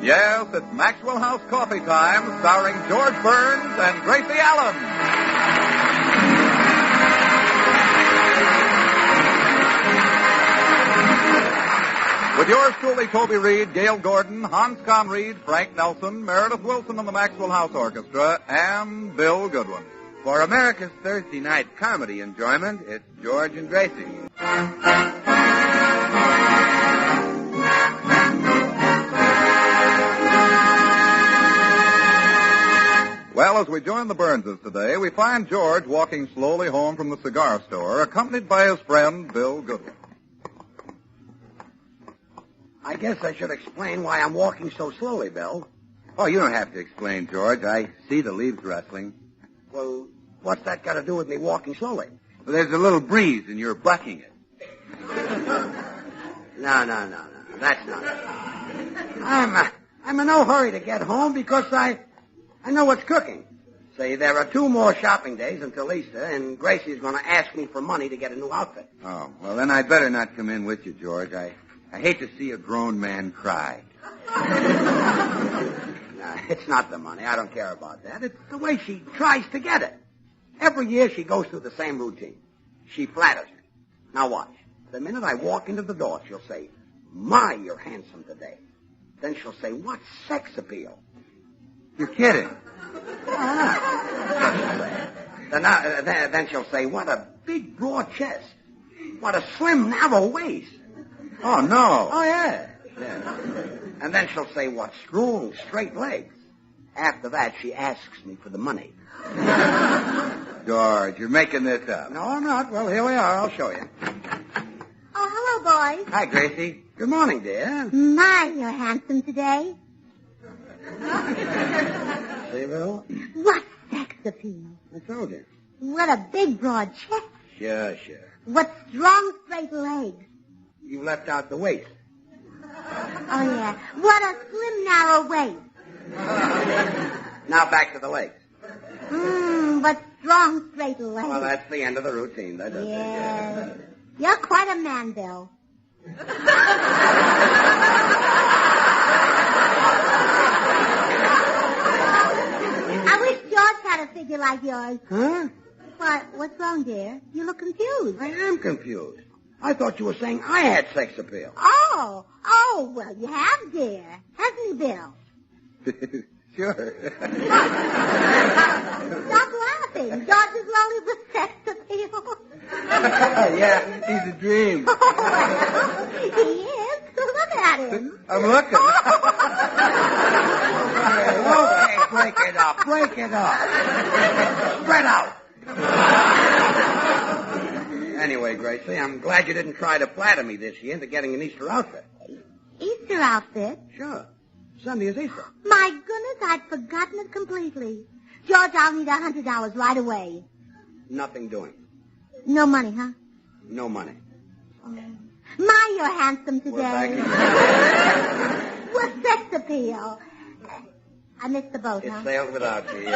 Yes, it's Maxwell House Coffee Time, starring George Burns and Gracie Allen. With yours truly, Toby Reed, Gail Gordon, Hans Conried, Frank Nelson, Meredith Wilson and the Maxwell House Orchestra, and Bill Goodwin. For America's Thursday night comedy enjoyment, it's George and Gracie. Well, as we join the Burnses today, we find George walking slowly home from the cigar store, accompanied by his friend, Bill Goodwin. I guess I should explain why I'm walking so slowly, Bill. Oh, you don't have to explain, George. I see the leaves rustling. Well, what's that got to do with me walking slowly? Well, there's a little breeze and you're bucking it. No. That's not it. I'm in no hurry to get home because I know what's cooking. See, there are 2 more shopping days until Easter, and Gracie's going to ask me for money to get a new outfit. Oh, well, then I'd better not come in with you, George. I hate to see a grown man cry. No, it's not the money. I don't care about that. It's the way she tries to get it. Every year she goes through the same routine. She flatters me. Now watch. The minute I walk into the door, she'll say, "My, you're handsome today." Then she'll say, "What sex appeal?" You're kidding. Then she'll say, "What a big, broad chest. What a slim, narrow waist." Oh, no. Oh, yeah. And then she'll say, "What strong, straight legs." After that, she asks me for the money. George, you're making this up. No, I'm not. Well, here we are. I'll show you. Oh, hello, boys. Hi, Gracie. Good morning, dear. My, you're handsome today. See, Bill? What sex appeal? I told you. What a big, broad chest. Sure. What strong, straight legs. You left out the waist. Oh, yeah. What a slim, narrow waist. Now back to the legs. What strong, straight legs. Well, that's the end of the routine. That does it. Yes. You're quite a man, Bill. I wish George had a figure like yours. Huh? What's wrong, dear? You look confused. I am confused. I thought you were saying I had sex appeal. Oh, well, you have, dear. Hasn't he, Bill? Sure. Stop laughing. George is lonely with sex appeal. Yeah, he's a dream. He is. Look at him. I'm looking. Okay, break it up. Spread out. Anyway, Gracie, I'm glad you didn't try to flatter me this year into getting an Easter outfit. Easter outfit? Sure. Sunday is Easter. My goodness, I'd forgotten it completely. George, I'll need $100 right away. Nothing doing. No money, huh? No money. My, you're handsome today. We're back. What sex appeal? I missed the boat, It huh? sailed without you.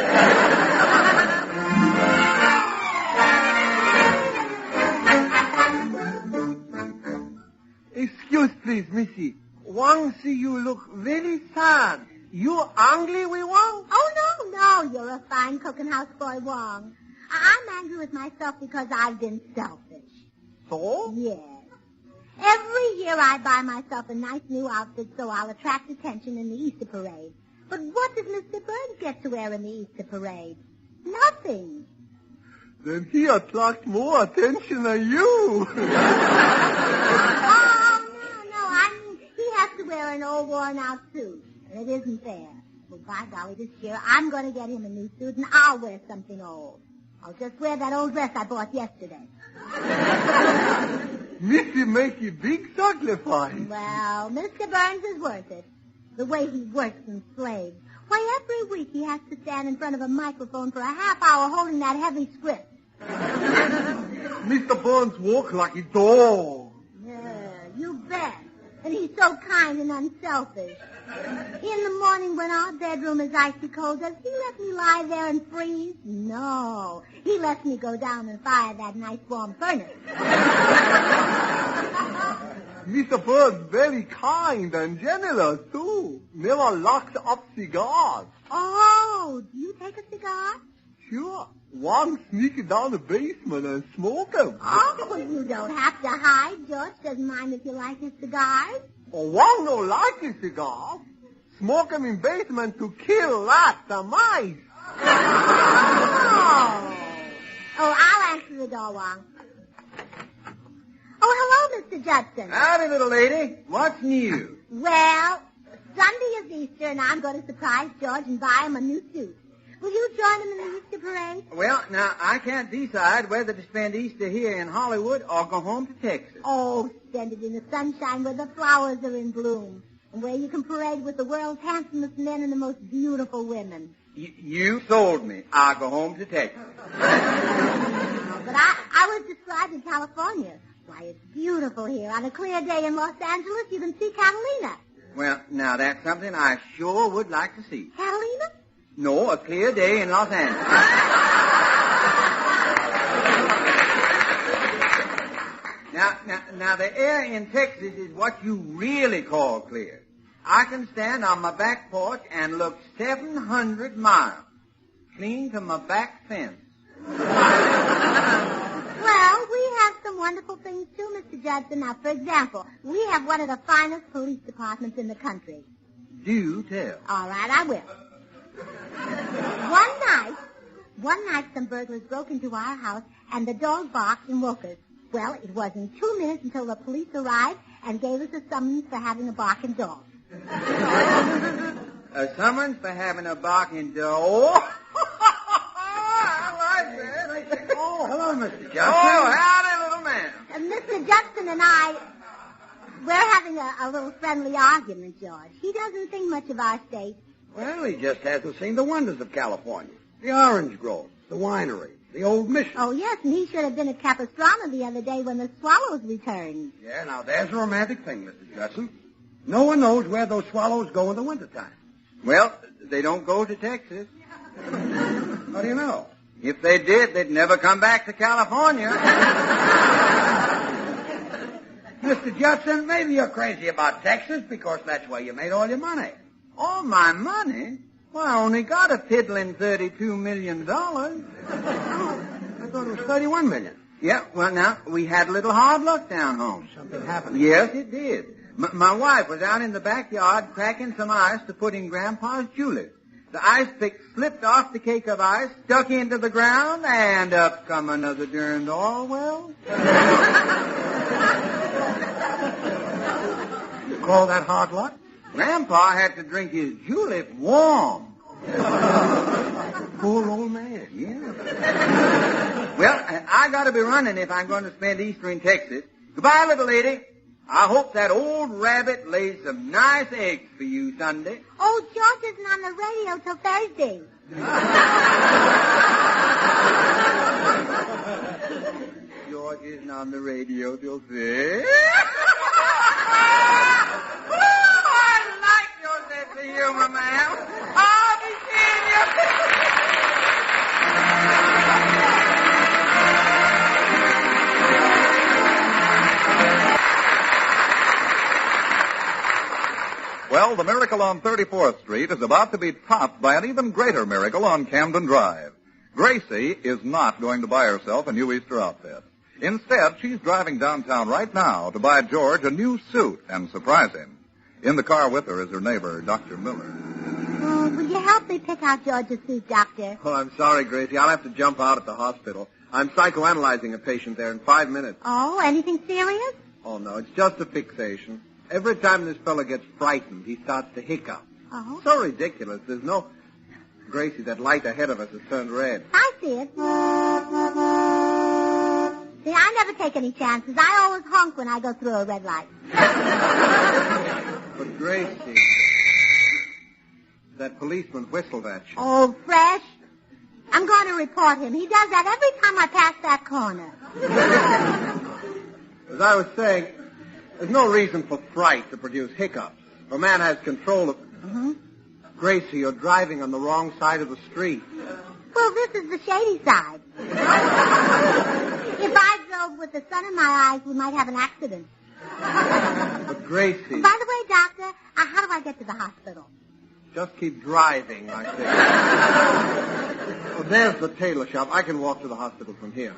Excuse, please, Missy. Wang see you look very sad. You angry with Wang? Oh, no. You're a fine cook and houseboy, Wong. I'm angry with myself because I've been selfish. So? Yes. Every year I buy myself a nice new outfit so I'll attract attention in the Easter parade. But what does Mr. Burns get to wear in the Easter parade? Nothing. Then he attract more attention than you. Oh, no. I mean, he has to wear an old worn-out suit. And it isn't fair. Well, by golly, this year I'm going to get him a new suit and I'll wear something old. I'll just wear that old dress I bought yesterday. Missy make a big sacrifice. Well, Mr. Burns is worth it. The way he works and slaves. Why, every week he has to stand in front of a microphone for a half hour holding that heavy script. Mr. Burns walk like a dog. Yeah, you bet. And he's so kind and unselfish. In the morning when our bedroom is icy cold, does he let me lie there and freeze? No. He lets me go down and fire that nice warm furnace. Mr. Bird's very kind and generous, too. Never locks up cigars. Oh, do you take a cigar? Sure. One sneak it down the basement and smoke 'em. Oh, you don't have to hide. George doesn't mind if you like his cigars. Oh, one don't like his cigars. Smoke 'em in basement to kill rats and mice. Oh, I'll answer the door, Wong. Oh, hello, Mr. Judson. Howdy, little lady. What's new? Well, Sunday is Easter, and I'm going to surprise George and buy him a new suit. Will you join him in the Easter parade? Well, now, I can't decide whether to spend Easter here in Hollywood or go home to Texas. Oh, spend it in the sunshine where the flowers are in bloom, and where you can parade with the world's handsomest men and the most beautiful women. You sold me. I'll go home to Texas. But I was describing California. Why, it's beautiful here. On a clear day in Los Angeles, you can see Catalina. Well, now, that's something I sure would like to see. Catalina? No, a clear day in Los Angeles. Now, the air in Texas is what you really call clear. I can stand on my back porch and look 700 miles, clean to my back fence. Well, we have some wonderful things, too, Mr. Judson. Now, for example, we have one of the finest police departments in the country. Do tell. All right, I will. One night, some burglars broke into our house, and the dog barked and woke us. Well, it wasn't 2 minutes until the police arrived and gave us a summons for having a barking dog. A summons for having a barking dog? I like that. Oh, hello, Mr. Judson. Oh, howdy, little man. Mr. Judson and we're having a little friendly argument, George. He doesn't think much of our state. Well, he just hasn't seen the wonders of California. The orange groves, the winery, the old mission. Oh, yes, and he should have been at Capistrano the other day when the swallows returned. Yeah, now there's a romantic thing, Mr. Judson. No one knows where those swallows go in the wintertime. Well, they don't go to Texas. How do you know? If they did, they'd never come back to California. Mr. Judson, maybe you're crazy about Texas because that's where you made all your money. All my money? Well, I only got a piddling $32 million. I thought it was $31 million. Yeah, well, now, we had a little hard luck down home. Something happened. Yes, it did. My wife was out in the backyard cracking some ice to put in Grandpa's julep. The ice pick slipped off the cake of ice, stuck into the ground, and up come another darned Orwell. You call that hard luck? Grandpa had to drink his julep warm. Poor old man. Yeah. Well, I got to be running if I'm going to spend Easter in Texas. Goodbye, little lady. I hope that old rabbit lays some nice eggs for you Sunday. Oh, George isn't on the radio till Thursday. George isn't on the radio till Thursday. I like your sense of humor, ma'am. I'll be seeing you. Well, the miracle on 34th Street is about to be topped by an even greater miracle on Camden Drive. Gracie is not going to buy herself a new Easter outfit. Instead, she's driving downtown right now to buy George a new suit and surprise him. In the car with her is her neighbor, Dr. Miller. Oh, will you help me pick out George's suit, Doctor? Oh, I'm sorry, Gracie. I'll have to jump out at the hospital. I'm psychoanalyzing a patient there in 5 minutes. Oh, anything serious? Oh, no, it's just a fixation. Every time this fella gets frightened, he starts to hiccup. Oh? So ridiculous. There's no... Gracie, that light ahead of us has turned red. I see it. See, I never take any chances. I always honk when I go through a red light. But, Gracie, that policeman whistled at you. Oh, fresh. I'm going to report him. He does that every time I pass that corner. As I was saying, there's no reason for fright to produce hiccups. If a man has control of... Mm-hmm. Gracie, you're driving on the wrong side of the street. Well, this is the shady side. If I drove with the sun in my eyes, we might have an accident. But Gracie, By the way, Doctor, how do I get to the hospital? just keep driving, I think. Oh, there's the tailor shop. I can walk to the hospital from here.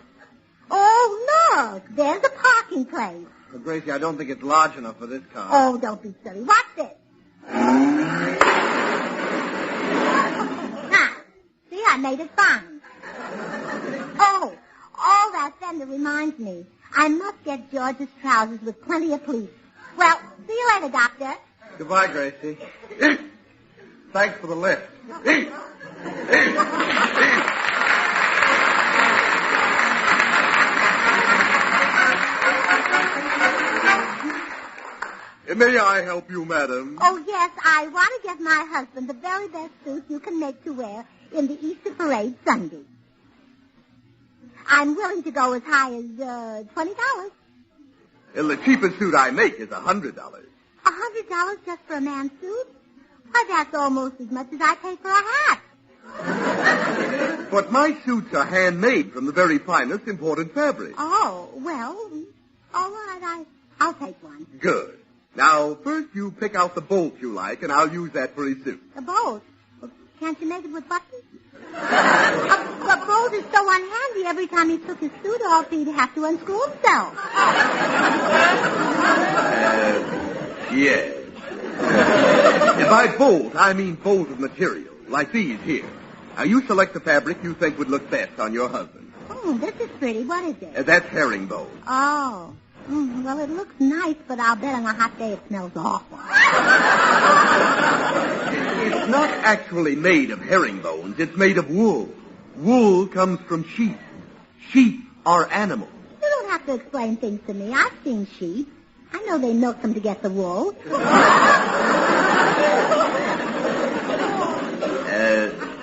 Oh, look, there's the parking place. But Gracie, I don't think it's large enough for this car. Oh, don't be silly. Watch this. Now, see, I made it fine. Oh, all that fender reminds me. I must get George's trousers with plenty of pleats. Well, see you later, Doctor. Goodbye, Gracie. Thanks for the lift. May I help you, madam? Oh, yes, I want to get my husband the very best suit you can make to wear in the Easter parade Sunday. I'm willing to go as high as $20. Well, the cheapest suit I make is $100. $100 just for a man's suit? Why, that's almost as much as I pay for a hat. But my suits are handmade from the very finest imported fabric. Oh, well, all right, I'll take one. Good. Now, first you pick out the bolt you like, and I'll use that for his suit. A bolt? Well, can't you make it with buttons? A bolt is so unhandy. Every time he took his suit off, he'd have to unscrew himself. Yes. By bolt, I mean bolt of material, like these here. Now, you select the fabric you think would look best on your husband. Oh, this is pretty. What is it? That's herringbone. Oh. Well, it looks nice, but I'll bet on a hot day it smells awful. It's not actually made of herringbones. It's made of wool. Wool comes from sheep. Sheep are animals. You don't have to explain things to me. I've seen sheep. I know they milk them to get the wool.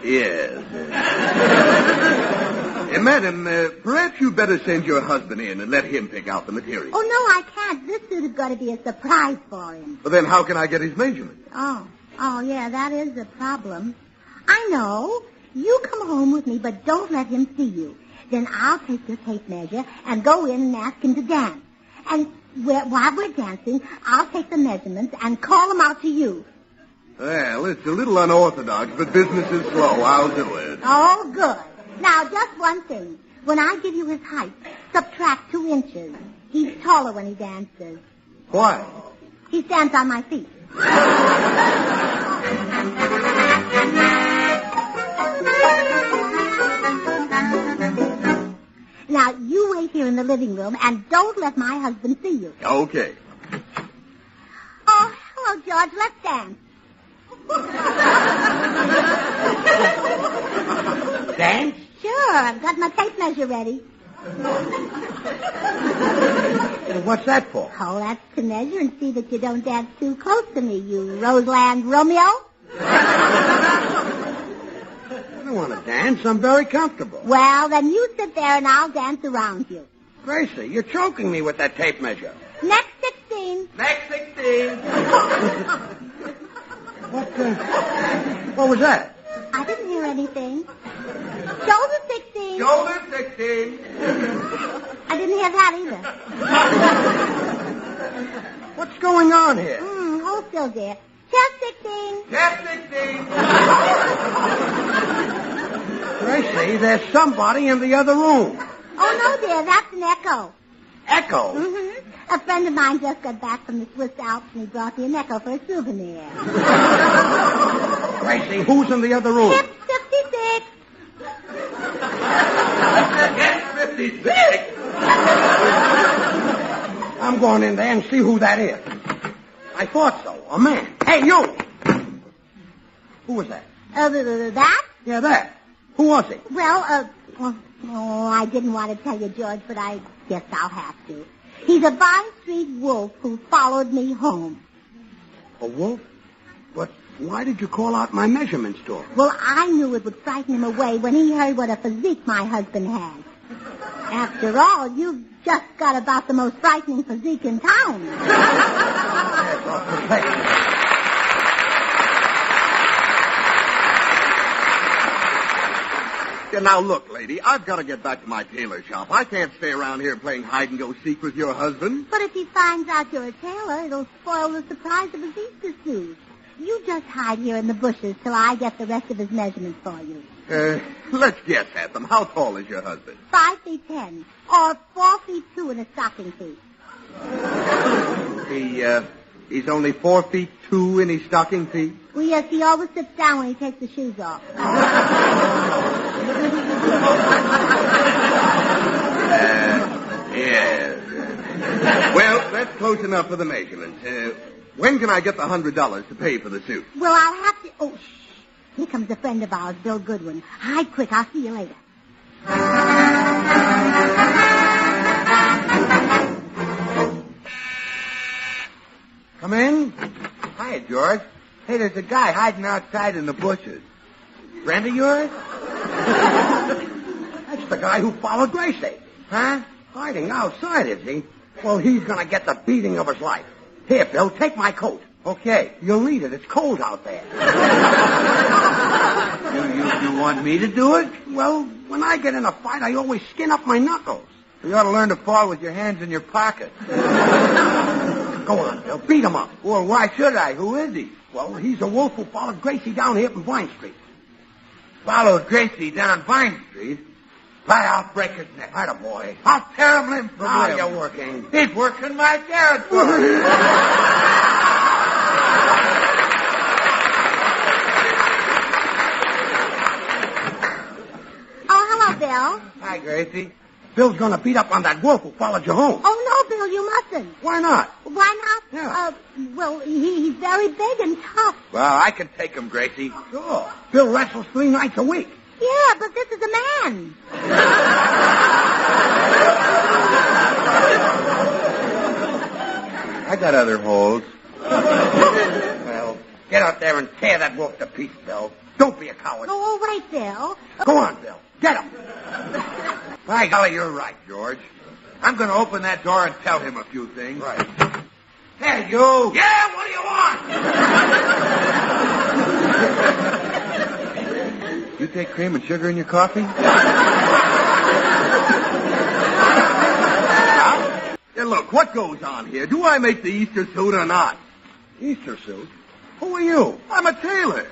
Yes. Madam, perhaps you'd better send your husband in and let him pick out the material. Oh, no, I can't. This suit is going to be a surprise for him. Well, then how can I get his measurements? Oh, yeah, that is a problem. I know. You come home with me, but don't let him see you. Then I'll take your tape measure and go in and ask him to dance. And while we're dancing, I'll take the measurements and call them out to you. Well, it's a little unorthodox, but business is slow. I'll do it. Oh, good. Now, just one thing. When I give you his height, subtract 2 inches. He's taller when he dances. Why? He stands on my feet. Now, you wait here in the living room and don't let my husband see you. Okay. Oh, hello, George. Let's dance. Dance? Sure, I've got my tape measure ready. What's that for? Oh, that's to measure and see that you don't dance too close to me, you Roseland Romeo. I don't want to dance. I'm very comfortable. Well, then you sit there and I'll dance around you. Gracie, you're choking me with that tape measure. Next 16. Next 16. What was that? I didn't hear anything. Shoulder 16. Shoulder 16. I didn't hear that either. What's going on here? Hold still, dear. Chest 16. Chest 16. Gracie, there's somebody in the other room. Oh, no, dear, that's an echo. Echo? Mm-hmm. A friend of mine just got back from the Swiss Alps and he brought me an echo for a souvenir. Gracie, who's in the other room? Hip 56. Chest 56. I'm going in there and see who that is. I thought so. A man. Hey, you! Who was that? That? Yeah, that. Who was he? Well, I didn't want to tell you, George, but I guess I'll have to. He's a Vine Street wolf who followed me home. A wolf? But why did you call out my measurements to him? Well, I knew it would frighten him away when he heard what a physique my husband had. After all, you've just got about the most frightening physique in town. Now, look, lady, I've got to get back to my tailor shop. I can't stay around here playing hide-and-go-seek with your husband. But if he finds out you're a tailor, it'll spoil the surprise of his Easter suit. You just hide here in the bushes till I get the rest of his measurements for you. Let's guess at them. How tall is your husband? 5 feet 10, or 4 feet 2 in a stocking feet. He's only 4 feet 2 in his stocking feet? Well, yes, he always sits down when he takes the shoes off. Yes. Well, that's close enough for the measurements. When can I get the $100 to pay for the suit? Well, I'll have to... Oh, shh. Here comes a friend of ours, Bill Goodwin. Hide quick. I'll see you later. Come in. Hi, George. Hey, there's a guy hiding outside in the bushes. Friend of yours? That's the guy who followed Gracie. Huh? Hiding outside, is he? Well, he's going to get the beating of his life. Here, Bill, take my coat. Okay. You'll need it. It's cold out there. You want me to do it? Well, when I get in a fight, I always skin up my knuckles. You ought to learn to fall with your hands in your pockets. Go on, Bill. Beat him up. Well, why should I? Who is he? Well, he's a wolf who followed Gracie down here from Vine Street. Followed Gracie down Vine Street? Why, I'll break his neck. Attaboy. I'll tear him limb from Now limb. you're working. He's working my territory. Oh, hello, Bill. Hi, Gracie. Bill's going to beat up on that wolf who followed you home. Oh, no, Bill, you mustn't. Why not? Why not? Yeah. Well, he's very big and tough. Well, I can take him, Gracie. Sure. Bill wrestles 3 nights a week. Yeah, but this is a man. I got other holes. Well, get out there and tear that wolf to pieces, Bill. Don't be a coward. Oh, all right, Bill. Go on, Bill. Get him. By golly, you're right, George. I'm going to open that door and tell him a few things. Right. Hey, you. Yeah, what do you want? You take cream and sugar in your coffee? Yeah, look, what goes on here? Do I make the Easter suit or not? Easter suit? Who are you? I'm a tailor.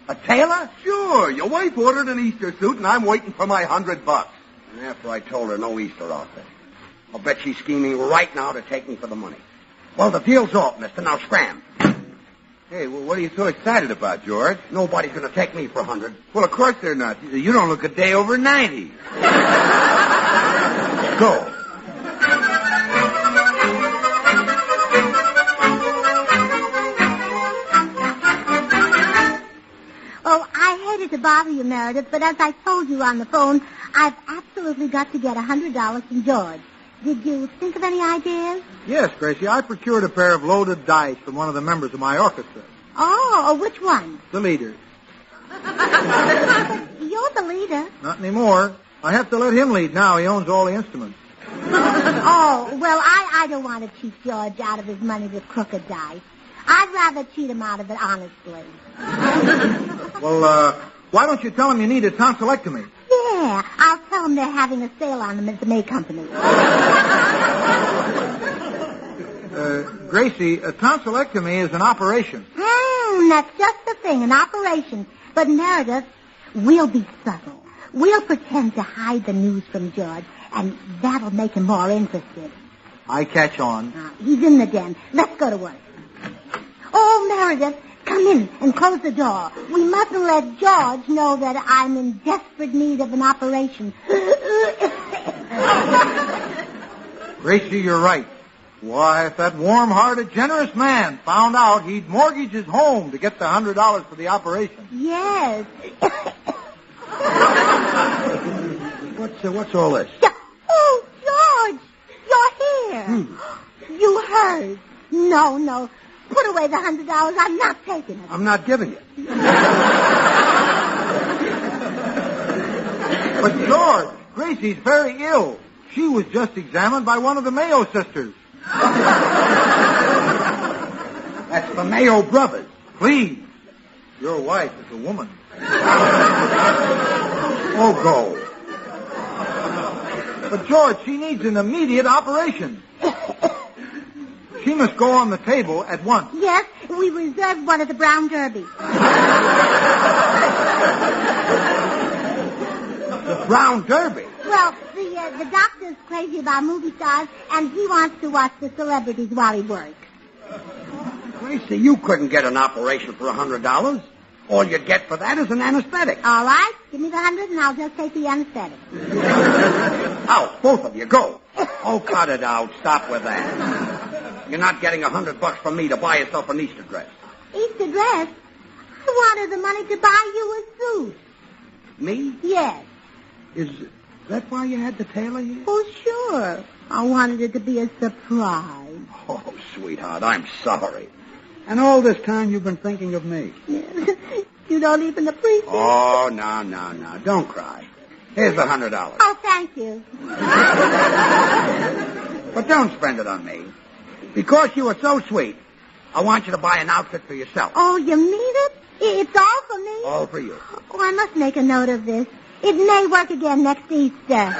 A tailor? Sure. Your wife ordered an Easter suit, and I'm waiting for my $100. And after I told her no Easter outfit. I'll bet she's scheming right now to take me for the money. Well, the deal's off, mister. Now scram. Hey, well, what are you so excited about, George? Nobody's going to take me for 100. Well, of course they're not. You don't look a day over 90. Go. Oh, I hated to bother you, Meredith, but as I told you on the phone, I've absolutely got to get $100 from George. Did you think of any ideas? Yes, Gracie, I procured a pair of loaded dice from one of the members of my orchestra. Oh, which one? The leader. You're the leader. Not anymore. I have to let him lead now. He owns all the instruments. Oh, well, I don't want to cheat George out of his money with crooked dice. I'd rather cheat him out of it honestly. Well, why don't you tell him you need a tonsillectomy? Yeah, I'll tell him they're having a sale on them at the May Company. Gracie, a tonsillectomy is an operation. That's just the thing, an operation. But Meredith, we'll be subtle. We'll pretend to hide the news from George, and that'll make him more interested. I catch on. He's in the den. Let's go to work. Oh, Meredith, come in and close the door. We mustn't let George know that I'm in desperate need of an operation. Gracie, you're right. Why, if that warm-hearted, generous man found out, he'd mortgage his home to get the $100 for the operation. Yes. What's all this? Oh, George, you're here. You heard. No. Put away the $100. I'm not taking it. I'm not giving it. But, George, Gracie's very ill. She was just examined by one of the Mayo sisters. That's the Mayo brothers. Please. Your wife is a woman. Oh, go. But, George, she needs an immediate operation. She must go on the table at once. Yes, we reserved one at the Brown Derby. The Brown Derby? Well, the doctor's crazy about movie stars, and he wants to watch the celebrities while he works. Gracie, you couldn't get an operation for $100. All you'd get for that is an anesthetic. All right, give me the 100 and I'll just take the anesthetic. Out, both of you, go. Oh, cut it out. Stop with that. You're not getting $100 from me to buy yourself an Easter dress. Easter dress? I wanted the money to buy you a suit. Me? Yes. Is that why you had the tailor here? Oh, sure. I wanted it to be a surprise. Oh, sweetheart, I'm sorry. And all this time you've been thinking of me. You don't even appreciate it. Oh, no. Don't cry. Here's the $100. Oh, thank you. But don't spend it on me. Because you were so sweet, I want you to buy an outfit for yourself. Oh, you mean it? It's all for me? All for you. Oh, I must make a note of this. It may work again next Easter.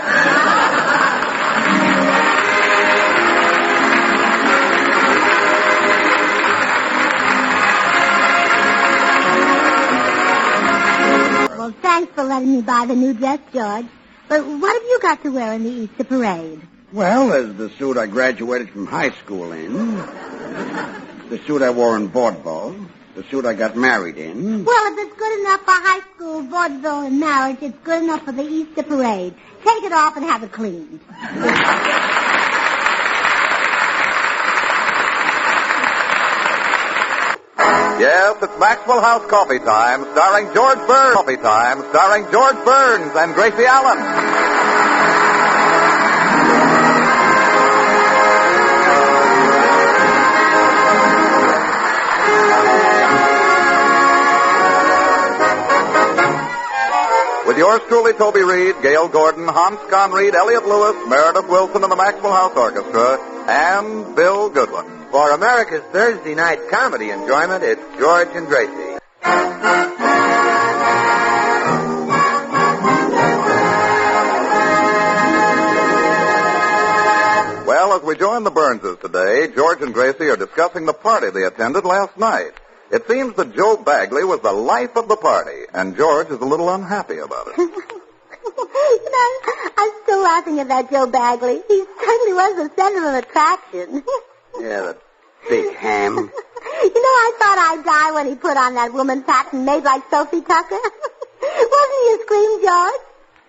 Well, thanks for letting me buy the new dress, George. But what have you got to wear in the Easter parade? Well, there's the suit I graduated from high school in, the suit I wore in vaudeville, the suit I got married in. Well, if it's good enough for high school, vaudeville, and marriage, it's good enough for the Easter parade. Take it off and have it cleaned. Yes, it's Maxwell House Coffee Time, starring George Burns. Coffee Time, starring George Burns and Gracie Allen. With yours truly, Toby Reed, Gail Gordon, Hans Conried, Elliot Lewis, Meredith Wilson, and the Maxwell House Orchestra, and Bill Goodwin. For America's Thursday night comedy enjoyment, it's George and Gracie. Well, as we join the Burnses today, George and Gracie are discussing the party they attended last night. It seems that Joe Bagley was the life of the party, and George is a little unhappy about it. I'm still laughing at that Joe Bagley. He certainly was the center of attraction. Yeah, that big ham. I thought I'd die when he put on that woman's hat and made like Sophie Tucker. Wasn't he a scream, George?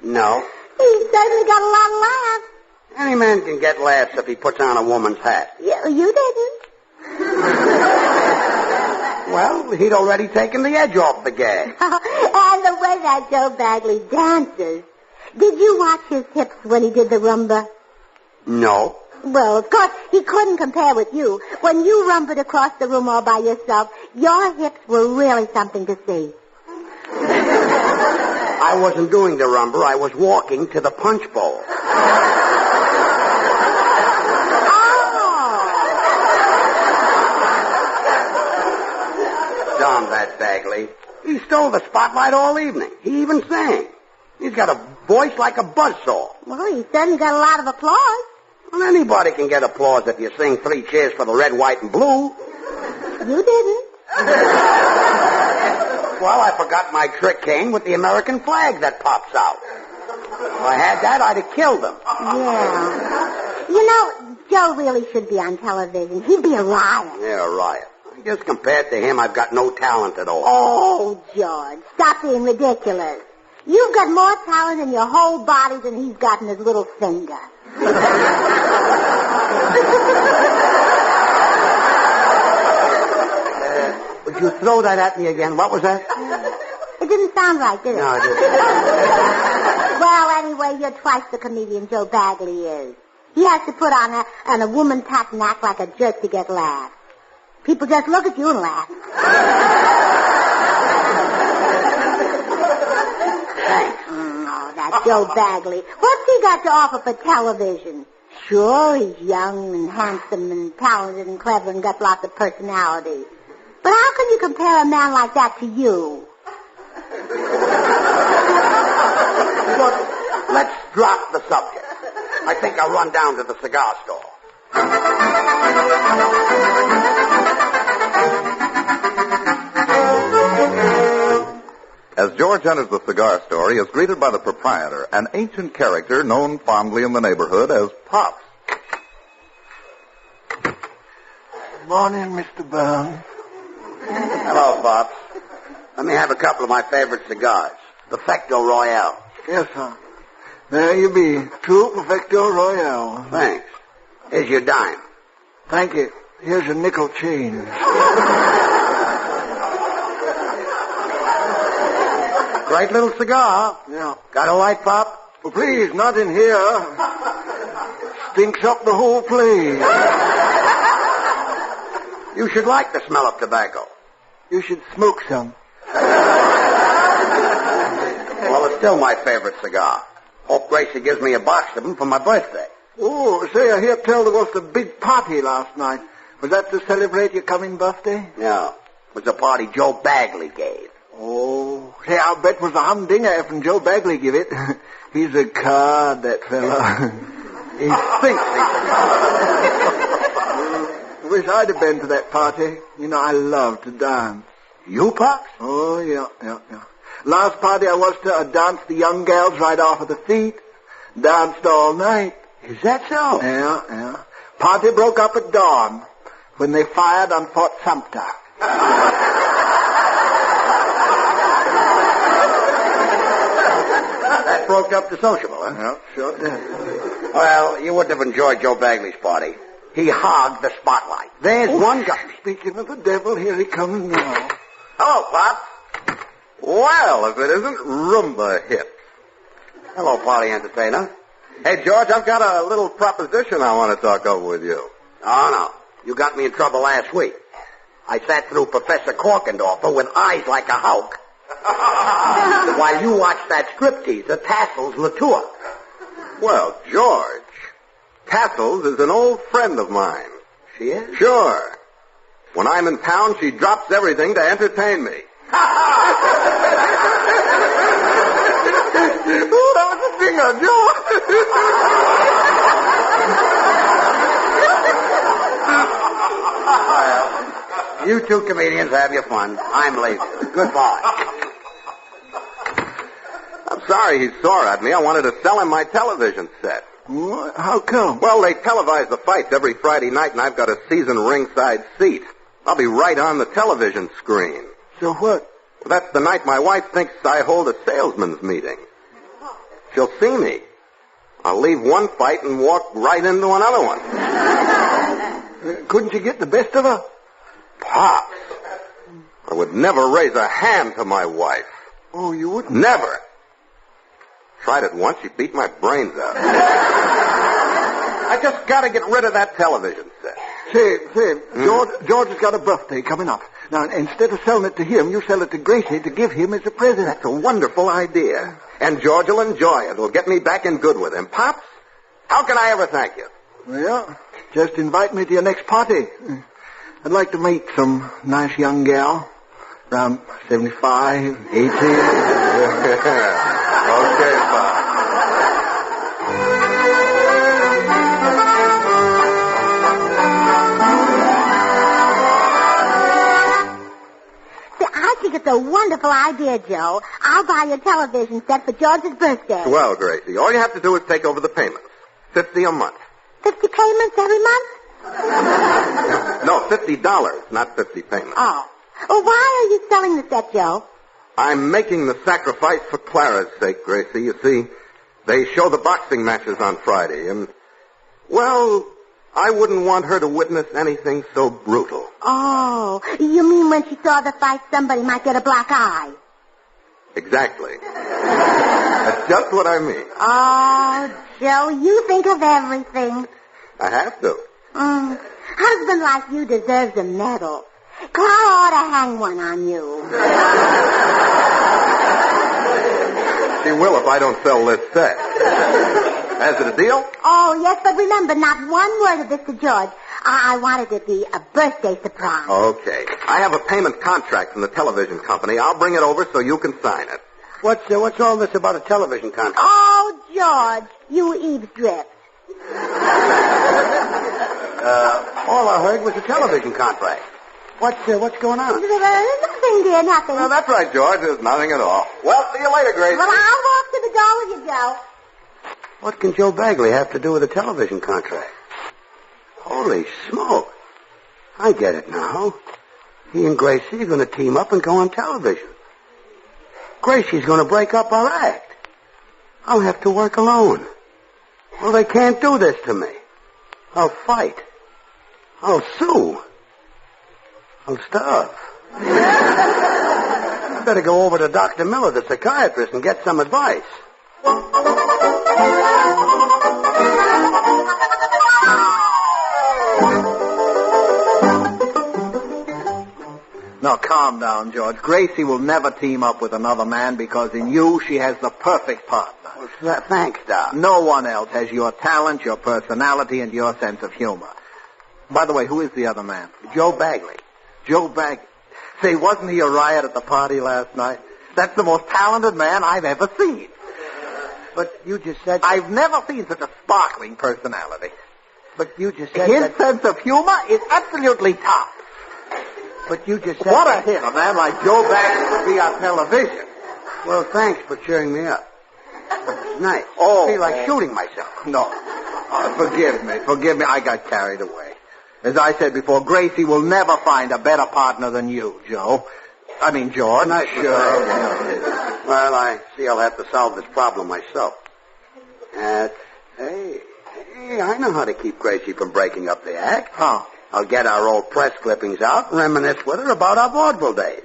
No. He certainly got a lot of laughs. Any man can get laughs if he puts on a woman's hat. You didn't. Well, he'd already taken the edge off the gag. And the way that Joe Bagley dances. Did you watch his hips when he did the rumba? No. Well, of course, he couldn't compare with you. When you rumbled across the room all by yourself, your hips were really something to see. I wasn't doing the rumba. I was walking to the punch bowl. Darn that Bagley. He stole the spotlight all evening. He even sang. He's got a voice like a buzzsaw. Well, he certainly got a lot of applause. Well, anybody can get applause if you sing 3 cheers for the red, white, and blue. You didn't. Well, I forgot my trick cane with the American flag that pops out. If I had that, I'd have killed him. Yeah. Joe really should be on television. He'd be a riot. Yeah, a riot. I guess compared to him, I've got no talent at all. Oh, George, stop being ridiculous. You've got more talent in your whole body than he's got in his little finger. Would you throw that at me again? What was that? It didn't sound right, did it? No, it didn't. Well, anyway, you're twice the comedian Joe Bagley is. He has to put on a woman's hat and act like a jerk to get laughs. People just look at you and laugh. Thanks. Oh, that Joe Bagley. What's he got to offer for television? Sure, he's young and handsome and talented and clever and got lots of personality. But how can you compare a man like that to you? Look, let's drop the subject. I think I'll run down to the cigar store. As George enters the cigar store, he is greeted by the proprietor, an ancient character known fondly in the neighborhood as Pops. Good morning, Mr. Burns. Hello, Pops. Let me have a couple of my favorite cigars. Perfecto Royale. Yes, sir. There you be. True Perfecto Royale. Thanks. Here's your dime. Thank you. Here's a nickel change. Great little cigar. Yeah. Got a light, Pop? Well, please, not in here. Stinks up the whole place. You should like the smell of tobacco. You should smoke some. Well, it's still my favorite cigar. Hope Gracie gives me a box of them for my birthday. Oh, say, I hear tell there was a big party last night. Was that to celebrate your coming birthday? Yeah. It was a party Joe Bagley gave. Oh, say, I'll bet was a humdinger if Joe Bagley give it. He's a card, that fella. He thinks I wish I'd have been to that party. You know, I love to dance. You, Pops? Oh, yeah. Last party I was to, I danced the young gals right off of the feet. Danced all night. Is that so? Yeah. Party broke up at dawn when they fired on Fort Sumter. That broke up the sociable, huh? Yeah, sure did. Well, you wouldn't have enjoyed Joe Bagley's party. He hogged the spotlight. There's one guy. Speaking of the devil, here he comes now. Hello, Pop. Well, if it isn't Rumba Hip. Hello, party entertainer. Hey, George, I've got a little proposition I want to talk over with you. Oh, no. You got me in trouble last week. I sat through Professor Korkendorfer with eyes like a hawk while you watched that striptease, the Tassels Latour. Well, George, Tassels is an old friend of mine. She is? Sure. When I'm in town, she drops everything to entertain me. Oh, that was a dinger, George. Well, you two comedians have your fun. I'm leaving. Goodbye. I'm sorry he's sore at me. I wanted to sell him my television set. What? How come? Well, they televise the fights every Friday night, and I've got a season ringside seat. I'll be right on the television screen. So what? That's the night my wife thinks I hold a salesman's meeting. She'll see me. I'll leave one fight and walk right into another one. Couldn't you get the best of her? Pops, I would never raise a hand to my wife. Oh, you wouldn't? Never. Tried it once, she beat my brains out. I just got to get rid of that television set. Say, George has got a birthday coming up. Now, instead of selling it to him, you sell it to Gracie to give him as a present. That's a wonderful idea. And George will enjoy it. It'll get me back in good with him. Pops, how can I ever thank you? Well, just invite me to your next party. I'd like to meet some nice young gal, around 75, 80. Okay, Pop. I think it's a wonderful idea, Joe. I'll buy your television set for George's birthday. Well, Gracie, all you have to do is take over the payments. $50 a month. 50 payments every month? No, $50, not 50 payments. Oh. Well, why are you selling the set, Joe? I'm making the sacrifice for Clara's sake, Gracie. You see, they show the boxing matches on Friday, and, well, I wouldn't want her to witness anything so brutal. Oh, you mean when she saw the fight, somebody might get a black eye? Exactly. That's just what I mean. Oh, Joe, you think of everything. I have to. Husband like you deserves a medal. Clara ought to hang one on you. She will if I don't sell this set. Is it a deal? Oh, yes, but remember, not one word of this to George. I wanted it to be a birthday surprise. Okay. I have a payment contract from the television company. I'll bring it over so you can sign it. What's all this about a television contract? Oh, George, you eavesdripped. All I heard was a television contract. What's going on? Nothing, dear, nothing. No, that's right, George. There's nothing at all. Well, see you later, Gracie. Well, I'll walk to the door with you, Joe. What can Joe Bagley have to do with a television contract? Holy smoke. I get it now. He and Gracie are going to team up and go on television. Gracie's going to break up our act. I'll have to work alone. Well, they can't do this to me. I'll fight. I'll sue. I'll starve. I better go over to Dr. Miller, the psychiatrist, and get some advice. Now, calm down, George. Gracie will never team up with another man because in you she has the perfect partner. Well, thanks, Doc. No one else has your talent, your personality, and your sense of humor. By the way, who is the other man? Joe Bagley. Joe Bagley. Say, wasn't he a riot at the party last night? That's the most talented man I've ever seen. But you just said... I've never seen such a sparkling personality. But you just said... His sense of humor is absolutely top. But you just said... What a hit. A man like Joe Bagley would be on television. Well, thanks for cheering me up. It's nice. Oh. I feel like shooting myself. No. Forgive me. I got carried away. As I said before, Gracie will never find a better partner than you, Joe. I mean, George. Not sure. Well, I see I'll have to solve this problem myself. Hey, I know how to keep Gracie from breaking up the act. How? I'll get our old press clippings out and reminisce with her about our vaudeville days.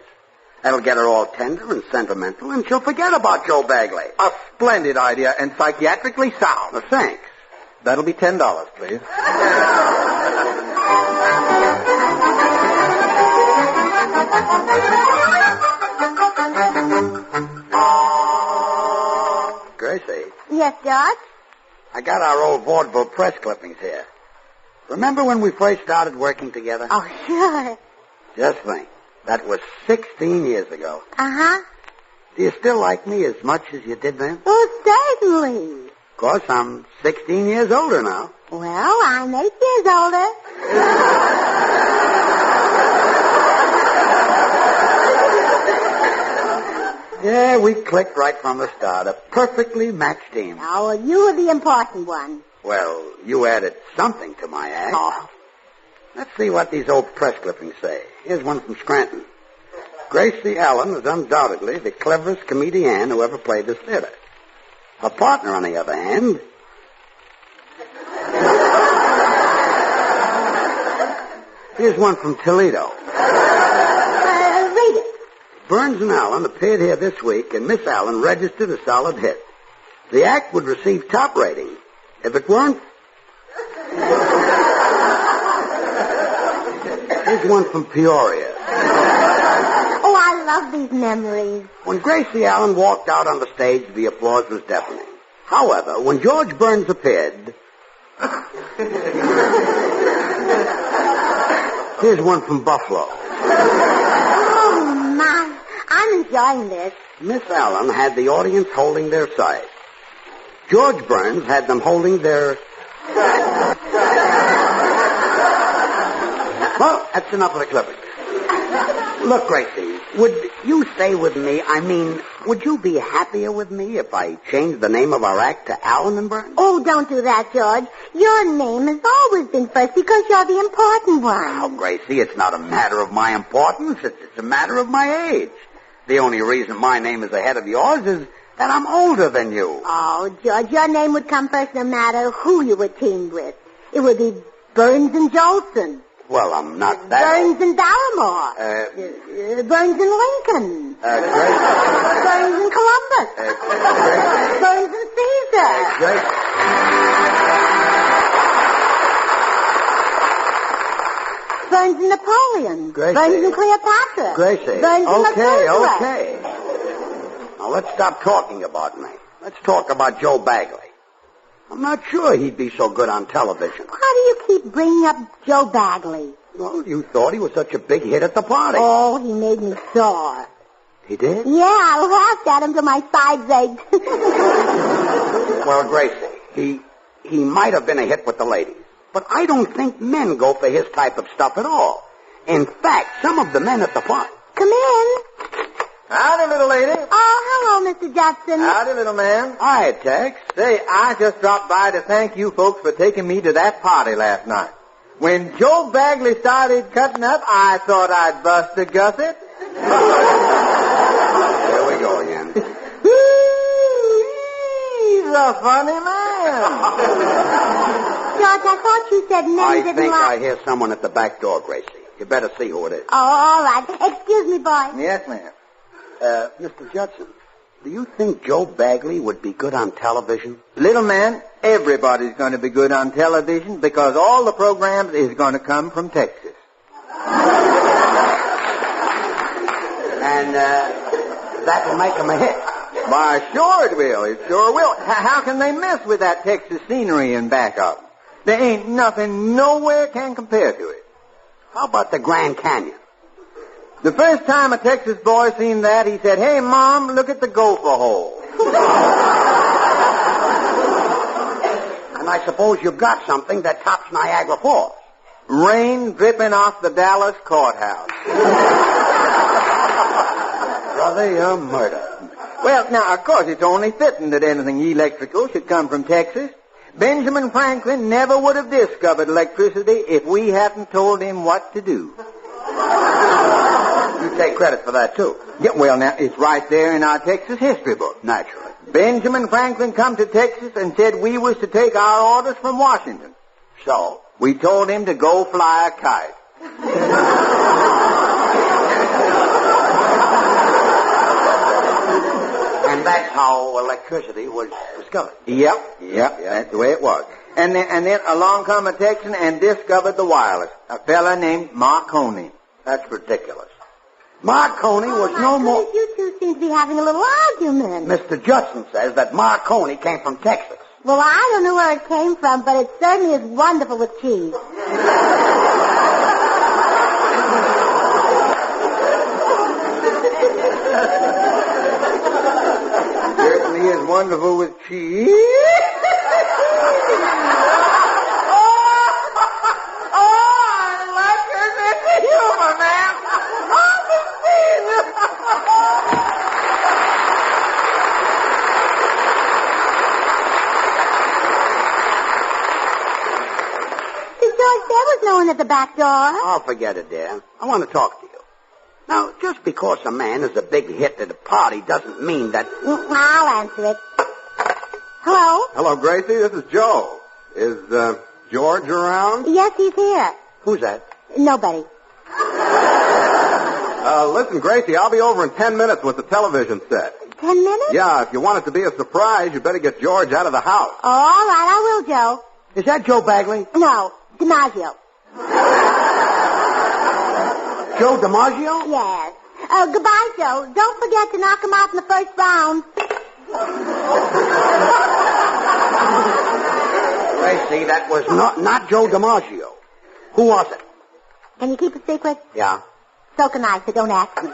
That'll get her all tender and sentimental, and she'll forget about Joe Bagley. A splendid idea and psychiatrically sound. Well, thanks. That'll be $10, please. Gracie. Yes, George? I got our old vaudeville press clippings here. Remember when we first started working together? Oh, sure. Just think. That was 16 years ago. Uh-huh. Do you still like me as much as you did then? Oh, certainly. Of course, I'm 16 years older now. Well, I'm 8 years older. Yeah, we clicked right from the start. A perfectly matched team. Oh, well, you were the important one. Well, you added something to my act. Oh. Let's see what these old press clippings say. Here's one from Scranton. Gracie Allen is undoubtedly the cleverest comedian who ever played this theater. Her partner, on the other hand... Here's one from Toledo. Read it. Burns and Allen appeared here this week, and Miss Allen registered a solid hit. The act would receive top rating. If it weren't... Here's one from Peoria. Oh, I love these memories. When Gracie Allen walked out on the stage, the applause was deafening. However, when George Burns appeared... Here's one from Buffalo. Oh, my. I'm enjoying this. Miss Allen had the audience holding their sides. George Burns had them holding their... Well, that's enough of the clippings. Look, Gracie, would you stay with me? I mean, would you be happier with me if I changed the name of our act to Allen and Burns? Oh, don't do that, George. Your name has always been first because you're the important one. Oh, Gracie, it's not a matter of my importance. It's a matter of my age. The only reason my name is ahead of yours is that I'm older than you. Oh, George, your name would come first no matter who you were teamed with. It would be Burns and Jolson. Well, I'm not that... Burns and Dallimore. Burns and Lincoln. Gracie. Burns and Columbus. Burns and Caesar. Gracie. Burns and Napoleon. Gracie. Burns and Cleopatra. Gracie. Burns and Methuselah. Okay. Now, let's stop talking about me. Let's talk about Joe Bagley. I'm not sure he'd be so good on television. Why do you keep bringing up Joe Bagley? Well, you thought he was such a big hit at the party. Oh, he made me sore. He did? Yeah, I laughed at him till my sides ached. Well, Gracie, he might have been a hit with the ladies, but I don't think men go for his type of stuff at all. In fact, some of the men at the party... Come in. Howdy, little lady. Oh, hello, Mr. Judson. Howdy, little man. Hi, Tex. Say, I just dropped by to thank you folks for taking me to that party last night. When Joe Bagley started cutting up, I thought I'd bust a gusset. There we go again. He's a funny man. George, I thought you said men I didn't think like... I hear someone at the back door, Gracie. You better see who it is. Oh, all right. Excuse me, boy. Yes, ma'am. Mr. Judson, do you think Joe Bagley would be good on television? Little man, everybody's going to be good on television because all the programs is going to come from Texas. And that'll make him a hit. Why, sure it will. It sure will. How can they mess with that Texas scenery in back of them? There ain't nothing nowhere can compare to it. How about the Grand Canyon? The first time a Texas boy seen that, he said, "Hey, Mom, look at the gopher hole." And I suppose you've got something that tops Niagara Falls. Rain dripping off the Dallas courthouse. Brother, you're murder. Well, now, of course, it's only fitting that anything electrical should come from Texas. Benjamin Franklin never would have discovered electricity if we hadn't told him what to do. You take credit for that, too. Yeah, well, now, it's right there in our Texas history book. Naturally. Benjamin Franklin come to Texas and said we was to take our orders from Washington. So? We told him to go fly a kite. And that's how electricity was discovered. Yep, that's the way it was. And then along come a Texan and discovered the wireless, a fella named Marconi. That's ridiculous. Marconi was no more... You two seem to be having a little argument. Mr. Judson says that Marconi came from Texas. Well, I don't know where it came from, but it certainly is wonderful with cheese. Certainly is wonderful with cheese. There was no one at the back door. Oh, forget it, dear. I want to talk to you. Now, just because a man is a big hit at a party doesn't mean that... I'll answer it. Hello? Hello, Gracie. This is Joe. Is George around? Yes, he's here. Who's that? Nobody. Listen, Gracie, I'll be over in 10 minutes with the television set. 10 minutes? Yeah, if you want it to be a surprise, you better get George out of the house. Oh, all right, I will, Joe. Is that Joe Bagley? No, DiMaggio. Joe DiMaggio? Yes. Goodbye, Joe. Don't forget to knock him out in the first round. Gracie, that was not Joe DiMaggio. Who was it? Can you keep a secret? Yeah. So can I, so don't ask me.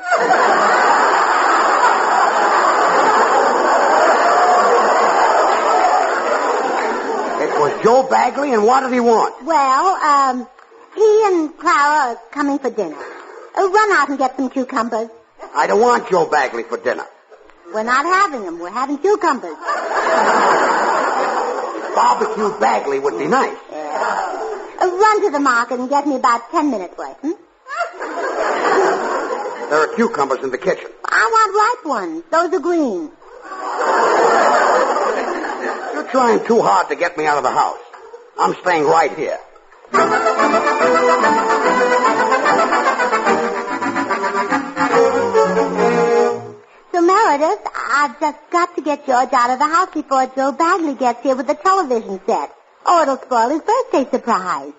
It was Joe Bagley, and what did he want? Well, he and Clara are coming for dinner. Run out and get some cucumbers. I don't want Joe Bagley for dinner. We're not having them. We're having cucumbers. Barbecue Bagley would be nice. Yeah. Run to the market and get me about 10 minutes worth, There are cucumbers in the kitchen. I want ripe ones. Those are green. You're trying too hard to get me out of the house. I'm staying right here. So, Meredith, I've just got to get George out of the house before Joe Bagley gets here with the television set. Oh, it'll spoil his birthday surprise.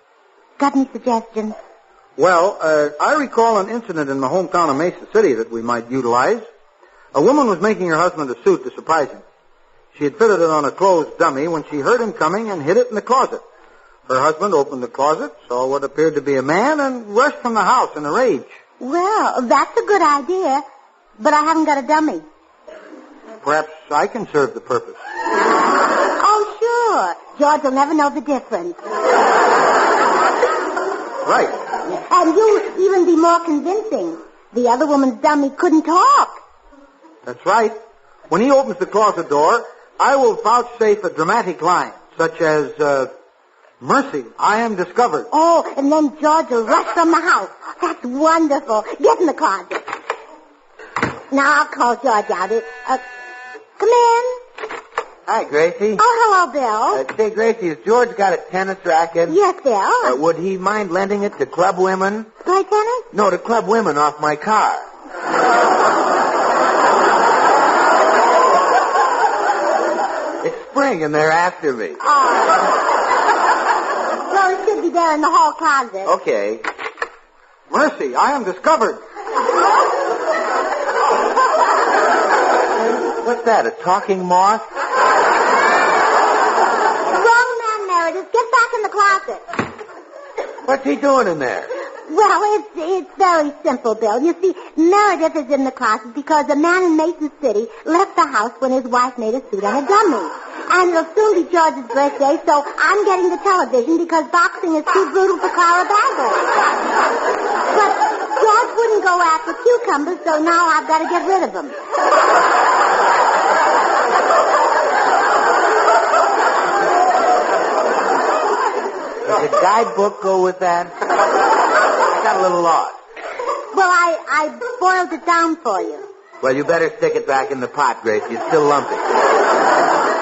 Got any suggestions? Well, I recall an incident in my hometown of Mesa City that we might utilize. A woman was making her husband a suit to surprise him. She had fitted it on a closed dummy when she heard him coming and hid it in the closet. Her husband opened the closet, saw what appeared to be a man, and rushed from the house in a rage. Well, that's a good idea, but I haven't got a dummy. Perhaps I can serve the purpose. Oh, sure. George will never know the difference. Right. And you'll even be more convincing. The other woman's dummy couldn't talk. That's right. When he opens the closet door, I will vouchsafe a dramatic line, such as, Mercy, I am discovered. Oh, and then George will rush from the house. That's wonderful. Get in the closet. Now I'll call George out. Come in. Hi, Gracie. Oh, hello, Bill. Say, Gracie, has George got a tennis racket? Yes, Bill. Would he mind lending it to club women? Play tennis? No, to club women off my car. It's spring and they're after me. Well, it should be there in the hall closet. Okay. Mercy, I am discovered. What's that, a talking moth? Wrong man, Meredith. Get back in the closet. What's he doing in there? Well, it's very simple, Bill. You see, Meredith is in the closet because a man in Mason City left the house when his wife made a suit on a dummy. And it'll soon be George's birthday, so I'm getting the television because boxing is too brutal for Clara Bagel. But George wouldn't go after cucumbers, so now I've got to get rid of them. Does the guidebook go with that? I got a little lost. Well, I boiled it down for you. Well, you better stick it back in the pot, Gracie. It's still lumpy.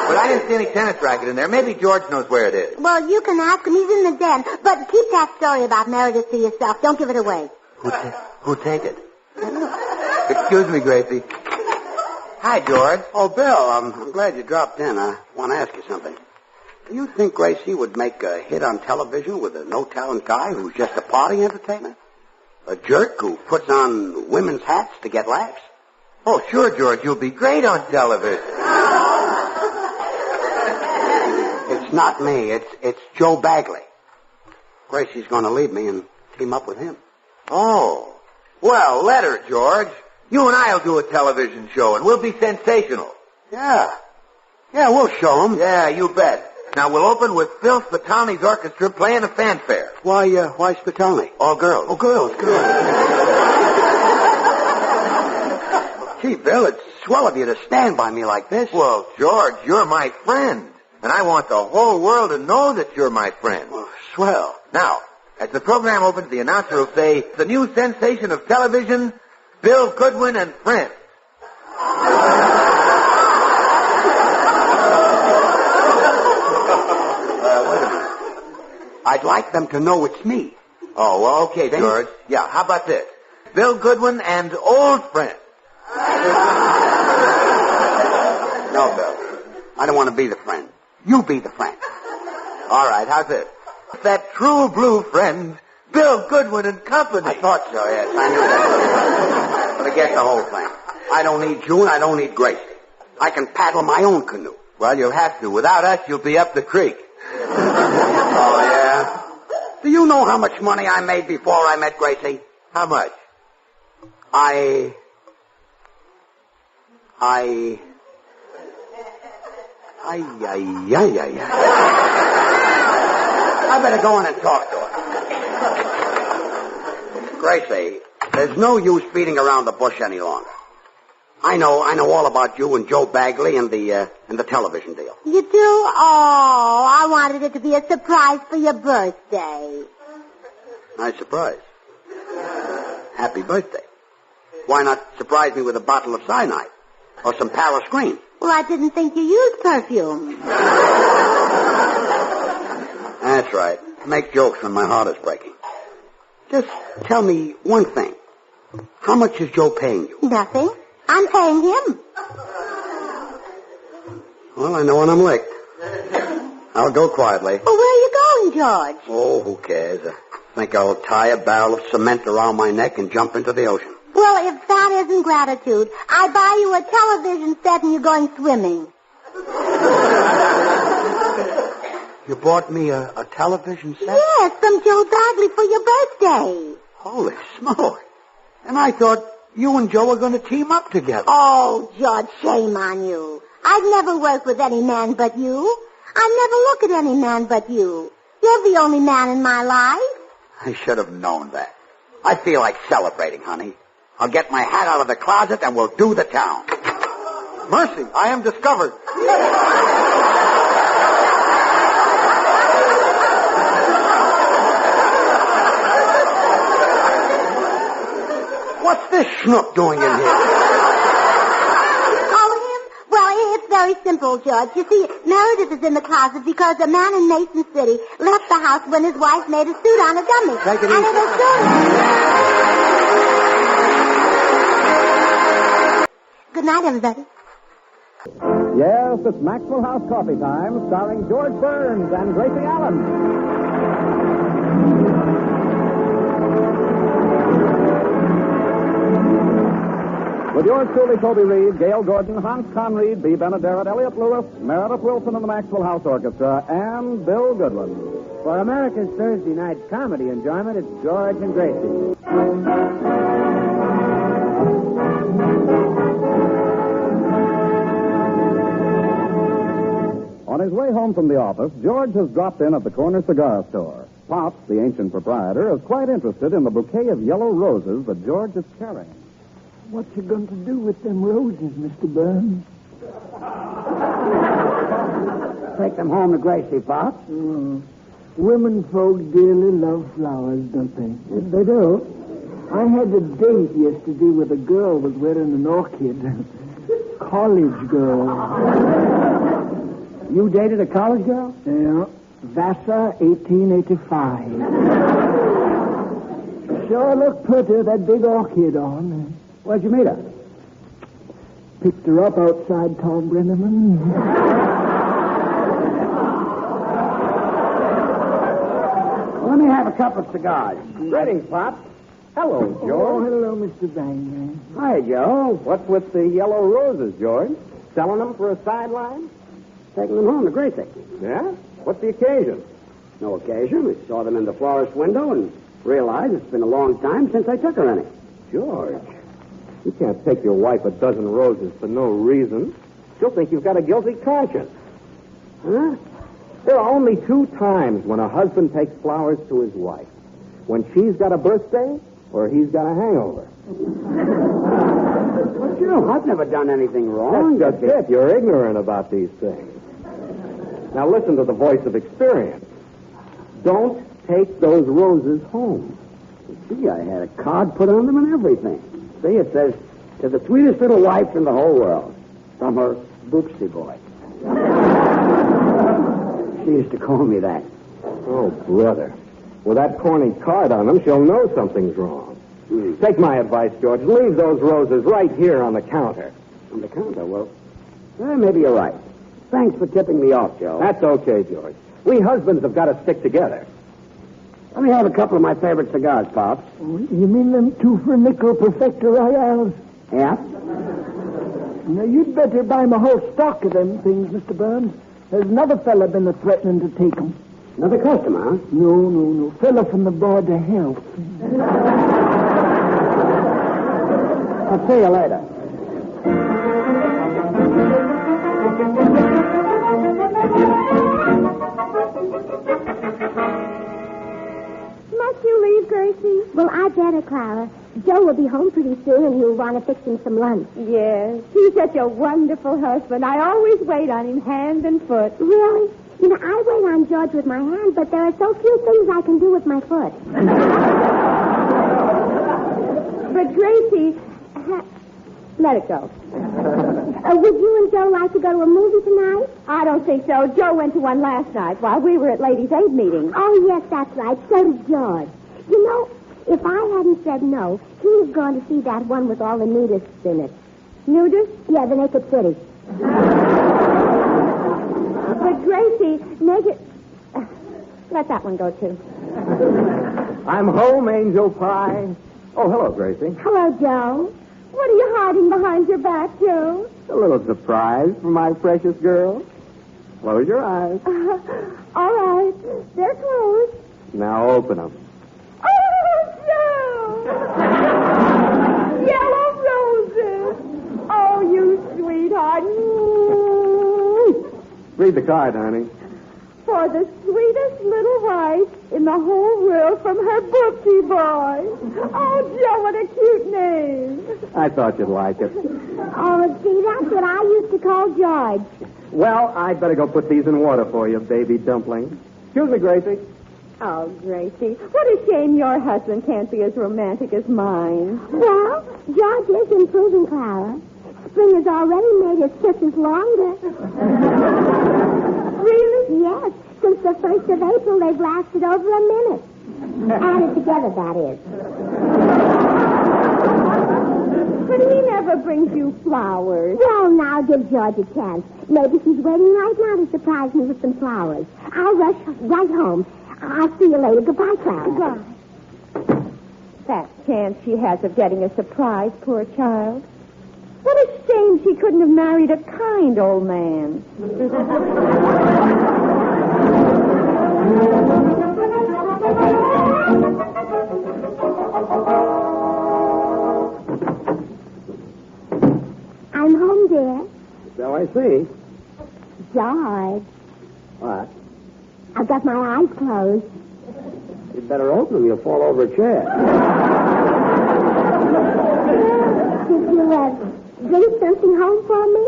But I didn't see any tennis racket in there. Maybe George knows where it is. Well, you can ask him. He's in the den. But keep that story about Meredith to yourself. Don't give it away. Who'll take it? Excuse me, Gracie. Hi, George. Oh, Bill, I'm glad you dropped in. I want to ask you something. Do you think Gracie would make a hit on television with a no-talent guy who's just a party entertainer? A jerk who puts on women's hats to get laughs? Oh, sure, George. You'll be great on television. It's not me. It's Joe Bagley. Gracie's going to leave me and team up with him. Oh. Well, let her, George. You and I'll do a television show, and we'll be sensational. Yeah, we'll show him. Yeah, you bet. Now, we'll open with Phil Spitalny's orchestra playing a fanfare. Why Spitalny? All girls. Oh, girls. Gee, Bill, it's swell of you to stand by me like this. Well, George, you're my friend, and I want the whole world to know that you're my friend. Well, swell. Now, as the program opens, the announcer will say, the new sensation of television, Bill Goodwin and Friends. Wait a minute. I'd like them to know it's me. Oh, well, okay, George. Yeah, how about this? Bill Goodwin and Old Friends. No, Bill. I don't want to be the friend. You be the friend. All right, how's this? That true blue friend, Bill Goodwin and Company. I thought so, yes. I knew that. But I get the whole thing. I don't need you and I don't need Gracie. I can paddle my own canoe. Well, you'll have to. Without us, you'll be up the creek. Oh, yeah? Do you know how much money I made before I met Gracie? How much? I better go in and talk to her. Gracie, there's no use beating around the bush any longer. I know all about you and Joe Bagley and the television deal. You do? Oh, I wanted it to be a surprise for your birthday. Nice surprise. Happy birthday. Why not surprise me with a bottle of cyanide? Or some Paris green? Well, I didn't think you used perfume. That's right. Make jokes when my heart is breaking. Just tell me one thing. How much is Joe paying you? Nothing. I'm paying him. Well, I know when I'm licked. I'll go quietly. Well, where are you going, George? Oh, who cares? I think I'll tie a barrel of cement around my neck and jump into the ocean. Well, if that isn't gratitude, I buy you a television set and you're going swimming. You bought me a television set? Yes, from Joe Bagley for your birthday. Holy smoke. And I thought you and Joe were going to team up together. Oh, George, shame on you. I'd never work with any man but you. I'd never look at any man but you. You're the only man in my life. I should have known that. I feel like celebrating, honey. I'll get my hat out of the closet and we'll do the town. Mercy, I am discovered. What's this schnook doing in here? Call him? Well, it's very simple, George. You see, Meredith is in the closet because a man in Mason City left the house when his wife made a suit on a dummy. Take it and easy. it'll soon... Good night, everybody. Yes, it's Maxwell House Coffee Time, starring George Burns and Gracie Allen. With yours truly, Toby Reed, Gail Gordon, Hans Conried, B. Benaderet, Elliot Lewis, Meredith Wilson and the Maxwell House Orchestra, and Bill Goodwin. For America's Thursday night comedy enjoyment, it's George and Gracie. On his way home from the office, George has dropped in at the corner cigar store. Pops, the ancient proprietor, is quite interested in the bouquet of yellow roses that George is carrying. What you going to do with them roses, Mr. Burns? Take them home to Gracie, Pop. Women folk dearly love flowers, don't they? Yes, they do. I had a date yesterday with a girl was wearing an orchid. College girl. You dated a college girl? Yeah. Vassar, 1885. Sure looked pretty, that big orchid on. Where'd you meet her? Picked her up outside Tom Brenneman. Well, let me have a couple of cigars. Greetings, Pop. Hello, Oh, George. hello, Mr. Bangman. Hi, Joe. What's with the yellow roses, George? Selling them for a sideline? Taking them home to Gracie. Yeah? What's the occasion? No occasion. We saw them in the florist's window and realized it's been a long time since I took her any. George, you can't take your wife a dozen roses for no reason. She'll think you've got a guilty conscience. Huh? There are only two times when a husband takes flowers to his wife. When she's got a birthday or he's got a hangover. Well, Joe, I've never done anything wrong. That's it. You're ignorant about these things. Now listen to the voice of experience. Don't take those roses home. See, I had a card put on them and everything. See, it says, to the sweetest little wife in the whole world. From her Boopsy boy. She used to call me that. Oh, brother. With that corny card on them, she'll know something's wrong. Take my advice, George. Leave those roses right here on the counter. On the counter? Well, maybe you're right. Thanks for tipping me off, Joe. That's okay, George. We husbands have got to stick together. Let me have a couple of my favorite cigars, Pops. You mean them 2 for nickel Perfecto Royales? Yeah? Now, you'd better buy my whole stock of them things, Mr. Burns. There's another fella been threatening to take them. Another customer, huh? No. Fella from the Board of Health. I'll see you later. Must you leave, Gracie? Well, I better, Clara. Joe will be home pretty soon, and you'll want to fix him some lunch. Yes, he's such a wonderful husband. I always wait on him hand and foot. Really? You know, I wait on George with my hand, but there are so few things I can do with my foot. But Gracie, let it go. Would you and Joe like to go to a movie tonight? I don't think so. Joe went to one last night while we were at Ladies' Aid meeting. Oh, yes, that's right. So did George. You know, if I hadn't said no, he was going to see that one with all the nudists in it. Nudists? Yeah, the Naked City. But Gracie, naked... Let that one go, too. I'm home, Angel Pie. Oh, hello, Gracie. Hello, Joe. What are you hiding behind your back, Joe? A little surprise for my precious girl. Close your eyes. All right. They're closed. Now open them. Oh, Joe! Yellow roses. Oh, you sweetheart. Read the card, honey. For the sweetest little wife in the whole world from her bookie boy. Oh, Joe, what a cute name. I thought you'd like it. Oh, see, that's what I used to call George. Well, I'd better go put these in water for you, baby dumpling. Excuse me, Gracie. Oh, Gracie, what a shame your husband can't be as romantic as mine. Well, George is improving, Clara. Spring has already made his kisses longer. Really? Yes. Since the 1st of April, they've lasted over a minute. Added together, that is. But he never brings you flowers. Well, now, give George a chance. Maybe he's waiting right now to surprise me with some flowers. I'll rush right home. I'll see you later. Goodbye, Clara. Goodbye. That chance she has of getting a surprise, poor child. What a shame she couldn't have married a kind old man. I'm home, dear. So I see. George, What? I've got my eyes closed. You'd better open them. You'll fall over a chair. Did you bring something home for me?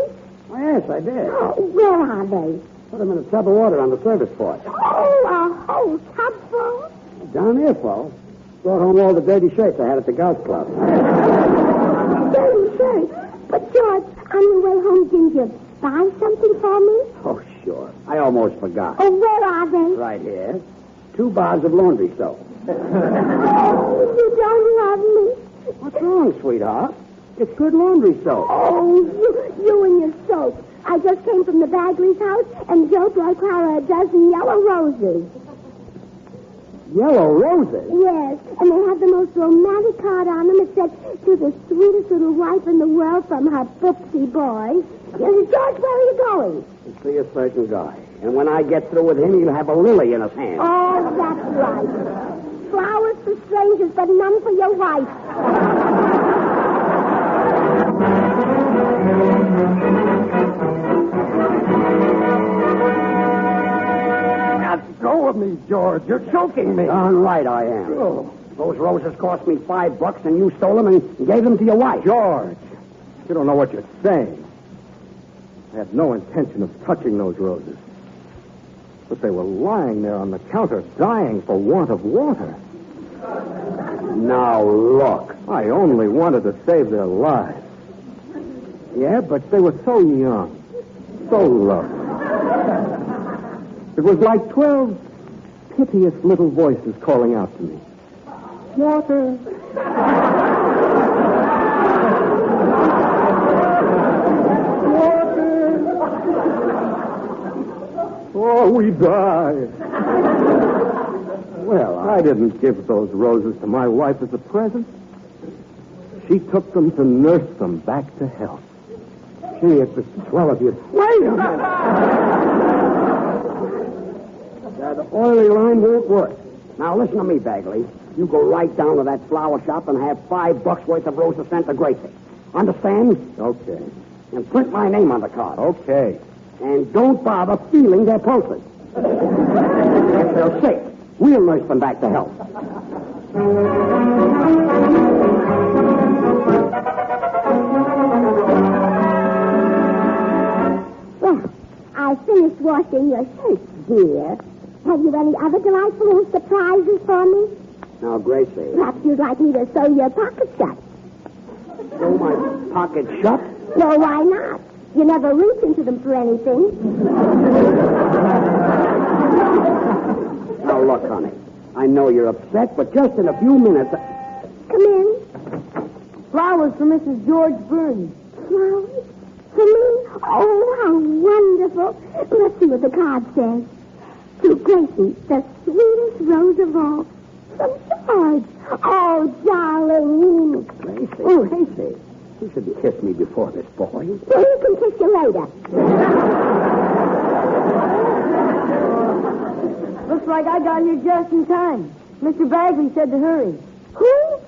Oh, yes, I did. Oh, where are they? Put them in a tub of water on the service porch. Oh, a whole tub full? Down there, Paul. Brought home all the dirty shirts I had at the golf club. Dirty shirts. But, George, on your way home, didn't you buy something for me? Oh, sure. I almost forgot. Oh, where are they? Right here. 2 bars of laundry soap. Oh, you don't love me. What's wrong, sweetheart? It's good laundry soap. Oh, you and your soap. I just came from the Bagley's house, and Joe brought Clara a dozen yellow roses. Yellow roses? Yes, and they have the most romantic card on them. It said, to the sweetest little wife in the world from her boopsy boy. George, where are you going? To see a certain guy. And when I get through with him, he'll have a lily in his hand. Oh, that's right. Flowers for strangers, but none for your wife. Go with me, George. You're choking me. Darn right I am. Oh. Those roses cost me $5, and you stole them and gave them to your wife. George, you don't know what you're saying. I had no intention of touching those roses. But they were lying there on the counter, dying for want of water. Now, look. I only wanted to save their lives. Yeah, but they were so young, so lovely. It was like 12 piteous little voices calling out to me. Water. Water. Oh, we died. Well, I didn't give those roses to my wife as a present. She took them to nurse them back to health. Gee, it was swell of you. Wait a minute. The oily line won't work. Now, listen to me, Bagley. You go right down to that flower shop and have $5 worth of roses sent to Gracie. Understand? Okay. And print my name on the card. Okay. And don't bother feeling their pulses. If they're sick, we'll nurse them back to health. Well, I finished washing your shirts, dear. Have you any other delightful little surprises for me? Now, Gracie. Perhaps you'd like me to sew your pocket shut. Sew my pocket shut? Well, why not? You never reach into them for anything. Now, look, honey. I know you're upset, but just in a few minutes... Come in. Flowers for Mrs. George Burns. Flowers? For me? Oh, how wonderful. Let's see what the card says. To Gracie, the sweetest rose of all. From George. Oh, darling. Gracie. Oh, Gracie. You shouldn't kiss me before this boy. Well, he can kiss you later. Looks like I got here just in time. Mr. Bagley said to hurry. Who?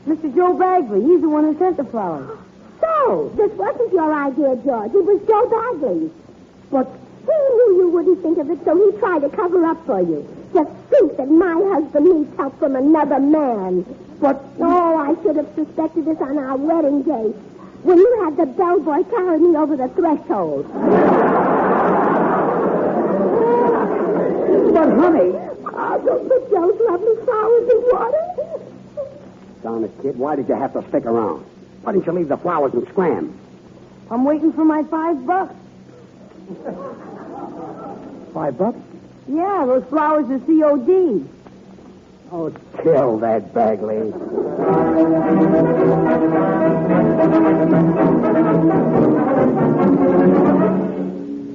Mr. Joe Bagley. He's the one who sent the flowers. So, this wasn't your idea, George. It was Joe Bagley's. But he knew you wouldn't think of it, so he tried to cover up for you. To think that my husband needs help from another man. But, oh, I should have suspected this on our wedding day, when you had the bellboy carry me over the threshold. But, honey... Don't put Joe's lovely flowers in water. Darn it, kid, why did you have to stick around? Why didn't you leave the flowers and scram? I'm waiting for my $5. $5? Yeah, those flowers are COD. Oh, kill that Bagley.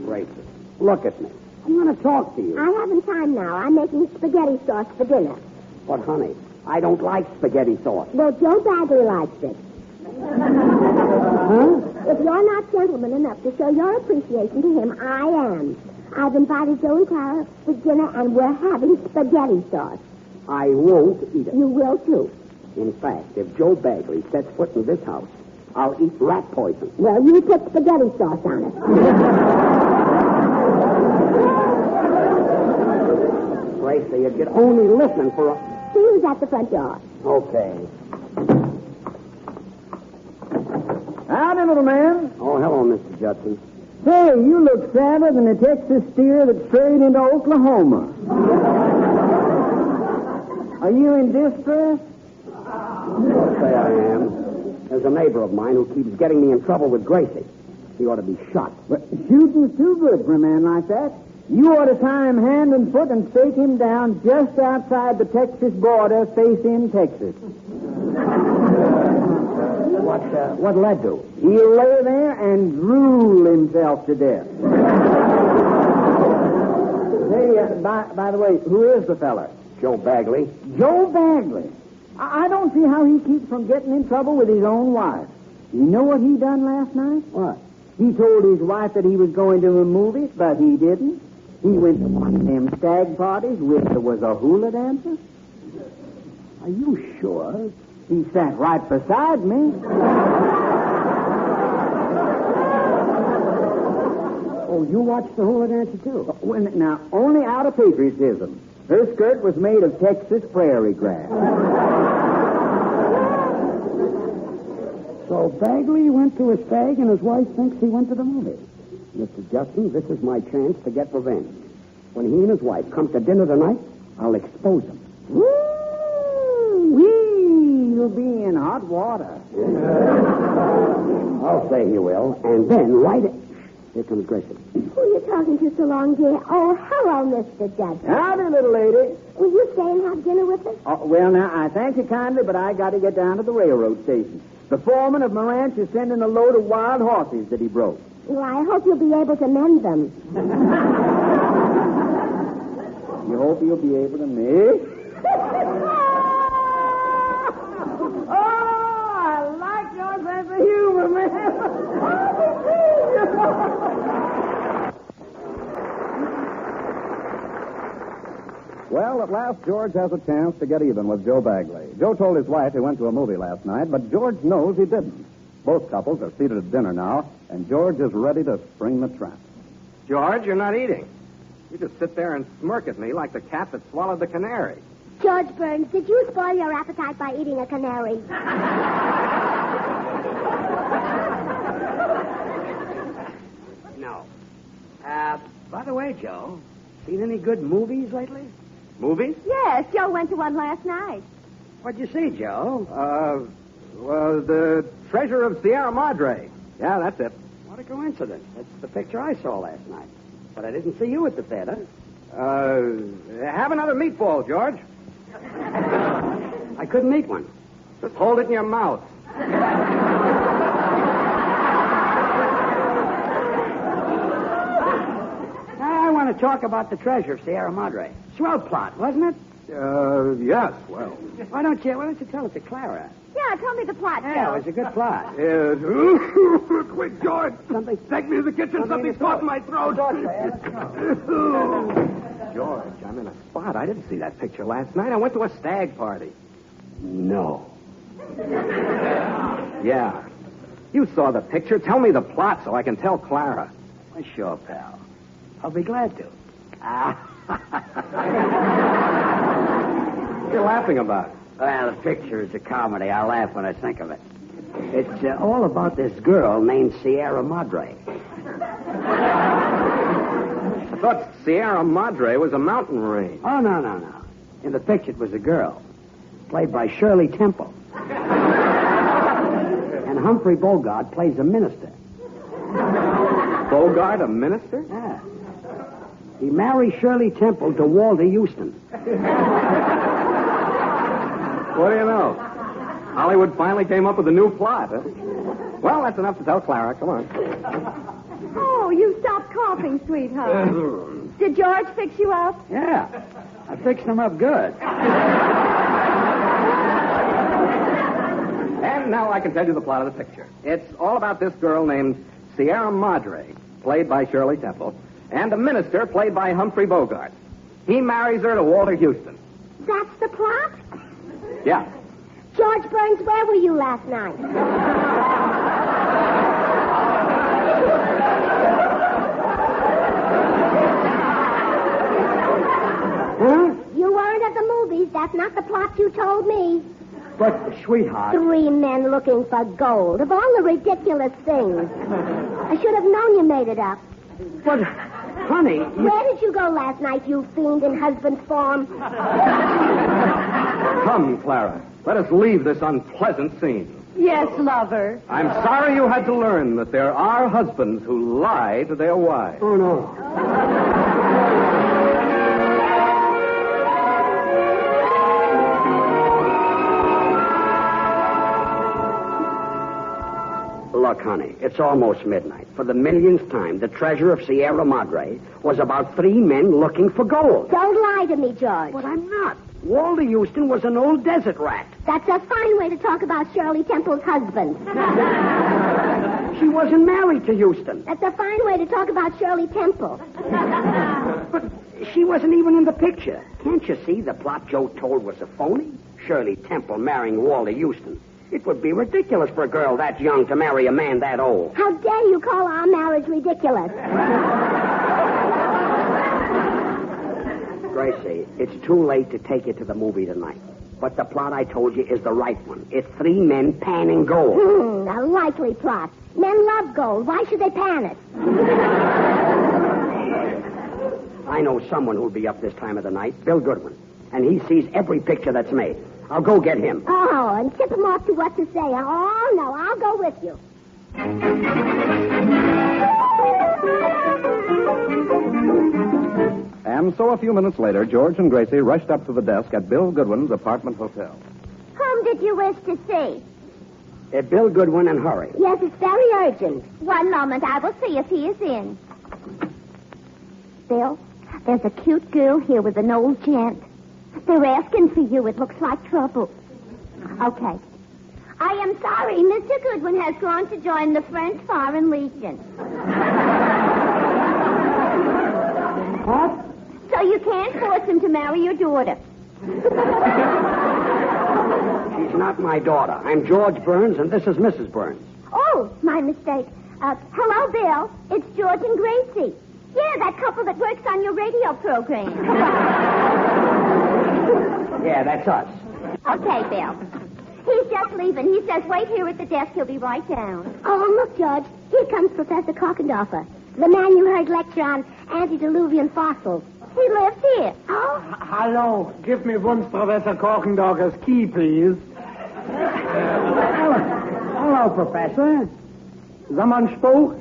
Gracie, look at me. I'm going to talk to you. I haven't time now. I'm making spaghetti sauce for dinner. But, honey, I don't like spaghetti sauce. Well, Joe Bagley likes it. Huh? If you're not gentleman enough to show your appreciation to him, I am. I've invited Joe and Clara for dinner, and we're having spaghetti sauce. I won't eat it. You will, too. In fact, if Joe Bagley sets foot in this house, I'll eat rat poison. Well, you put spaghetti sauce on it. Gracie, if you'd only listen for a... See who's at the front door. Okay. Howdy, little man. Oh, hello, Mr. Judson. Hey, you look sadder than a Texas steer that strayed into Oklahoma. Are you in distress? I'll say I am. There's a neighbor of mine who keeps getting me in trouble with Gracie. He ought to be shot. But shooting's too good for a man like that. You ought to tie him hand and foot and stake him down just outside the Texas border, facing Texas. What'll that do? He'll lay there and drool himself to death. Hey, by the way, who is the fella? Joe Bagley. Joe Bagley. I don't see how he keeps from getting in trouble with his own wife. You know what he done last night? What? He told his wife that he was going to a movie, but he didn't. He went to one of them stag parties where there was a hula dancer. Are you sure? He sat right beside me. Oh, you watched the hula dancer, too? Well, now, only out of patriotism. Her skirt was made of Texas prairie grass. So Bagley went to a stag and his wife thinks he went to the movie. Mr. Justin, this is my chance to get revenge. When he and his wife come to dinner tonight, I'll expose them. You'll be in hot water. I'll say he will. And then, here comes Gracie. Who are you talking to so long, dear? Oh, hello, Mr. Judson. Howdy, little lady. Will you stay and have dinner with us? Oh, well, now, I thank you kindly, but I got to get down to the railroad station. The foreman of my ranch is sending a load of wild horses that he broke. Well, I hope you'll be able to mend them. You hope you'll be able to make? Oh, I like your sense of humor, man. Well, at last, George has a chance to get even with Joe Bagley. Joe told his wife he went to a movie last night, but George knows he didn't. Both couples are seated at dinner now, and George is ready to spring the trap. George, you're not eating. You just sit there and smirk at me like the cat that swallowed the canary. George Burns, did you spoil your appetite by eating a canary? No. By the way, Joe, seen any good movies lately? Movies? Yes, Joe went to one last night. What'd you see, Joe? Well, The Treasure of Sierra Madre. Yeah, that's it. What a coincidence. That's the picture I saw last night. But I didn't see you at the theater. Have another meatball, George. I couldn't eat one. Just hold it in your mouth. I want to talk about the treasure of Sierra Madre. Swell plot, wasn't it? Yes, well. Why don't you tell it to Clara? Yeah, tell me the plot, Yeah, it Joe. was a good plot. Quick, George. Something. Take me to the kitchen. Something's caught in my throat. George, I'm in a spot. I didn't see that picture last night. I went to a stag party. No. Yeah. You saw the picture. Tell me the plot so I can tell Clara. Well, sure, pal. I'll be glad to. What are you laughing about? Well, the picture is a comedy. I laugh when I think of it. It's all about this girl named Sierra Madre. I thought Sierra Madre was a mountain range. Oh, no. In the picture, it was a girl, played by Shirley Temple. And Humphrey Bogart plays a minister. Bogart, a minister? Yeah. He married Shirley Temple to Walter Houston. What do you know? Hollywood finally came up with a new plot, huh? Well, that's enough to tell Clara. Come on. Oh, you stopped coughing, sweetheart. Did George fix you up? Yeah. I fixed him up good. And now I can tell you the plot of the picture. It's all about this girl named Sierra Madre, played by Shirley Temple, and a minister played by Humphrey Bogart. He marries her to Walter Houston. That's the plot? Yeah. George Burns, where were you last night? Huh? You weren't at the movies. That's not the plot you told me. But, sweetheart... 3 men looking for gold. Of all the ridiculous things. I should have known you made it up. But, honey... Where did you go last night, you fiend in husband's form? Come, Clara. Let us leave this unpleasant scene. Yes, lover. I'm sorry you had to learn that there are husbands who lie to their wives. Oh, no. Look, honey, it's almost midnight. For the millionth time, the treasure of Sierra Madre was about 3 men looking for gold. Don't lie to me, George. But I'm not. Walter Houston was an old desert rat. That's a fine way to talk about Shirley Temple's husband. She wasn't married to Houston. That's a fine way to talk about Shirley Temple. But she wasn't even in the picture. Can't you see the plot Joe told was a phony? Shirley Temple marrying Walter Houston. It would be ridiculous for a girl that young to marry a man that old. How dare you call our marriage ridiculous? Gracie, it's too late to take you to the movie tonight. But the plot I told you is the right one. It's 3 men panning gold. A likely plot. Men love gold. Why should they pan it? I know someone who'll be up this time of the night, Bill Goodwin. And he sees every picture that's made. I'll go get him. Oh, and tip him off to what to say. Oh, no, I'll go with you. And so a few minutes later, George and Gracie rushed up to the desk at Bill Goodwin's apartment hotel. Whom did you wish to see? Bill Goodwin, and hurry. Yes, it's very urgent. One moment, I will see if he is in. Bill, there's a cute girl here with an old gent. They're asking for you. It looks like trouble. Okay. I am sorry. Mr. Goodwin has gone to join the French Foreign Legion. What? So you can't force him to marry your daughter. She's not my daughter. I'm George Burns, and this is Mrs. Burns. Oh, my mistake. Hello, Bill. It's George and Gracie. Yeah, that couple that works on your radio program. Yeah, that's us. Okay, Bill. He's just leaving. He says wait here at the desk. He'll be right down. Oh, look, George. Here comes Professor Cockendorfer, the man you heard lecture on antediluvian fossils. He lives here. Oh? Hello. Give me one Professor Cockendorfer's key, please. Hello, Professor. Someone spoke?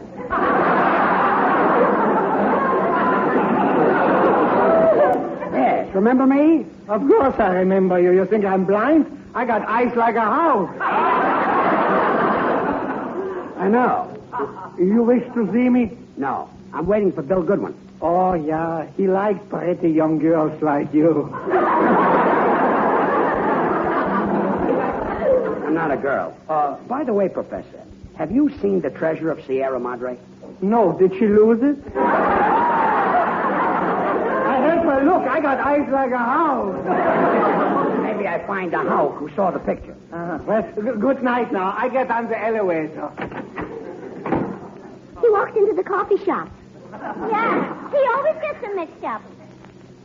Yes, remember me? Of course I remember you. You think I'm blind? I got eyes like a house. I know. You wish to see me? No, I'm waiting for Bill Goodwin. Oh, yeah. He likes pretty young girls like you. I'm not a girl. By the way, Professor, have you seen the treasure of Sierra Madre? No, did she lose it? I help her look. I got eyes like a house. Maybe I find a hawk who saw the picture. Well, good night now. I get on the elevator. He walked into the coffee shop. Yeah, he always gets them mixed up.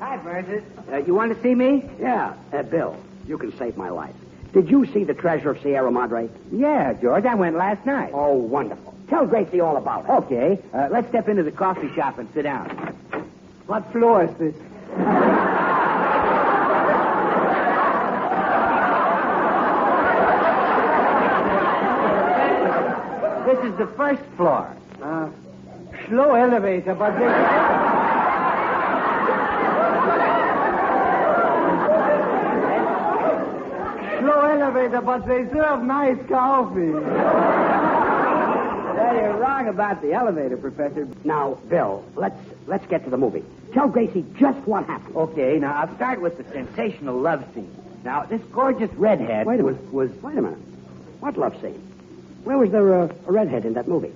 Hi, Bernard. You want to see me? Yeah, Bill, you can save my life. Did you see the treasure of Sierra Madre? Yeah, George. I went last night. Oh, wonderful. Tell Gracie all about it. Okay. Let's step into the coffee shop and sit down. What floor is this? This is the first floor. Slow elevator, but they... Slow elevator, but they serve nice coffee. Well, you're wrong about the elevator, Professor. Now, Bill, let's get to the movie. Tell Gracie just what happened. Okay, now I'll start with the sensational love scene. Now, this gorgeous redhead Wait a minute. What love scene? Where was there a redhead in that movie?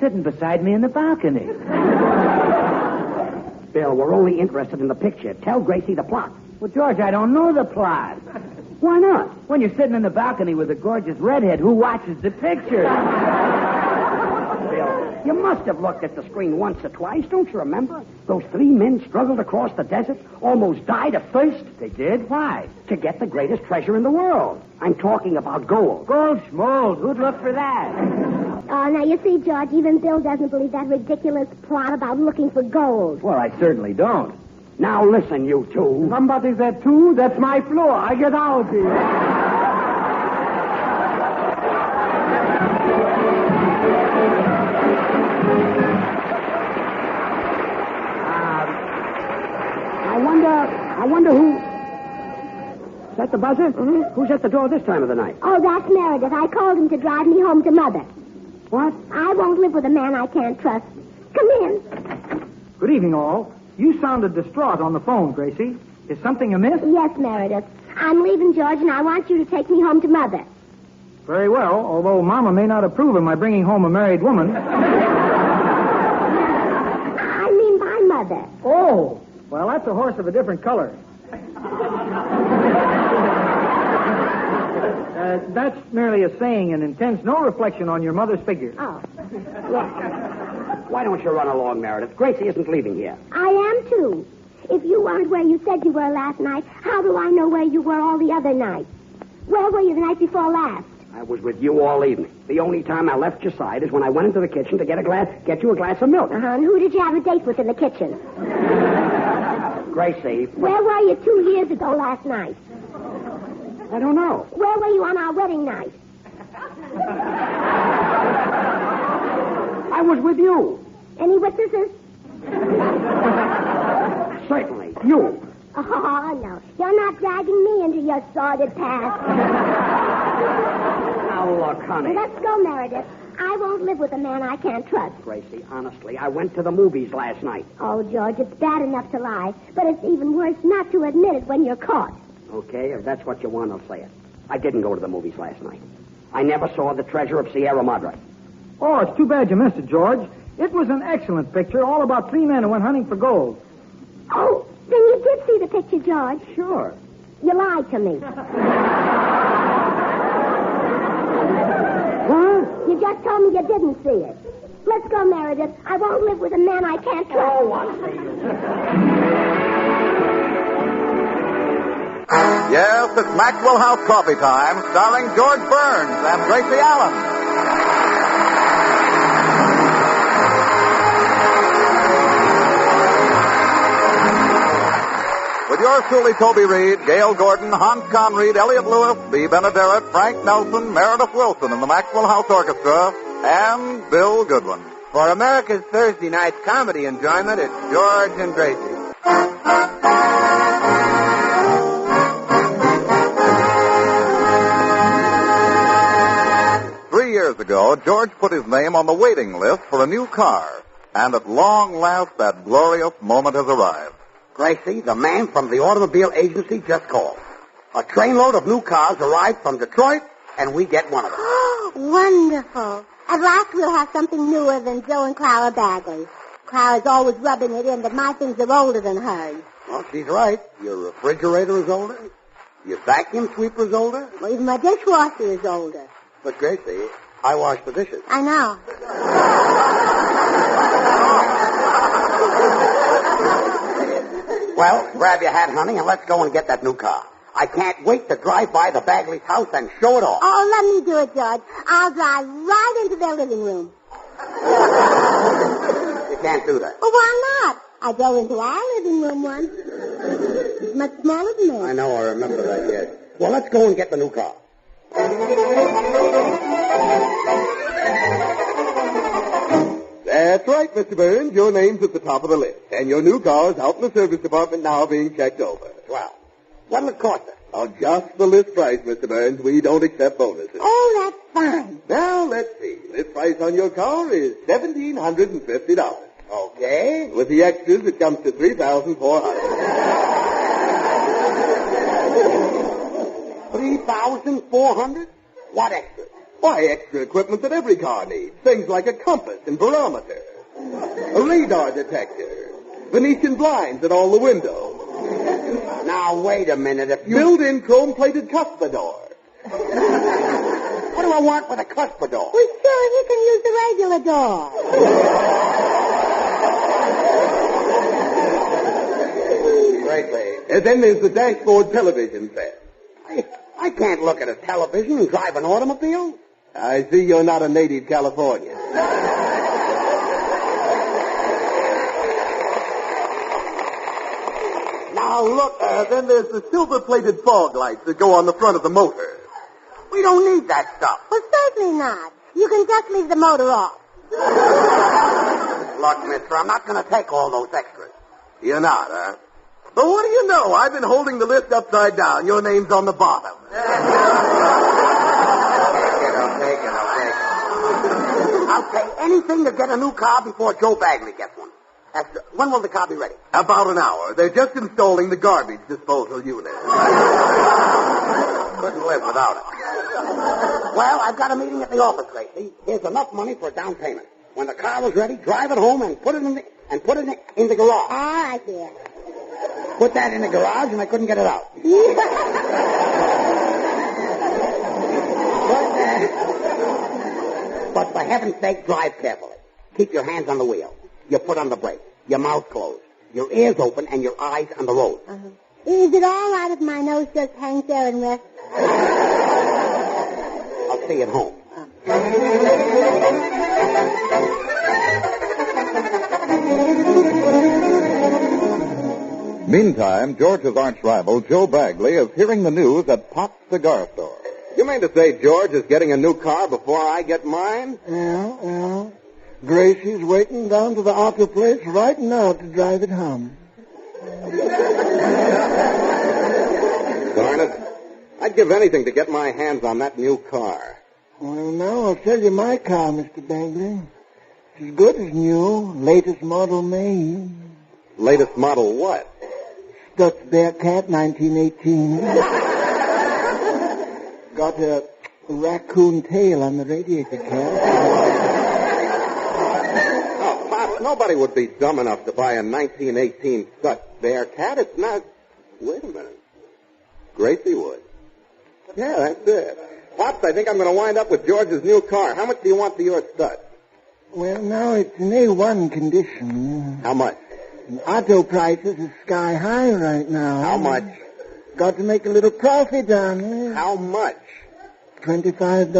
sitting beside me in the balcony. Bill, we're only interested in the picture. Tell Gracie the plot. Well, George, I don't know the plot. Why not? When you're sitting in the balcony with a gorgeous redhead, who watches the picture? Bill, you must have looked at the screen once or twice. Don't you remember? Those three men struggled across the desert, almost died of thirst. They did? Why? To get the greatest treasure in the world. I'm talking about gold. Gold schmold. Who'd look for that? Oh, now you see, George, even Bill doesn't believe that ridiculous plot about looking for gold. Well, I certainly don't. Now listen, you two. Somebody's at 2? That's my floor. I get out here. I wonder who... Is that the buzzer? Mm-hmm. Who's at the door this time of the night? Oh, that's Meredith. I called him to drive me home to Mother. What? I won't live with a man I can't trust. Come in. Good evening, all. You sounded distraught on the phone, Gracie. Is something amiss? Yes, Meredith. I'm leaving, George, and I want you to take me home to Mother. Very well, although Mama may not approve of my bringing home a married woman. I mean my mother. Oh, well, that's a horse of a different color. That's merely a saying and intends no reflection on your mother's figure. Oh. Look, why don't you run along, Meredith? Gracie isn't leaving here. I am, too. If you weren't where you said you were last night, how do I know where you were all the other nights? Where were you the night before last? I was with you all evening. The only time I left your side is when I went into the kitchen to get you a glass of milk. Uh-huh. And who did you have a date with in the kitchen? Gracie. Where were you 2 years ago last night? I don't know. Where were you on our wedding night? I was with you. Any witnesses? Certainly. You. Oh, no. You're not dragging me into your sordid past. Now, look, honey. Let's go, Meredith. I won't live with a man I can't trust. Gracie, honestly, I went to the movies last night. Oh, George, it's bad enough to lie, but it's even worse not to admit it when you're caught. Okay, if that's what you want, I'll say it. I didn't go to the movies last night. I never saw the treasure of Sierra Madre. Oh, it's too bad you missed it, George. It was an excellent picture, all about three men who went hunting for gold. Oh, then you did see the picture, George. Sure. You lied to me. What? You just told me you didn't see it. Let's go, Meredith. I won't live with a man I can't trust. Oh, what say you? Yes, it's Maxwell House Coffee Time, starring George Burns and Gracie Allen. With yours truly, Toby Reed, Gail Gordon, Hans Conried, Elliot Lewis, Bea Benaderet, Frank Nelson, Meredith Wilson, and the Maxwell House Orchestra, and Bill Goodwin. For America's Thursday night comedy enjoyment, it's George and Gracie. 3 years ago, George put his name on the waiting list for a new car. And at long last, that glorious moment has arrived. Gracie, the man from the automobile agency just called. A trainload of new cars arrived from Detroit, and we get one of them. Wonderful. At last we'll have something newer than Joe and Clara Bagley. Clara's always rubbing it in that my things are older than hers. Well, she's right. Your refrigerator is older. Your vacuum sweeper is older. Well, even my dishwasher is older. But, Gracie, I wash the dishes. I know. Well, grab your hat, honey, and let's go and get that new car. I can't wait to drive by the Bagley's house and show it off. Oh, let me do it, George. I'll drive right into their living room. You can't do that. Well, why not? I drove into our living room once. It's much smaller than this. I know, I remember that, yes. Well, let's go and get the new car. That's right, Mr. Burns. Your name's at the top of the list. And your new car is out in the service department now being checked over. Well, what'll it cost us? Oh, just the list price, Mr. Burns. We don't accept bonuses. Oh, that's fine. Now, let's see. List price on your car is $1,750. Okay. With the extras, it comes to $3,400. $3,400? What extras? Why, extra equipment that every car needs. Things like a compass and barometer, a radar detector, Venetian blinds at all the windows. Now, wait a minute. If you... Built-in chrome-plated cuspidor. What do I want with a cuspidor? Well, sure, he can use the regular door. Greatly. And then there's the dashboard television set. I can't look at a television and drive an automobile. I see you're not a native Californian. Now, look, then there's the silver-plated fog lights that go on the front of the motor. We don't need that stuff. Well, certainly not. You can just leave the motor off. Look, mister, I'm not going to take all those extras. You're not, huh? But what do you know? I've been holding the list upside down. Your name's on the bottom. I'll pay anything to get a new car before Joe Bagley gets one. When will the car be ready? About an hour. They're just installing the garbage disposal unit. Couldn't live without it. Well, I've got a meeting at the office, Gracie. Here's enough money for a down payment. When the car is ready, drive it home and put it in the garage. All right, dear. Put that in the garage, and I couldn't get it out. But for heaven's sake, drive carefully. Keep your hands on the wheel, your foot on the brake, your mouth closed, your ears open, and your eyes on the road. Uh-huh. Is it all right if my nose just hangs there and rests? I'll see you at home. Meantime, George's arch rival, Joe Bagley, is hearing the news at Pop's cigar store. You mean to say George is getting a new car before I get mine? Yeah. Gracie's waiting down to the auto place right now to drive it home. Darn it. I'd give anything to get my hands on that new car. Well, now I'll sell you my car, Mr. Bagley. It's as good as new, latest model made. Latest model what? Stutz Bearcat, 1918. Got a raccoon tail on the radiator cap. Oh, Pop, nobody would be dumb enough to buy a 1918 Stutz Bearcat. It's not... Wait a minute. Gracie would. Yeah, that's it. Pops, I think I'm going to wind up with George's new car. How much do you want for your Stutz? Well, now it's in A1 condition. How much? Auto prices are sky high right now. How much? Got to make a little profit on it. How much? $25.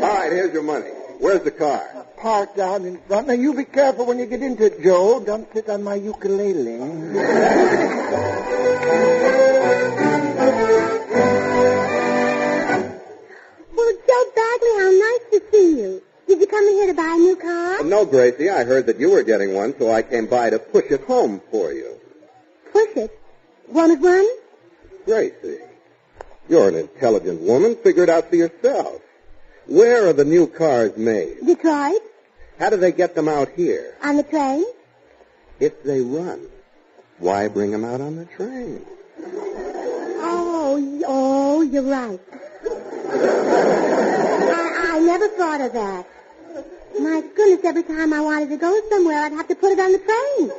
All right, here's your money. Where's the car? Parked out in front. Now, you be careful when you get into it, Joe. Don't sit on my ukulele. Well, Joe Bagley, how nice to see you. Did you come in here to buy a new car? No, Gracie. I heard that you were getting one, so I came by to push it home for you. Push it? One at one? Gracie, you're an intelligent woman. Figure it out for yourself. Where are the new cars made? Detroit? How do they get them out here? On the train? If they run, why bring them out on the train? Oh, you're right. I never thought of that. My goodness, every time I wanted to go somewhere, I'd have to put it on the train.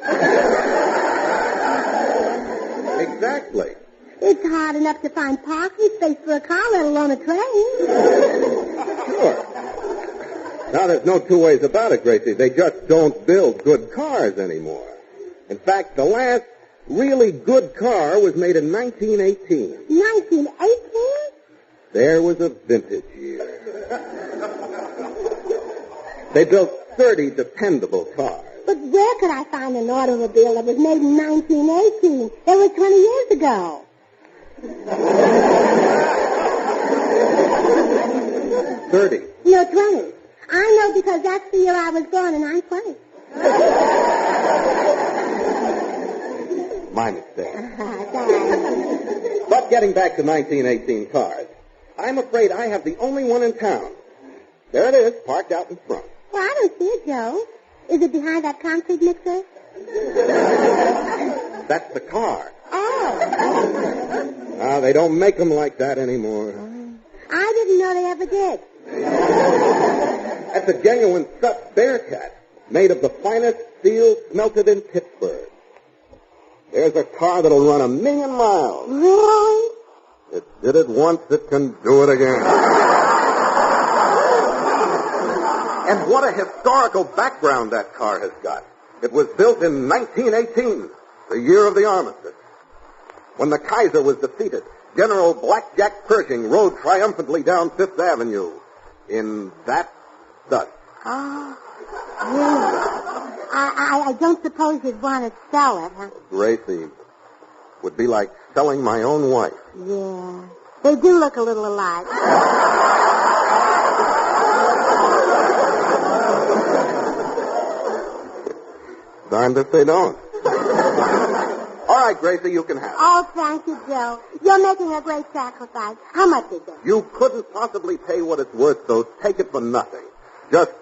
Exactly. It's hard enough to find parking space for a car, let alone a train. Sure. Now, there's no two ways about it, Gracie. They just don't build good cars anymore. In fact, the last really good car was made in 1918. 1918? There was a vintage year. They built 30 dependable cars. But where could I find an automobile that was made in 1918? That was 20 years ago. 30. No, 20. I know because that's the year I was born, and I'm 20. My mistake. But getting back to 1918 cars, I'm afraid I have the only one in town. There it is, parked out in front. Well, I don't see it, Joe. Is it behind that concrete mixer? That's the car. Oh. They don't make them like that anymore. I didn't know they ever did. That's a genuine Sutz Bearcat, made of the finest steel smelted in Pittsburgh. There's a car that'll run 1,000,000 miles. Really? It did it once, it can do it again. And what a historical background that car has got. It was built in 1918, the year of the armistice. When the Kaiser was defeated, General Blackjack Pershing rode triumphantly down Fifth Avenue in that Sutz. Oh, really? I don't suppose you'd want to sell it, huh? Gracie, would be like selling my own wife. Yeah. They do look a little alike. Darned if they don't. All right, Gracie, you can have it. Oh, thank you, Joe. You're making a great sacrifice. How much is it? You couldn't possibly pay what it's worth, so take it for nothing. Just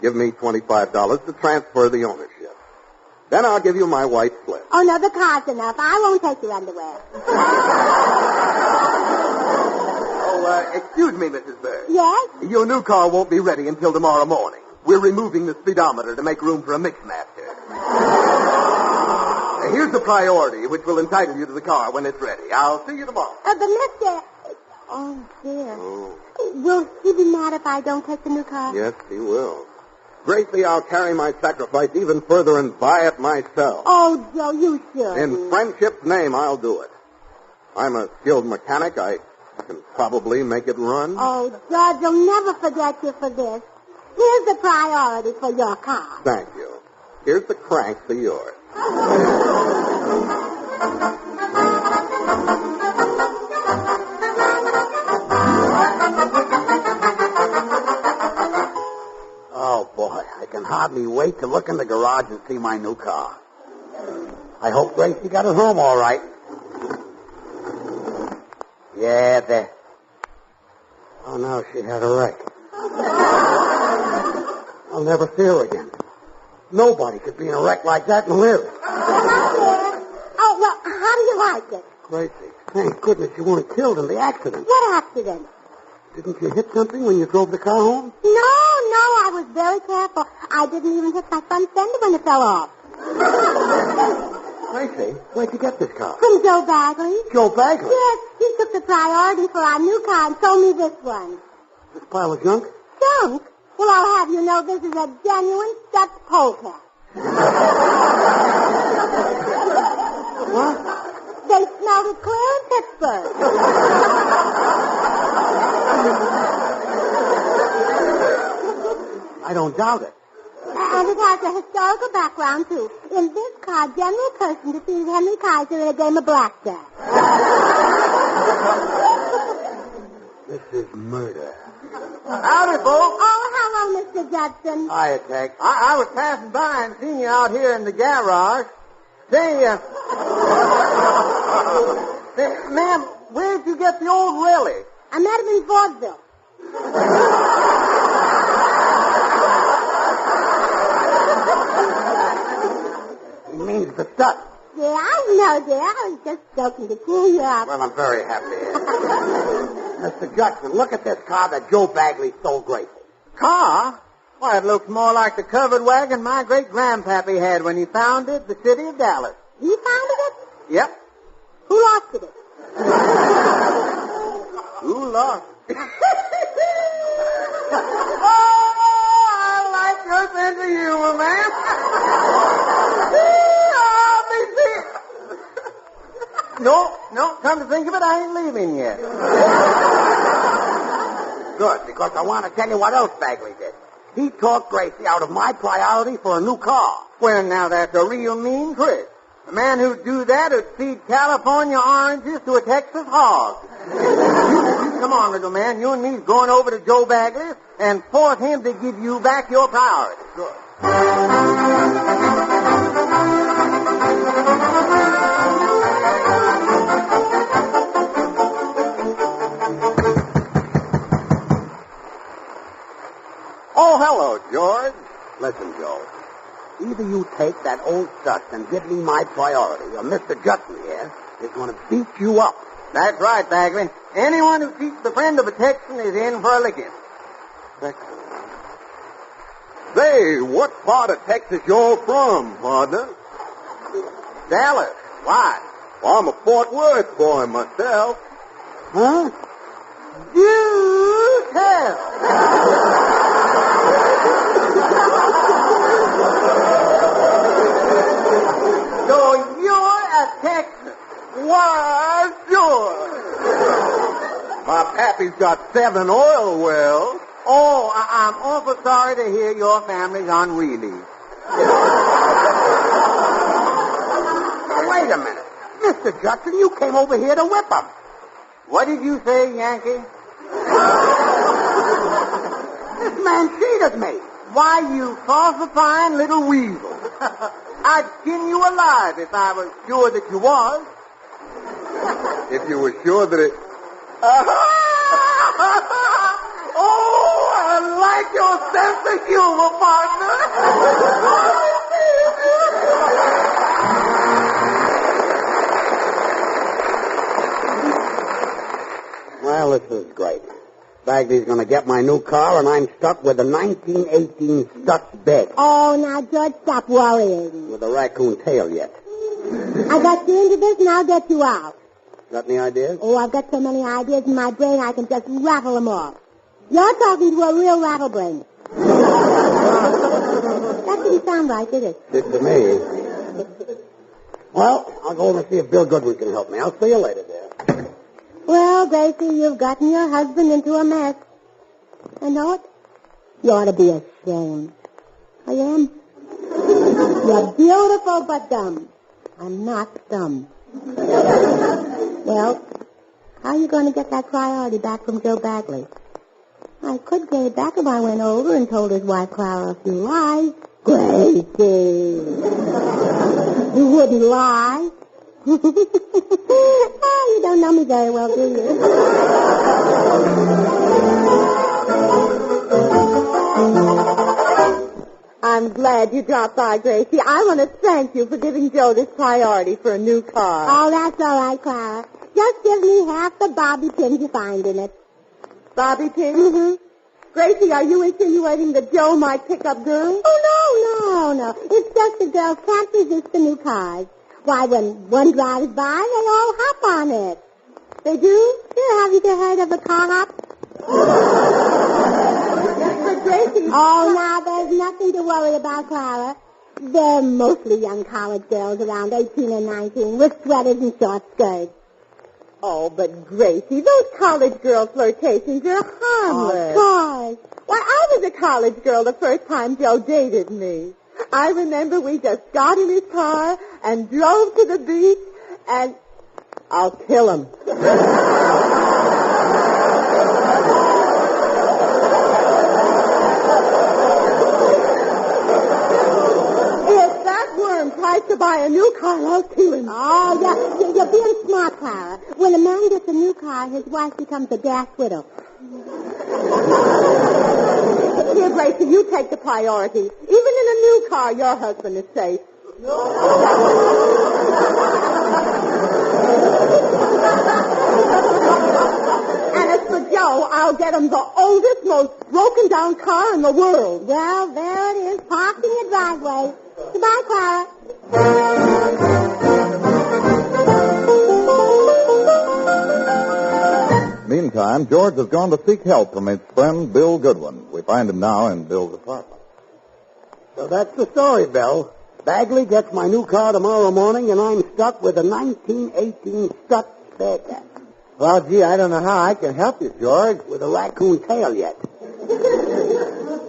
give me $25 to transfer the ownership. Then I'll give you my white slip. Oh, no, the car's enough. I won't take your underwear. Excuse me, Mrs. Bird. Yes? Your new car won't be ready until tomorrow morning. We're removing the speedometer to make room for a mixmaster. Here's the priority, which will entitle you to the car when it's ready. I'll see you tomorrow. But Mr. Oh, dear. Oh. Will he be mad if I don't take the new car? Yes, he will. Gracie, I'll carry my sacrifice even further and buy it myself. Oh, Joe, you should. In friendship's name, I'll do it. I'm a skilled mechanic. I can probably make it run. Oh, George, I'll never forget you for this. Here's the priority for your car. Thank you. Here's the crank for yours. Oh, boy, I can hardly wait to look in the garage and see my new car. I hope Gracie got her home all right. Yeah, there. Oh, no, she had a wreck. I'll never see her again. Nobody could be in a wreck like that and live. Oh, well, how do you like it? Gracie, thank goodness you weren't killed in the accident. What accident? Didn't you hit something when you drove the car home? No, I was very careful. I didn't even hit my front fender when it fell off. Gracie, where'd you get this car? From Joe Bagley. Joe Bagley? Yes, he took the priority for our new car and sold me this one. This pile of junk? Junk? Well, I'll have you know this is a genuine Sutz polecat. What? They smelled it clear in Pittsburgh. I don't doubt it. And it has a historical background, too. In this car, General Pershing defeated Henry Kaiser in a game of blackjack. This is murder. Howdy, folks. Oh, hello, Mr. Judson. Hiya, Tex. I was passing by and seen you out here in the garage. Say, ma'am, where'd you get the old Raleigh? I met him in vaudeville. Stutz. Yeah, I know, dear. I was just joking to cool you up. Well, I'm very happy. Mr. Judson, look at this car that Joe Bagley stole Gracie. Car? Why, it looks more like the covered wagon my great-grandpappy had when he founded the city of Dallas. He founded it? Yep. Who lost it? Who lost? I like your sense of humor, man. No, come to think of it, I ain't leaving yet. Good, because I want to tell you what else Bagley did. He talked Gracie out of my priority for a new car. Well, now that's a real mean trick. A man who'd do that would feed California oranges to a Texas hog. Come on, little man. You and me's going over to Joe Bagley's and force him to give you back your priority. Good. Oh, hello, George. Listen, Joe. Either you take that old Stutz and give me my priority, or Mr. Judson here is going to beat you up. That's right, Bagley. Anyone who cheats the friend of a Texan is in for a licking. Texas. Say, what part of Texas you're from, partner? Dallas. Why? Well, I'm a Fort Worth boy myself. Huh? You tell. So you're a Texan. Why, sure. My pappy's got 7 oil wells. Oh, I'm awful sorry to hear your family's on wheelies. Now, wait a minute. Mr. Judson, you came over here to whip him. What did you say, Yankee? This man cheated me. Why, you falsifying little weasel. I'd skin you alive if I was sure that you was. If you were sure that it... Oh, I like your sense of humor, partner. Well, this is great. Bagley's going to get my new car, and I'm stuck with a 1918 Stutz bed. Oh, now, George, stop worrying. With a raccoon tail yet. I got you into this, and I'll get you out. Got any ideas? Oh, I've got so many ideas in my brain, I can just rattle them off. You're talking to a real rattlebrain. That didn't sound right, did it? Did to me. Well, I'll go over and see if Bill Goodwin can help me. I'll see you later, dear. Well, Gracie, you've gotten your husband into a mess. I know it. You ought to be ashamed. I am. You're beautiful but dumb. I'm not dumb. Well, how are you going to get that priority back from Joe Bagley? I could get it back if I went over and told his wife Clara a few lies. Gracie! You wouldn't lie. Oh, you don't know me very well, do you? I'm glad you dropped by, Gracie. I want to thank you for giving Joe this priority for a new car. Oh, that's all right, Clara. Just give me half the bobby pins you find in it. Bobby pins? Mm-hmm. Gracie, are you insinuating that Joe might pick up girls? Oh, no. It's just the girls can't resist the new cars. Why, when one drives by, they all hop on it. They do? Sure, haven't you heard of a car hop? But Gracie... Oh, now, there's nothing to worry about, Clara. They're mostly young college girls around 18 and 19 with sweaters and short skirts. Oh, but Gracie, those college girl flirtations are harmless. Of course. Why, I was a college girl the first time Joe dated me. I remember we just got in his car and drove to the beach and... I'll kill him. If that worm tries to buy a new car, I'll kill him. Oh, yeah. You're being smart, Clara. When a man gets a new car, his wife becomes a dash widow. Here, Gracie, you take the priority. Even in a new car, your husband is safe. And as for Joe, I'll get him the oldest, most broken-down car in the world. Well, there it is, parked in your driveway. Goodbye, Clara. Meantime, George has gone to seek help from his friend Bill Goodwin. We find him now in Bill's apartment. So that's the story, Bill. Bagley gets my new car tomorrow morning, and I'm stuck with a 1918 Stutz Bearcat. Well, gee, I don't know how I can help you, George. With a raccoon tail yet.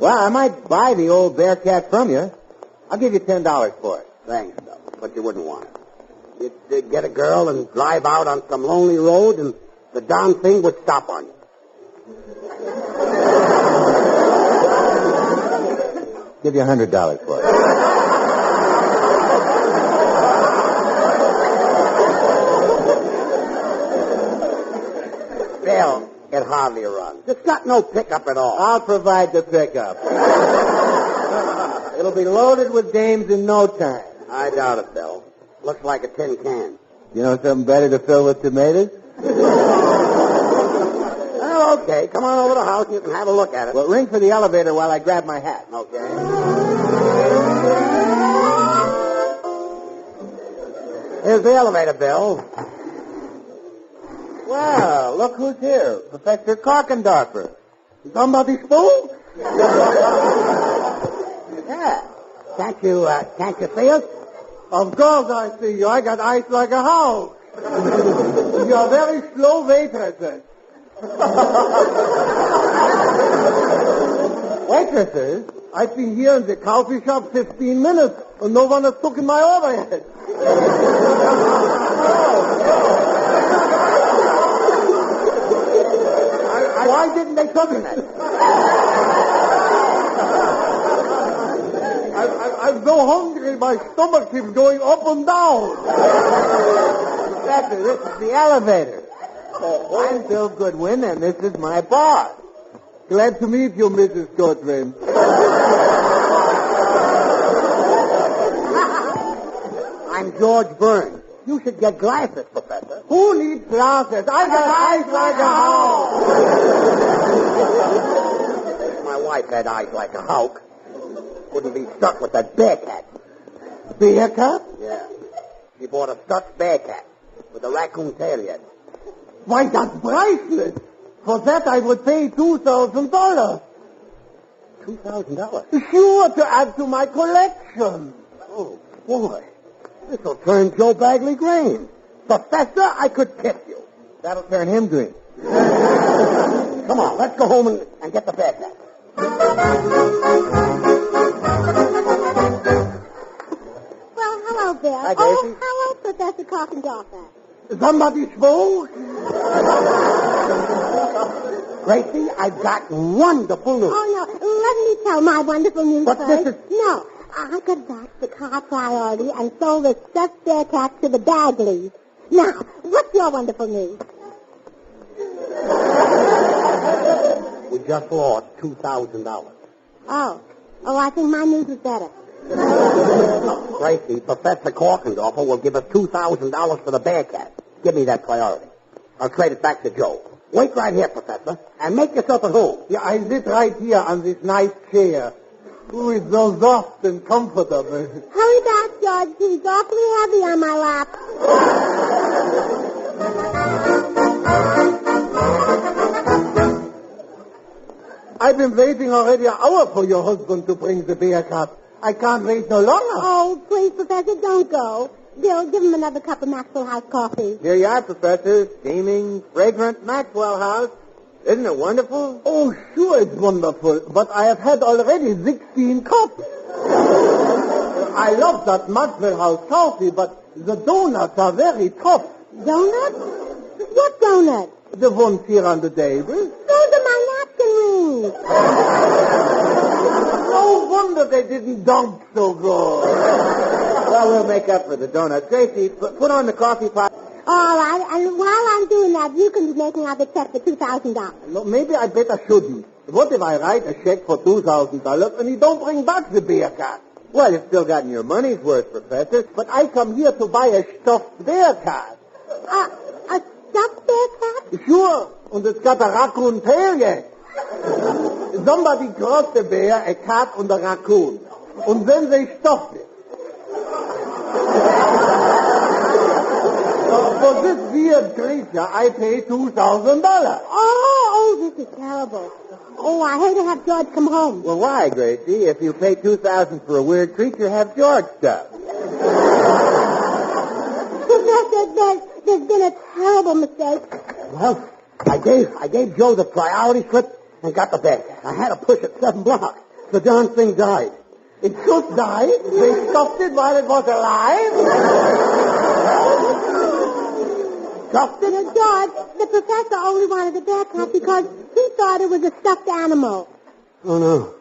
Well, I might buy the old Bearcat from you. I'll give you $10 for it. Thanks, Bill, but you wouldn't want it. You'd get a girl and drive out on some lonely road, and the darn thing would stop on you. Give you $100 for it. Bill, it hardly runs. It's got no pickup at all. I'll provide the pickup. It'll be loaded with dames in no time. I doubt it, Bill. Looks like a tin can. You know something better to fill with tomatoes? Oh, okay. Come on over to the house and you can have a look at it. Well, ring for the elevator while I grab my hat. Okay. Here's the elevator, Bill. Well, look who's here. Professor Korkendorfer. Somebody spoke? Yeah. Can't you see us? Of course I see you. I got eyes like a house. You're a very slow waitresses. Waitresses? I've been here in the coffee shop 15 minutes, and no one has taken my order yet. Why didn't they tell me that? I'm so hungry, my stomach keeps going up and down. Professor, this is the elevator. I'm Bill Goodwin, and this is my boss. Glad to meet you, Mrs. Goodwin. I'm George Burns. You should get glasses, Professor. Who needs glasses? I got eyes like a house. My wife had eyes like a hawk. Wouldn't be stuck with that Bearcat. Bearcat? Yeah. She bought a Stutz Bearcat with a raccoon tail yet. Why, that's priceless. For that, I would pay $2,000. $2,000? Sure, to add to my collection. Oh, boy. This'll turn Joe Bagley green. Professor, I could kiss you. That'll turn him green. Come on, let's go home and get the Bearcat. Well, hello, Bill. Hi, Gracie. Oh, hello, Professor Korkendorfer. Somebody spoke? Gracie, I've got wonderful news. Oh, no, let me tell my wonderful news But first. this is... No, I got back the car priority and sold the stuffed Bearcat to the Bagleys. Now, what's your wonderful news? We just lost $2,000. Oh, I think my news is better. Gracie, Professor Korkendorfer will give us $2,000 for the Bearcat. Give me that priority. I'll trade it back to Joe. Wait right here, Professor, and make yourself at home. Yeah, I sit right here on this nice chair. Ooh, it's so soft and comfortable. Hurry back, George. He's awfully heavy on my lap. I've been waiting already an hour for your husband to bring the Bearcat. I can't wait no longer. Oh, please, Professor, don't go. Bill, give him another cup of Maxwell House coffee. Here you are, Professor. Steaming, fragrant Maxwell House. Isn't it wonderful? Oh, sure it's wonderful. But I have had already 16 cups. I love that Maxwell House coffee, but the donuts are very tough. Donuts? What donuts? The ones here on the table. Those are my napkin rings. No wonder they didn't dump so good. Well, we'll make up for the donuts. Gracie, put on the coffee pot. All right, and while I'm doing that, you can be making out the check for $2,000. No, maybe I better shouldn't. What if I write a check for $2,000 and he don't bring back the Bearcat? Well, you've still gotten your money's worth, Professor, but I come here to buy a stuffed bear cat. A stuffed bear cat? Sure, and it's got a raccoon tail yet. Somebody crossed a bear, a cat, and a raccoon. And then they stuffed it. For this weird creature, I pay $2,000. Oh, this is terrible. Oh, I hate to have George come home. Well, why, Gracie? If you pay $2,000 for a weird creature, have George stuff. Professor, there's been a terrible mistake. Well, I gave Joe the priority slip and got the bag. I had to push it 7 blocks. The darn thing died. It should die. They stuffed it while it was alive. Stuffed it? George, the professor only wanted a bear cat because he thought it was a stuffed animal. Oh, no.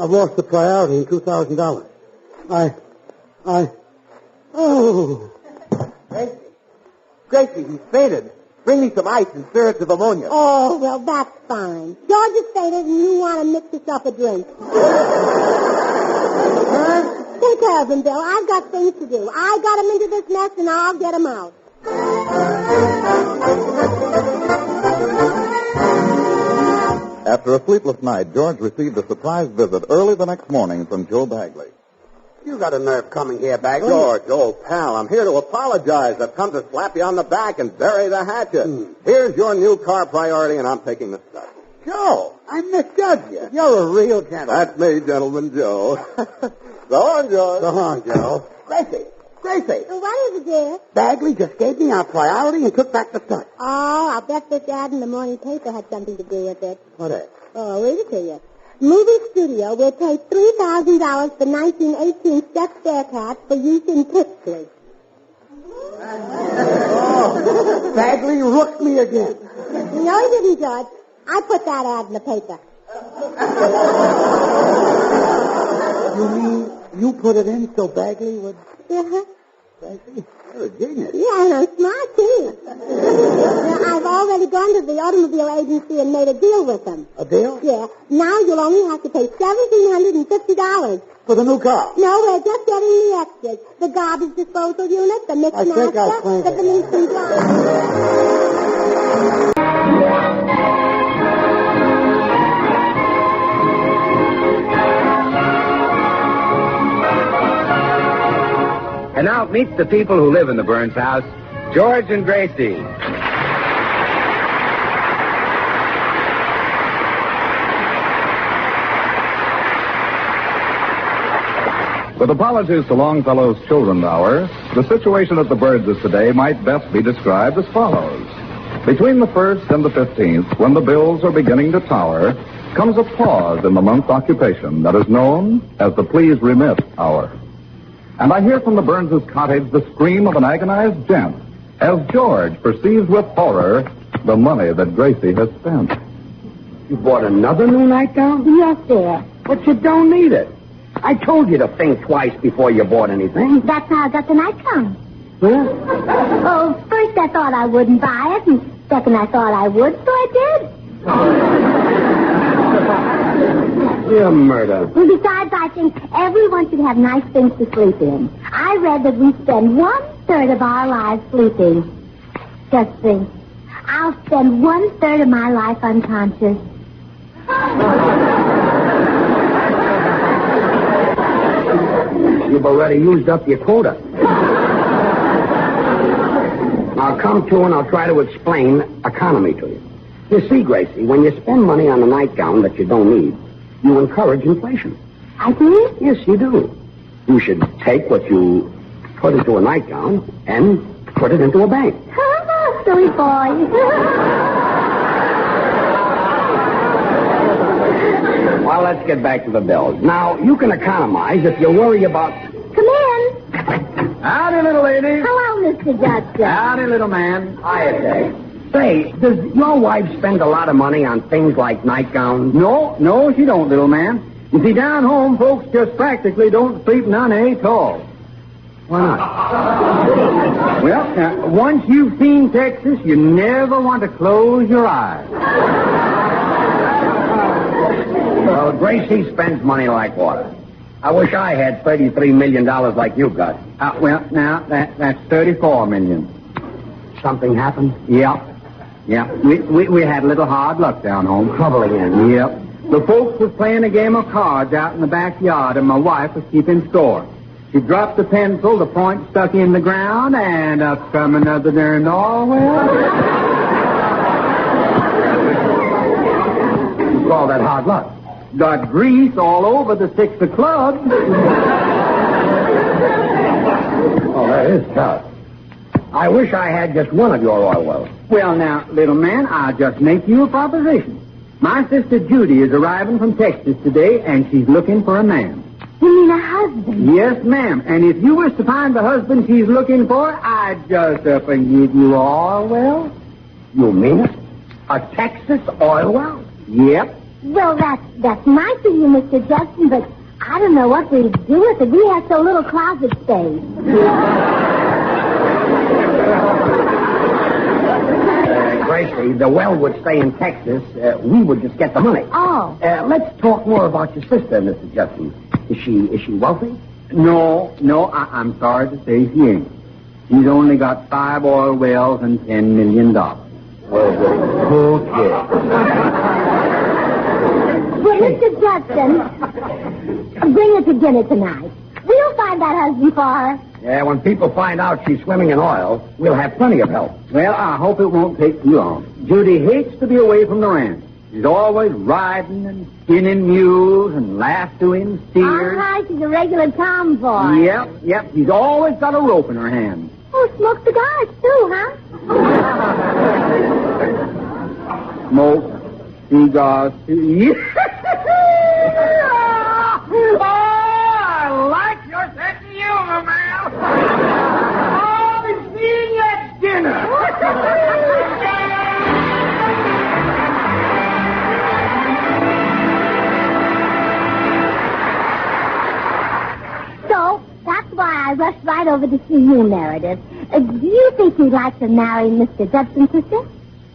I've lost the priority in $2,000. Oh. Gracie, he's fainted. Bring me some ice and syrup of ammonia. Oh, well, that's fine. George is fainted and you want to mix yourself a drink. Take care of him, Bill. I've got things to do. I got him into this mess and I'll get him out. After a sleepless night, George received a surprise visit early the next morning from Joe Bagley. You got a nerve coming here, Bagley. George, old pal, I'm here to apologize. I've come to slap you on the back and bury the hatchet. Here's your new car priority, and I'm taking the stuff. Joe, I misjudged you. You're a real gentleman. That's me, Gentleman Joe. So long, George. So long, Joe. Gracie. What is it, dear? Bagley just gave me our priority and took back the stuff. Oh, I'll bet this ad in the morning paper had something to do with it. What is? Oh, I'll read it to you. Movie studio will pay $3,000 for 1918 stuffed bear cat for use in pictures. Oh, Bagley rooked me again. No, he didn't, George. I put that ad in the paper. You mean you put it in so Bagley would... Uh-huh. Bagley, you're a genius. Yeah, and I'm smart, too. Now, I've already gone to the automobile agency and made a deal with them. A deal? Yeah. Now you'll only have to pay $1,750. For the new car? No, we're just getting the extras. The garbage disposal unit, the mix master, the Venetian drive. And now meet the people who live in the Burns house, George and Gracie. With apologies to Longfellow's Children's Hour, the situation at the Byrds' today might best be described as follows. Between the 1st and the 15th, when the bills are beginning to tower, comes a pause in the month's occupation that is known as the Please Remit Hour. And I hear from the Burns' cottage the scream of an agonized gent as George perceives with horror the money that Gracie has spent. You bought another new nightgown? Yes, dear. But you don't need it. I told you to think twice before you bought anything. That's how I got the nightgown. Huh? Oh, first I thought I wouldn't buy it, and second I thought I would, so I did. You're a murder. And besides, I think everyone should have nice things to sleep in. I read that we spend 1/3 of our lives sleeping. Just think. I'll spend 1/3 of my life unconscious. You've already used up your quota. I'll come to and I'll try to explain economy to you. You see, Gracie, when you spend money on a nightgown that you don't need, you encourage inflation. I do? Yes, you do. You should take what you put into a nightgown and put it into a bank. Oh, silly boy. Well, let's get back to the bills. Now, you can economize if you worry about... Come in. Howdy, little lady. Hello, Mr. Dutcher. Howdy, little man. Hiya, Jay. Say, does your wife spend a lot of money on things like nightgowns? No, she don't, little man. You see, down home, folks just practically don't sleep none at all. Why not? Well, once you've seen Texas, you never want to close your eyes. Well, Gracie spends money like water. I wish I had $33 million like you got. Well, now, that's $34 million. Something happened? Yeah. We had a little hard luck down home. Trouble again. Yep. The folks was playing a game of cards out in the backyard, and my wife was keeping score. She dropped the pencil, the point stuck in the ground, and up come another darn Orwell. You call that hard luck? Got grease all over the six of clubs. Oh, that is tough. I wish I had just one of your oil wells. Well, now, little man, I'll just make you a proposition. My sister Judy is arriving from Texas today, and she's looking for a man. You mean a husband? Yes, ma'am. And if you was to find the husband she's looking for, I'd just up and give you oil well. You mean it? A Texas oil well? Yep. Well, that's nice of you, Mr. Judson, but I don't know what we'd do with it. We have so little closet space. Gracie, the well would stay in Texas. We would just get the money. Oh. Let's talk more about your sister, Mr. Judson. Is she wealthy? No, I'm sorry to say she ain't. She's only got 5 oil wells and $10 million. Well, okay. Well, Mr. Judson, bring her to dinner tonight. We'll find that husband for her. Yeah, when people find out she's swimming in oil, we'll have plenty of help. Well, I hope it won't take too long. Judy hates to be away from the ranch. She's always riding and skinning mules and lassoing steers. All right, she's a regular tomboy. Yep. She's always got a rope in her hand. Oh, smoke cigars, too, huh? Smoke cigars, too. I like your sense of humor, man. I'll be seeing you at dinner. So, that's why I rushed right over to see you, Meredith. Do you think you'd like to marry Mr. Judson's sister?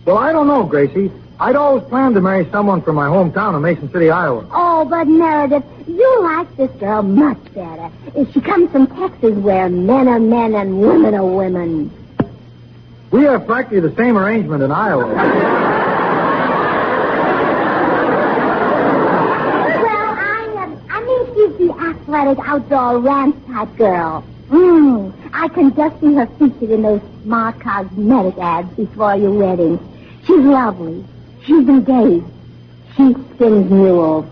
Well, I don't know, Gracie. I'd always planned to marry someone from my hometown of Mason City, Iowa. Oh, but Meredith, you like this girl much better. She comes from Texas where men are men and women are women. We have practically the same arrangement in Iowa. Well, I mean she's the athletic outdoor ranch type girl. I can just see her featured in those smart cosmetic ads before your wedding. She's lovely. She's engaged. She spins mules.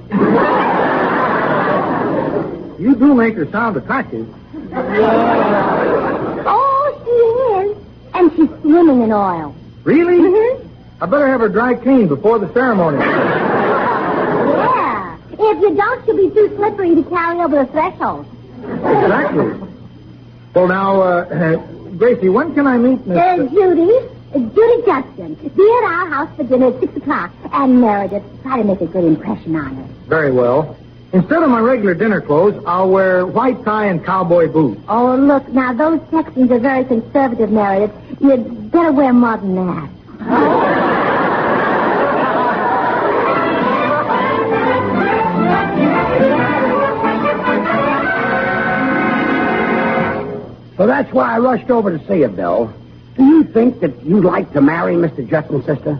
You do make her sound attractive. Yeah. Oh, she is. And she's swimming in oil. Really? Mm-hmm. I better have her dry cleaned before the ceremony. Yeah. If you don't, she'll be too slippery to carry over the threshold. Exactly. Well, now, Gracie, when can I meet Miss... Judy Judson. Be at our house for dinner at 6 o'clock. And Meredith, try to make a good impression on her. Very well. Instead of my regular dinner clothes, I'll wear white tie and cowboy boots. Oh, look, now, those Texans are very conservative, Meredith. You'd better wear more than that. So that's why I rushed over to see you, Bill. Do you think that you'd like to marry Mr. Judson's sister?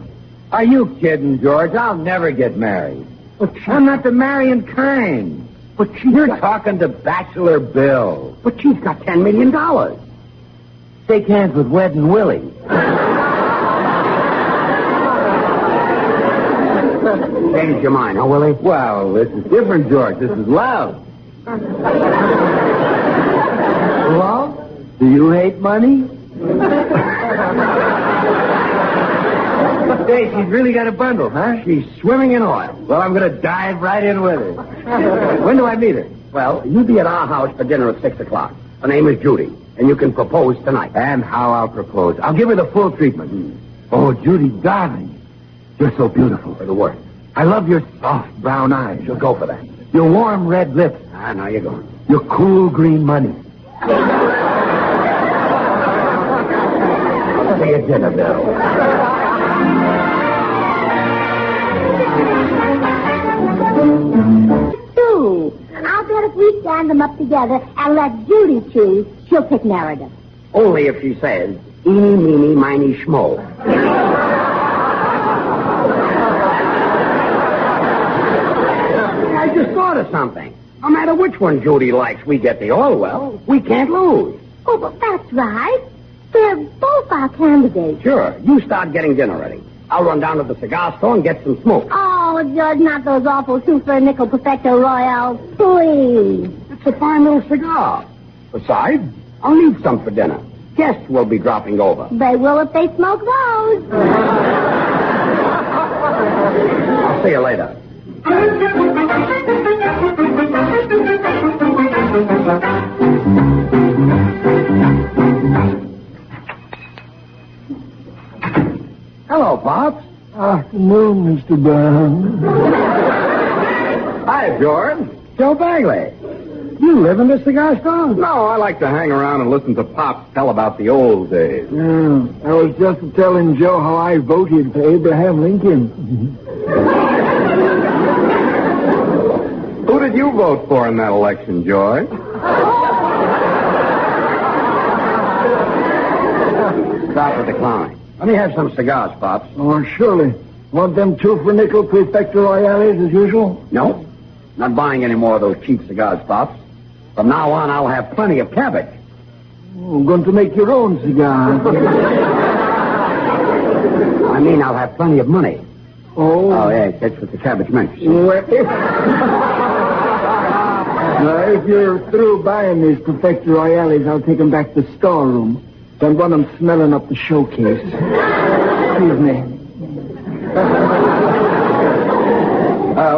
Are you kidding, George? I'll never get married. But I'm not the marrying kind. But You're talking to Bachelor Bill. But she's got $10 million. Shake hands with Wedding Willie. Change your mind, huh, Willie? Well, this is different, George. This is love. Love? Do you hate money? Hey, she's really got a bundle, huh? She's swimming in oil. Well, I'm going to dive right in with her. When do I meet her? Well, you'll be at our house for dinner at 6 o'clock. Her name is Judy, and you can propose tonight. And how I'll propose. I'll give her the full treatment. Oh, Judy, darling, you're so beautiful. For the worst. I love your soft brown eyes. You'll go for that. Your warm red lips. Ah, now you're going. Your cool green money. See you at dinner, Bill. Sue, I'll bet if we stand them up together and let Judy choose? She'll pick Meredith. Only if she says, eeny, meeny, miny, schmo. I just thought of something. No matter which one Judy likes, we get the oil well. We can't lose. Oh, but that's right. They're both our candidates. Sure. You start getting dinner ready. I'll run down to the cigar store and get some smoke. Oh, George, not those awful 2 for a nickel Perfecto Royales. Please. It's a fine little cigar. Besides, I'll need some for dinner. Guests will be dropping over. They will if they smoke those. I'll see you later. Hello, Pops. Afternoon, Mr. Burns. Hi, George. Joe Bagley. You live in this cigar store? No, I like to hang around and listen to Pops tell about the old days. Yeah, I was just telling Joe how I voted for Abraham Lincoln. Who did you vote for in that election, George? Stop with the clowning. Let me have some cigars, Pops. Oh, surely. Want them 2 for nickel Perfecto Royales as usual? No. Not buying any more of those cheap cigars, Pops. From now on, I'll have plenty of cabbage. Oh, going to make your own cigar. I mean, I'll have plenty of money. Oh. Oh, yeah, that's what the cabbage meant. Well, if you're through buying these Perfecto Royales, I'll take them back to the storeroom. Don't want them smelling up the showcase. Excuse me.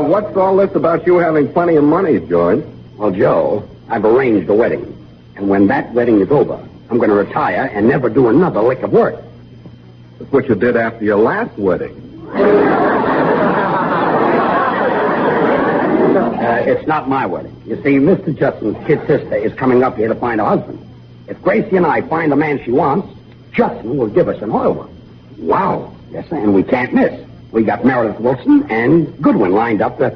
What's all this about you having plenty of money, George? Well, Joe, I've arranged a wedding. And when that wedding is over, I'm going to retire and never do another lick of work. That's what you did after your last wedding. It's not my wedding. You see, Mr. Judson's kid sister is coming up here to find a husband. If Gracie and I find the man she wants, Judson will give us an oil one. Wow. Yes, sir, and we can't miss. We got Meredith Wilson and Goodwin lined up for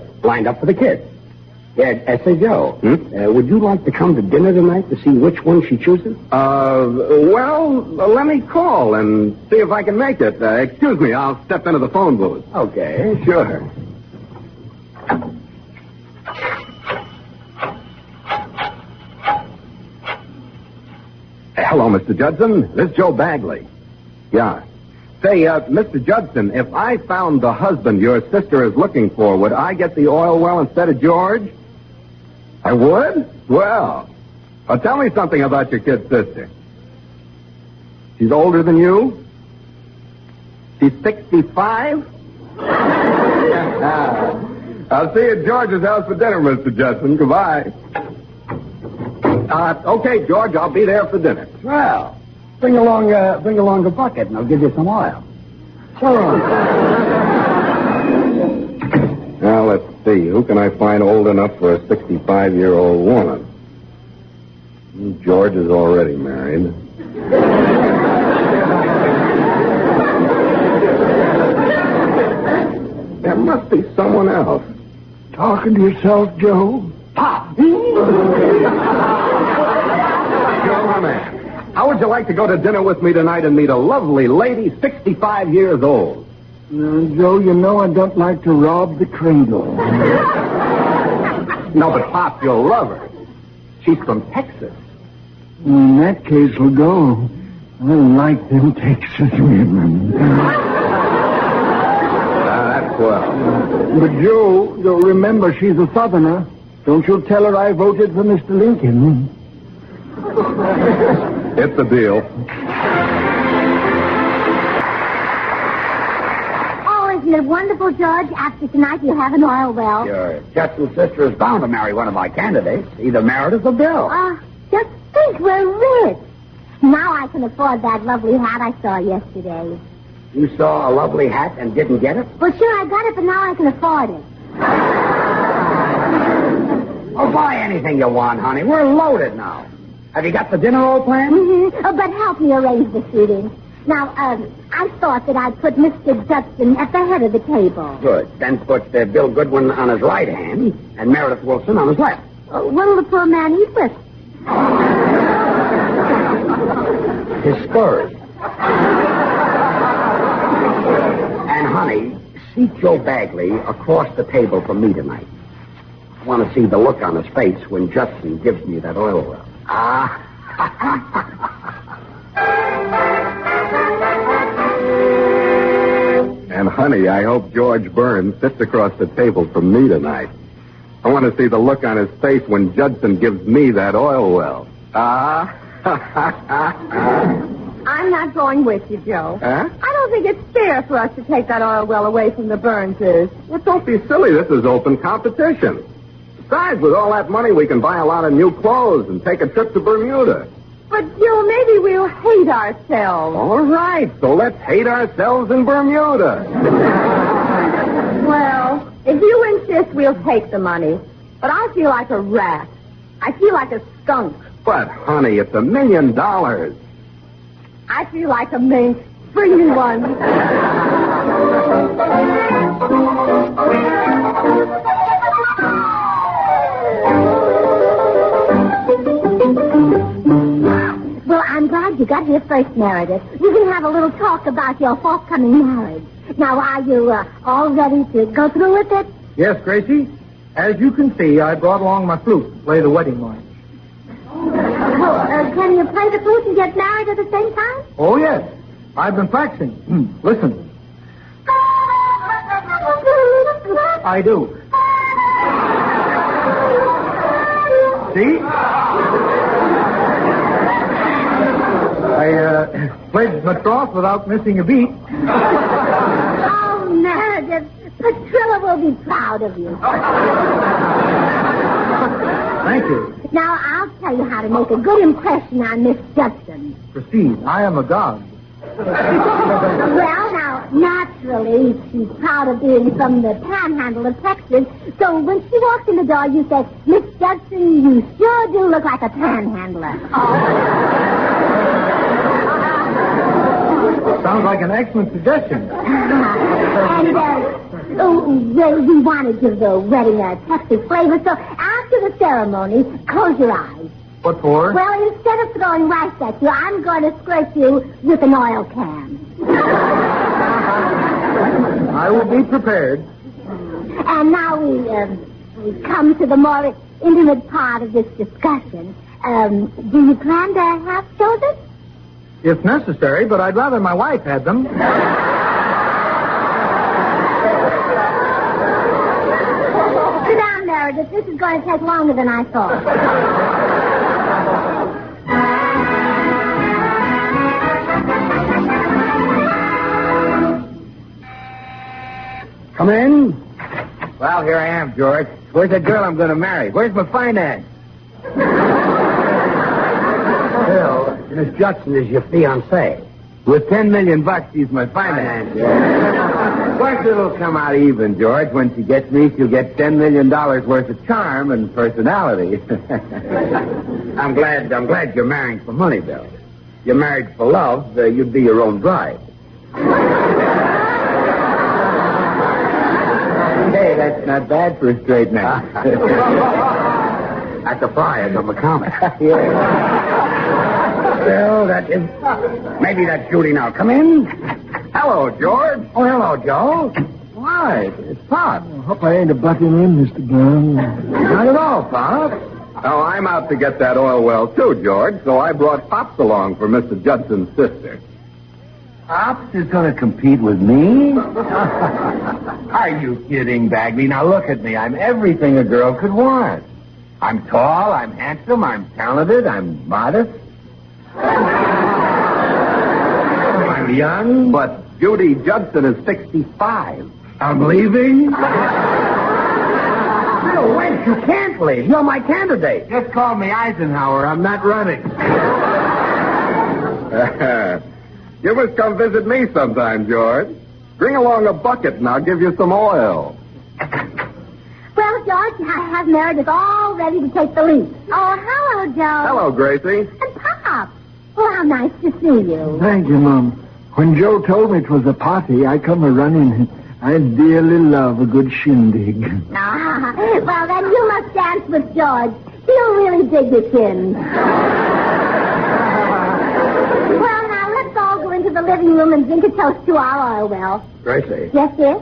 the kid. Yeah, say, Joe, would you like to come to dinner tonight to see which one she chooses? Well, let me call and see if I can make it. Excuse me, I'll step into the phone booth. Okay, sure. Hello, Mr. Judson. This is Joe Bagley. Yeah. Say, Mr. Judson, if I found the husband your sister is looking for, would I get the oil well instead of George? I would? Well, tell me something about your kid sister. She's older than you? She's 65? I'll see you at George's house for dinner, Mr. Judson. Goodbye. Okay, George, I'll be there for dinner. Well, bring along a bucket and I'll give you some oil. So long. Now, let's see. Who can I find old enough for a 65-year-old woman? George is already married. There must be someone else. Talking to yourself, Joe? Pop! Joe, man. How would you like to go to dinner with me tonight and meet a lovely lady, 65 years old? Joe, you know I don't like to rob the cradle. No, but Pop, you'll love her. She's from Texas. In that case, we'll go. I like them Texas women. That's well. But Joe, remember, she's a Southerner. Don't you tell her I voted for Mr. Lincoln. It's a deal. Oh, isn't it wonderful, George? After tonight, you have an oil well. Your Judson's sister is bound to marry one of my candidates, either Meredith or Bill. Just think, we're rich. Now I can afford that lovely hat I saw yesterday. You saw a lovely hat and didn't get it? Well, sure, I got it, but now I can afford it. Oh, buy anything you want, honey. We're loaded now. Have you got the dinner all planned? Mm-hmm. Oh, but help me arrange the seating. Now, I thought that I'd put Mr. Judson at the head of the table. Good. Then put Bill Goodwin on his right hand and Meredith Wilson on his left. What'll the poor man eat with? His story. And, honey, seat Joe Bagley across the table from me tonight. I want to see the look on his face when Judson gives me that oil well. And, honey, I hope George Burns sits across the table from me tonight. I want to see the look on his face when Judson gives me that oil well. I'm not going with you, Joe. Huh? I don't think it's fair for us to take that oil well away from the Burnses. Well, don't be silly. This is open competition. Besides, with all that money, we can buy a lot of new clothes and take a trip to Bermuda. But, Joe, maybe we'll hate ourselves. All right, so let's hate ourselves in Bermuda. Well, if you insist, we'll take the money. But I feel like a rat. I feel like a skunk. But, honey, it's $1 million. I feel like a mink. Bring me one. Well, I'm glad you got here first, Meredith. You can have a little talk about your forthcoming marriage. Now, are you all ready to go through with it? Yes, Gracie. As you can see, I brought along my flute to play the wedding march. Can you play the flute and get married at the same time? Oh, yes. I've been practicing. Listen. I do. See? I played Matroth without missing a beat. Oh, Meredith, Patrilla will be proud of you. Thank you. Now, I'll tell you how to make a good impression on Miss Judson. Proceed. I am a god. Well, now, naturally, she's proud of being from the panhandle of Texas. So when she walks in the door, you say, Miss Judson, you sure do look like a panhandler. Sounds like an excellent suggestion. And we want to give the wedding a Texas flavor, so after the ceremony, close your eyes. What for? Well, instead of throwing rice at you, I'm going to squirt you with an oil can. I will be prepared. And now we come to the more intimate part of this discussion. Do you plan to have children? If necessary, but I'd rather my wife had them. Sit down, Meredith. This is going to take longer than I thought. Come in. Well, here I am, George. Where's the girl I'm going to marry? Where's my finance? Bill, Miss Judson is your fiancée. With $10 million, she's my finance. Of course it'll come out even, George. When she gets me, she'll get $10 million worth of charm and personality. I'm glad you're marrying for money, Bill. You're married for love, you'd be your own bride. Hey, that's not bad for a straight man. That's a prize on the comic. Well, that is... Maybe that's Judy now. Come in. Hello, George. Oh, hello, Joe. Why, it's Pop. I hope I ain't butting in, Mr. Brown. Not at all, Pop. Oh, I'm out to get that oil well, too, George, so I brought Pops along for Mr. Judson's sister. Pops is going to compete with me? Are you kidding, Bagley? Now look at me. I'm everything a girl could want. I'm tall, I'm handsome, I'm talented, I'm modest. I'm young. But Judy Judson is 65. I'm leaving? Bill Wench, you can't leave. You're my candidate. Just call me Eisenhower. I'm not running. You must come visit me sometime, George. Bring along a bucket and I'll give you some oil. Well, George, I have Meredith all ready to take the lead. Oh, hello, Joe. Hello, Gracie. And Pop. Oh, how nice to see you. Thank you, Mom. When Joe told me it was a party, I come a-running. I dearly love a good shindig. Well, then you must dance with George. He'll really dig the kin. Well, now, let's all go into the living room and drink a toast to our oil well. Gracie, Yes, dear?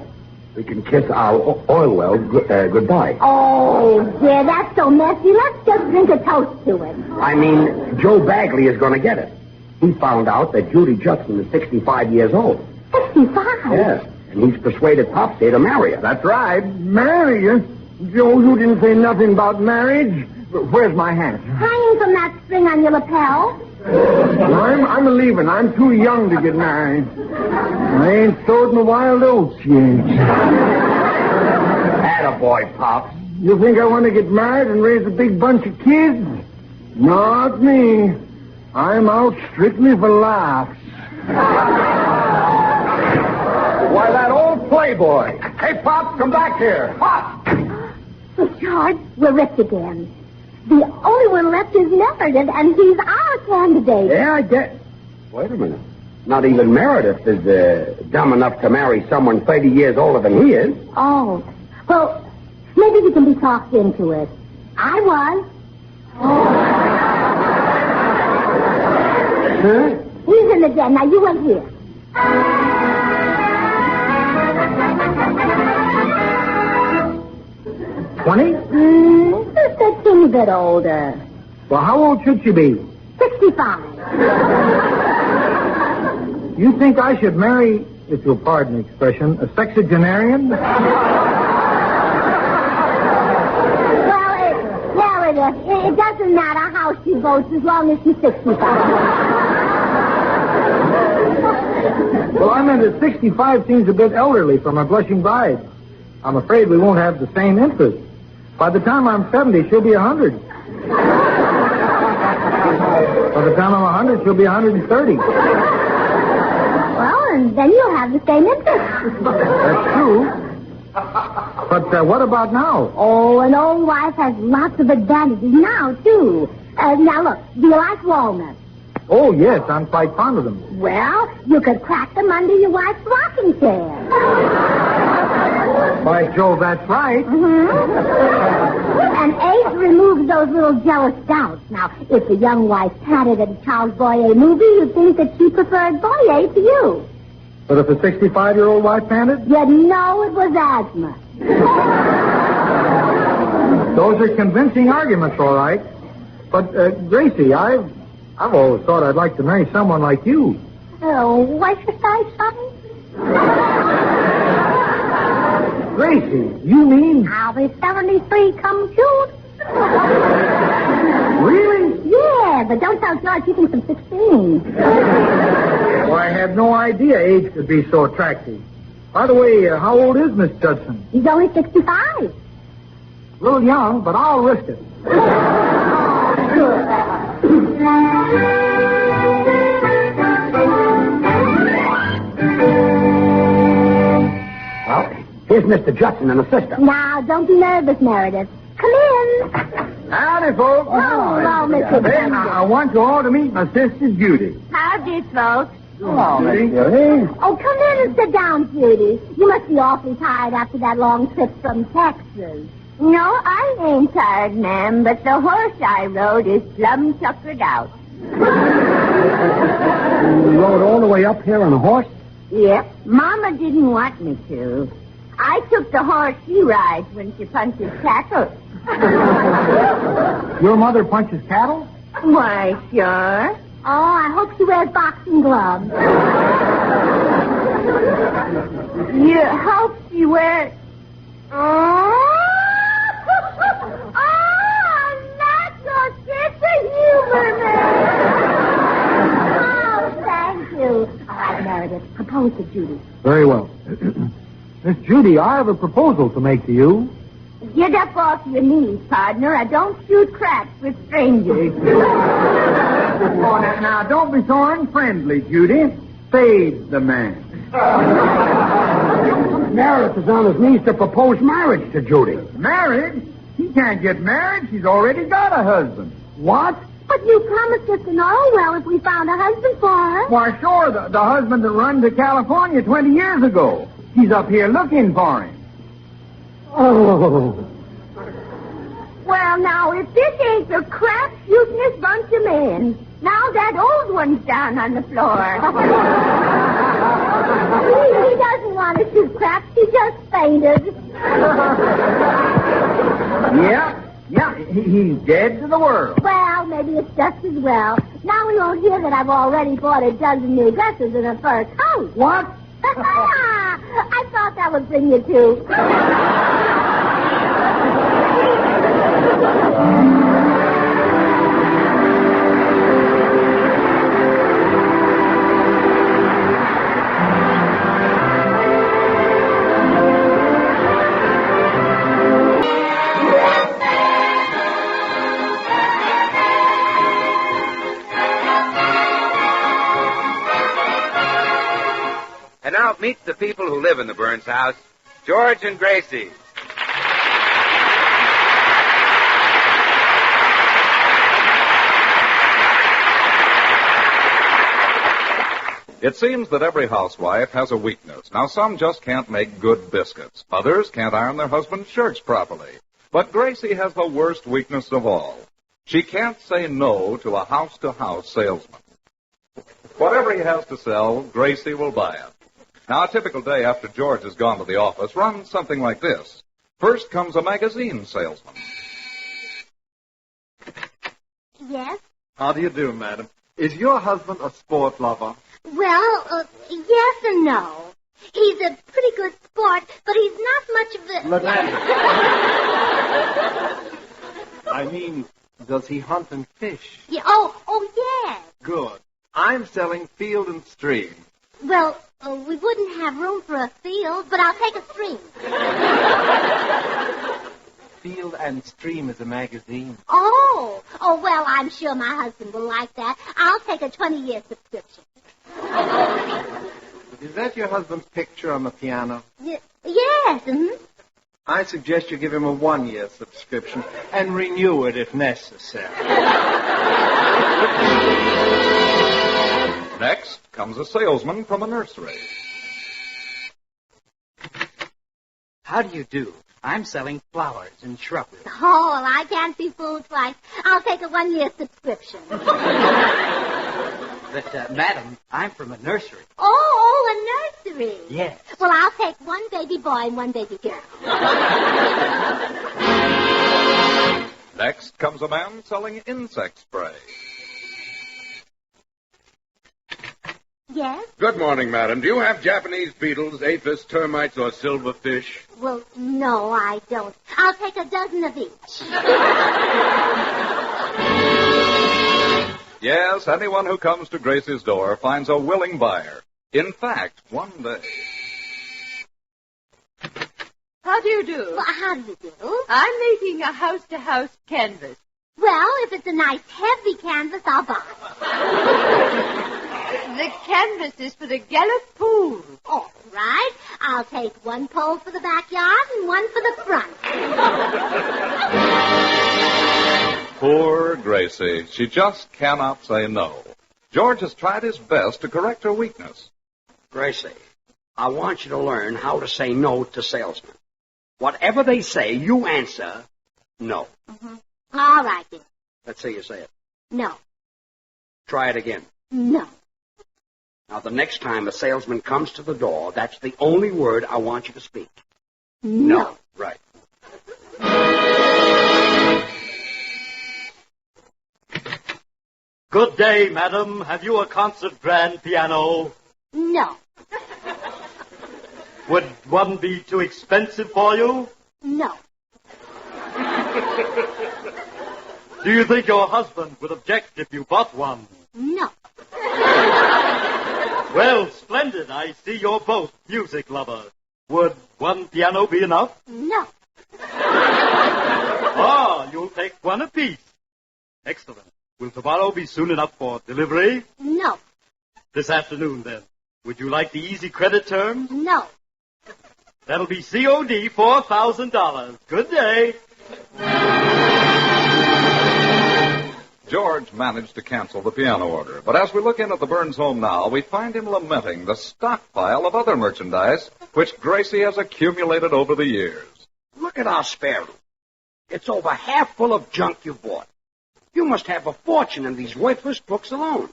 we can kiss our oil well goodbye. Oh, dear, that's so messy. Let's just drink a toast to it. I mean, Joe Bagley is going to get it. He found out that Judy Judson is 65 years old. 65? Yes, and he's persuaded Popsy to marry her. That's right. Marry you? Joe, you didn't say nothing about marriage. Where's my hat? Hanging from that string on your lapel. I'm leaving. I'm too young to get married. I ain't sowed my wild oats yet. Attaboy, Pops. You think I want to get married and raise a big bunch of kids? Not me. I'm out strictly for laughs. Why, that old playboy. Hey, Pop, come back here. Pop! Oh, George, we're rich again. The only one left is Meredith, and he's our candidate. Yeah, I guess. Wait a minute. Not even Meredith is dumb enough to marry someone 30 years older than he is. Oh. Well, maybe we can be talked into it. I was. Huh? He's in the den. Now, you wait here. 20? Just a teeny bit older. Well, how old should she be? 65. You think I should marry, if you'll pardon the expression, a sexagenarian? It doesn't matter how she votes as long as she's 65. Well, I meant that 65 seems a bit elderly for my blushing bride. I'm afraid we won't have the same interest. By the time I'm 70, she'll be 100. By the time I'm 100, she'll be 130. Well, and then you'll have the same interest. That's true. But what about now? Oh, an old wife has lots of advantages now, too. Now, look, do you like walnuts? Oh, yes, I'm quite fond of them. Well, you could crack them under your wife's rocking chair. By Jove, that's right. And age removes those little jealous doubts. Now, if the young wife panted at a Charles Boyer movie, you'd think that she preferred Boyer to you. But if a 65-year-old wife panted? You'd know it was asthma. Those are convincing arguments, all right. But, Gracie, I've always thought I'd like to marry someone like you. Oh, why should I, son? Gracie, you mean... I'll be 73 come June. Really? Yeah, but don't tell George you think I'm 16. Well, I had no idea age could be so attractive. By the way, how old is Miss Judson? He's only 65. A little young, but I'll risk it. Well, here's Mr. Judson and a sister. Now, don't be nervous, Meredith. Come in. Howdy, folks. Hello, Mr. Judson. I want you all to meet my sister, Judy. Howdy, folks. Hello, Miss Judy. Oh, come in and sit down, Judy. You must be awfully tired after that long trip from Texas. No, I ain't tired, ma'am, but the horse I rode is plumb tuckered out. You rode all the way up here on a horse? Yep. Mama didn't want me to. I took the horse she rides when she punches cattle. Your mother punches cattle? Why, sure. Oh, I hope she wears boxing gloves. You hope she wears... Oh, that's your sense of humor, man. Oh, thank you. All right, Meredith, propose to Judy. Very well. Miss Judy, I have a proposal to make to you. Get up off your knees, partner. I don't shoot craps with strangers. Oh, now, don't be so unfriendly, Judy. Save the man. Meredith is on his knees to propose marriage to Judy. Married? He can't get married. She's already got a husband. What? But you promised us to know well if we found a husband for her. Why, sure, the husband that run to California 20 years ago. He's up here looking for him. Oh. Well, Well, now, if this ain't the crap-shootingest bunch of men. Now that old one's down on the floor. He doesn't want to shoot crap. He just fainted. Yeah, he's dead to the world. Well, maybe it's just as well. Now we won't hear that I've already bought a dozen new dresses and a fur coat. What? I thought that would bring you to. And now meet the people who live in the Burns house, George and Gracie. It seems that every housewife has a weakness. Now, some just can't make good biscuits. Others can't iron their husband's shirts properly. But Gracie has the worst weakness of all. She can't say no to a house-to-house salesman. Whatever he has to sell, Gracie will buy it. Now, a typical day after George has gone to the office runs something like this. First comes a magazine salesman. Yes? How do you do, madam? Is your husband a sport lover? Well, yes and no. He's a pretty good sport, but he's not much of a... Madam. I mean, does he hunt and fish? Yeah, oh, yes. Good. I'm selling Field and Stream. Well, we wouldn't have room for a field, but I'll take a stream. Field and Stream is a magazine. Oh, well, I'm sure my husband will like that. I'll take a 20-year subscription. Is that your husband's picture on the piano? Yes, mm-hmm. I suggest you give him a 1-year subscription and renew it if necessary. Next comes a salesman from a nursery. How do you do? I'm selling flowers and shrubbery. Oh, well, I can't be fooled twice. I'll take a 1-year subscription. But, madam, I'm from a nursery. Oh, a nursery. Yes. Well, I'll take one baby boy and one baby girl. Next comes a man selling insect spray. Yes? Good morning, madam. Do you have Japanese beetles, aphis, termites, or silverfish? Well, no, I don't. I'll take a dozen of each. Yes, anyone who comes to Gracie's door finds a willing buyer. In fact, one day... How do you do? Well, how do you do? I'm making a house-to-house canvas. Well, if it's a nice heavy canvas, I'll buy it. The canvas is for the Gallup pool. All right. I'll take one pole for the backyard and one for the front. Poor Gracie. She just cannot say no. George has tried his best to correct her weakness. Gracie, I want you to learn how to say no to salesmen. Whatever they say, you answer no. Mm-hmm. All right, then. Let's see you say it. No. Try it again. No. Now, the next time a salesman comes to the door, that's the only word I want you to speak. No. Right. Good day, madam. Have you a concert grand piano? No. Would one be too expensive for you? No. Do you think your husband would object if you bought one? No. Well, splendid. I see you're both music lovers. Would one piano be enough? No. Ah, you'll take one apiece. Excellent. Will tomorrow be soon enough for delivery? No. This afternoon, then. Would you like the easy credit terms? No. That'll be COD $4,000. Good day. George managed to cancel the piano order, but as we look in at the Burns home now, we find him lamenting the stockpile of other merchandise which Gracie has accumulated over the years. Look at our spare room. It's over half full of junk you bought. You must have a fortune in these worthless books alone.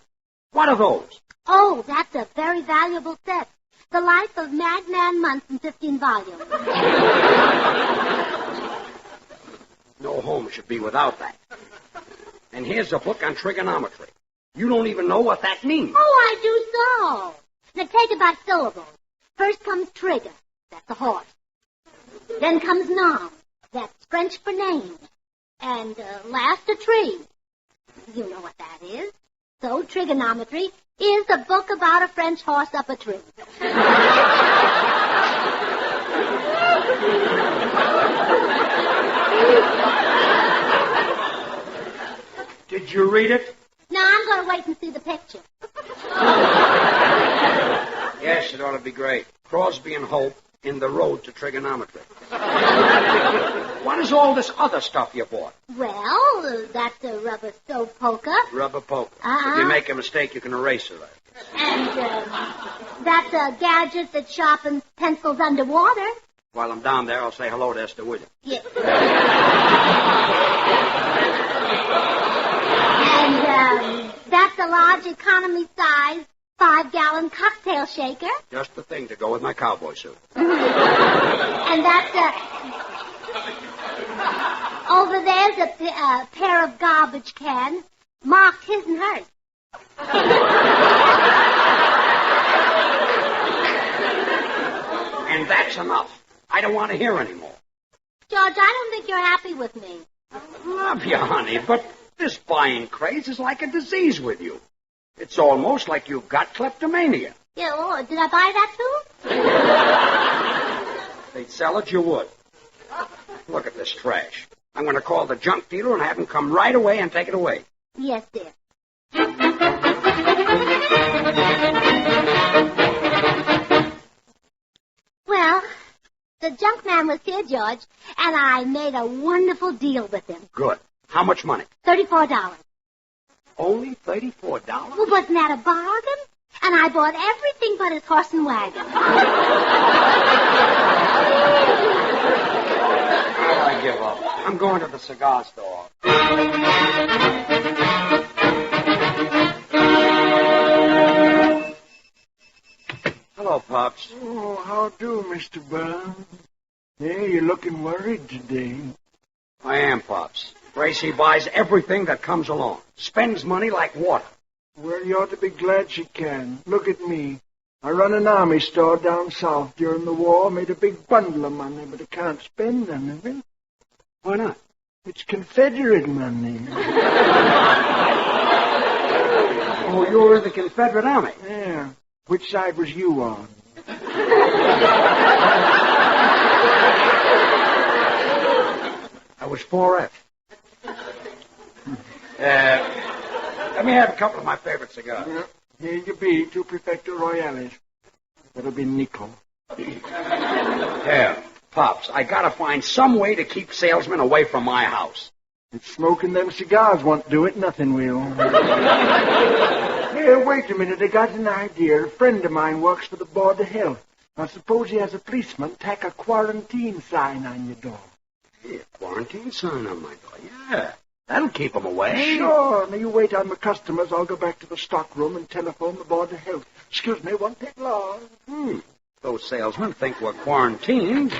What are those? Oh, that's a very valuable set. The Life of Madman Munson, 15 volumes. No home should be without that. And here's a book on trigonometry. You don't even know what that means. Oh, I do so. Now take it by syllables. First comes trigger. That's a horse. Then comes nom. That's French for name. And last, a tree. You know what that is. So trigonometry is a book about a French horse up a tree. Did you read it? Now I'm going to wait and see the picture. Yes, it ought to be great. Crosby and Hope in the road to trigonometry. What is all this other stuff you bought? Well, that's a rubber soap poker. Rubber poker. Uh-huh. If you make a mistake, you can erase it. And that's a gadget that sharpens pencils underwater. While I'm down there, I'll say hello to Esther Williams. Yes. And that's a large economy size 5-gallon cocktail shaker. Just the thing to go with my cowboy suit. And that's over there's a pair of garbage cans marked his and hers. And that's enough. I don't want to hear any more. George, I don't think you're happy with me. Love you, honey, but this buying craze is like a disease with you. It's almost like you've got kleptomania. Yeah, oh, did I buy that too? They'd sell it, you would. Look at this trash. I'm going to call the junk dealer and have him come right away and take it away. Yes, dear. Well, the junk man was here, George, and I made a wonderful deal with him. Good. How much money? $34. Only $34? Well, wasn't that a bargain? And I bought everything but his horse and wagon. I give up. I'm going to the cigar store. Hello, Pops. Oh, how do, Mr. Burns? Yeah, you're looking worried today. I am, Pops. Gracie buys everything that comes along. Spends money like water. Well, you ought to be glad she can. Look at me. I run an army store down south during the war, made a big bundle of money, but I can't spend none of it. Why not? It's Confederate money. Oh, you're in the Confederate Army? Yeah. Which side was you on? I was 4F. Let me have a couple of my favorite cigars. Yeah. Here you be, 2 Perfecto Royales. That'll be nickel. Yeah, Pops, I gotta find some way to keep salesmen away from my house. If smoking them cigars won't do it, nothing will. Here, wait a minute. I got an idea. A friend of mine works for the Board of Health. Now, suppose he has a policeman tack a quarantine sign on your door. Yeah, quarantine sign on my door. Yeah, that'll keep them away. Sure. Now, you wait on my customers. I'll go back to the stock room and telephone the Board of Health. Excuse me, won't take long. Those salesmen think we're quarantined.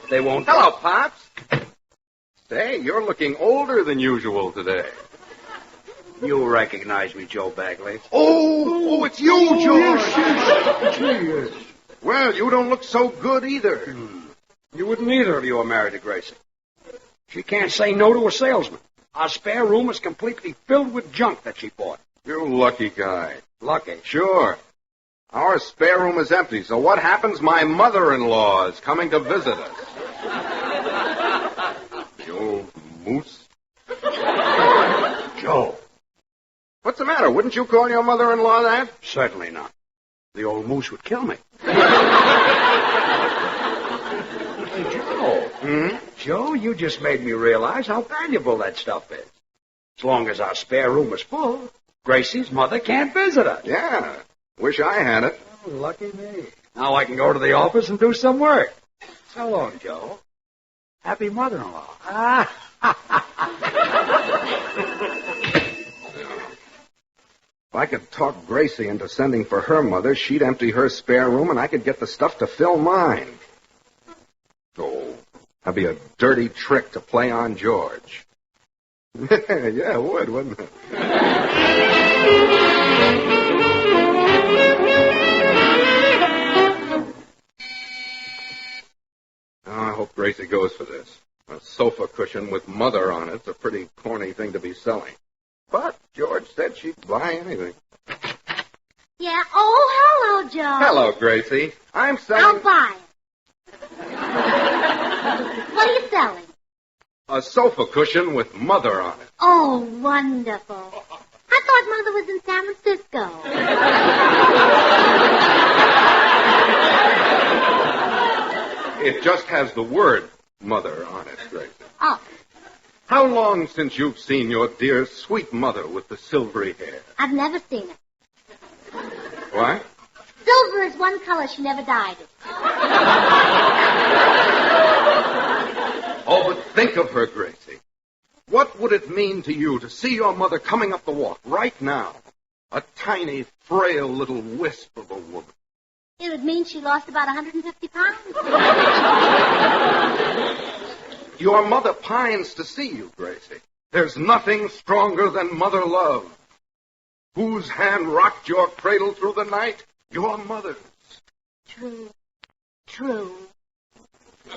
They won't... Hello, Pops. Say, you're looking older than usual today. You recognize me, Joe Bagley. Oh, it's you, George. Yes. Well, you don't look so good either. You wouldn't either if you were married to Gracie. She can't say no to a salesman. Our spare room is completely filled with junk that she bought. You're a lucky guy. Lucky? Sure. Our spare room is empty, so what happens? My mother-in-law is coming to visit us. The old moose. Joe. What's the matter? Wouldn't you call your mother-in-law that? Certainly not. The old moose would kill me. Hey, Joe. Joe, you just made me realize how valuable that stuff is. As long as our spare room is full, Gracie's mother can't visit us. Yeah. Wish I had it. Oh, lucky me. Now I can go to the office and do some work. So long, Joe. Happy mother-in-law. If I could talk Gracie into sending for her mother, she'd empty her spare room and I could get the stuff to fill mine. Oh, that'd be a dirty trick to play on George. Yeah, it would, wouldn't it? Oh, I hope Gracie goes for this. A sofa cushion with mother on it's a pretty corny thing to be selling. But George said she'd buy anything. Yeah. Oh, hello, Joe. Hello, Gracie. I'm selling... I'll buy it. What are you selling? a sofa cushion with mother on it. Oh, wonderful. I thought Mother was in San Francisco. It just has the word mother on it, Gracie. Oh. How long since you've seen your dear, sweet mother with the silvery hair? I've never seen it. What? Silver is one color. She never dyed it. Oh, but think of her, Gracie. What would it mean to you to see your mother coming up the walk right now? A tiny, frail little wisp of a woman. It would mean she lost about 150 pounds. Your mother pines to see you, Gracie. There's nothing stronger than mother love. Whose hand rocked your cradle through the night? Your mother's. True. True.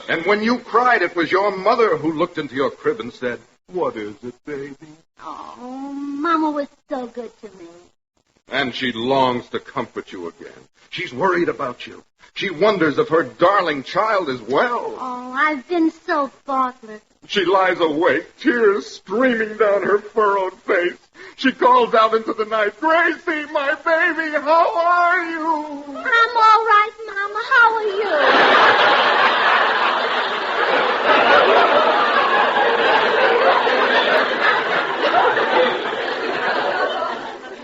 And when you cried, it was your mother who looked into your crib and said, "What is it, baby?" Oh, Mama was so good to me. And she longs to comfort you again. She's worried about you. She wonders if her darling child is well. Oh, I've been so thoughtless. She lies awake, tears streaming down her furrowed face. She calls out into the night, "Gracie, my baby, how are you?" I'm all right, Mama. How are you?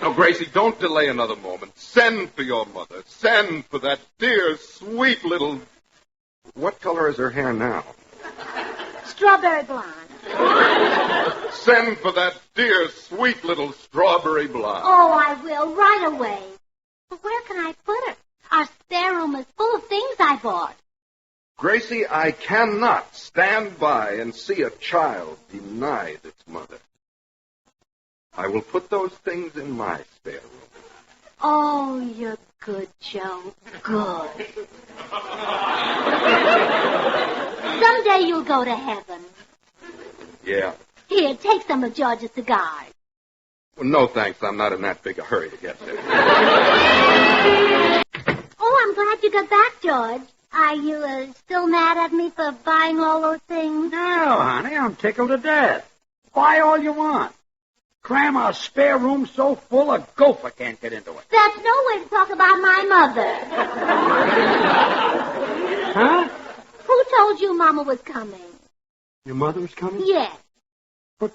Now, Gracie, don't delay another moment. Send for your mother. Send for that dear, sweet little... What color is her hair now? Strawberry blonde. Send for that dear, sweet little strawberry blonde. Oh, I will, right away. But where can I put her? Our spare room is full of things I bought. Gracie, I cannot stand by and see a child denied its mother. I will put those things in my spare room. Oh, you're good, Joe. Good. Someday you'll go to heaven. Yeah. Here, take some of George's cigars. Well, no, thanks. I'm not in that big a hurry to get there. Oh, I'm glad you got back, George. Are you still mad at me for buying all those things? No, honey, I'm tickled to death. Buy all you want. Cram our spare room so full a gopher can't get into it. That's no way to talk about my mother. Huh? Who told you Mama was coming? Your mother was coming? Yes. But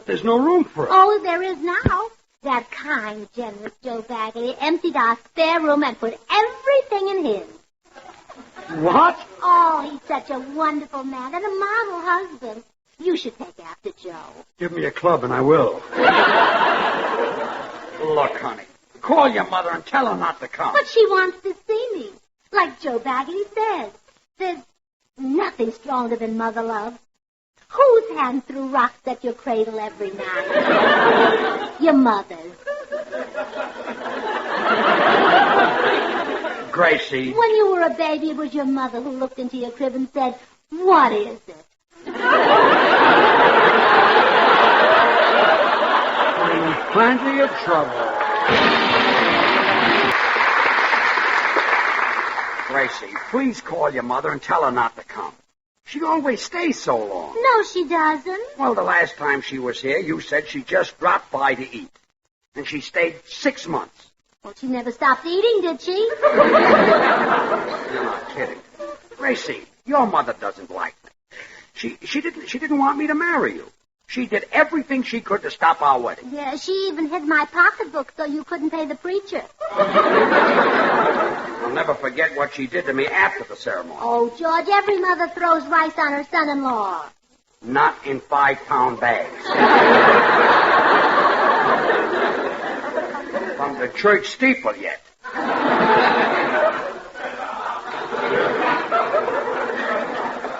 there's no room for her. Oh, there is now. That kind, generous Joe Bagley emptied our spare room and put everything in his. What? Oh, he's such a wonderful man and a model husband. You should take after Joe. Give me a club and I will. Look, honey, call your mother and tell her not to come. But she wants to see me. Like Joe Bagley says. There's nothing stronger than mother love. Whose hand threw rocks at your cradle every night? Your mother's. Gracie. When you were a baby, it was your mother who looked into your crib and said, "What is it?" In plenty of trouble. Gracie, please call your mother and tell her not to come. She always stays so long. No, she doesn't. Well, the last time she was here, you said she just dropped by to eat. And she stayed 6 months. Well, she never stopped eating, did she? You're not kidding. Gracie, your mother doesn't like me. She didn't want me to marry you. She did everything she could to stop our wedding. Yeah, she even hid my pocketbook so you couldn't pay the preacher. I'll never forget what she did to me after the ceremony. Oh, George, every mother throws rice on her son-in-law. Not in 5-pound bags. From the church steeple yet.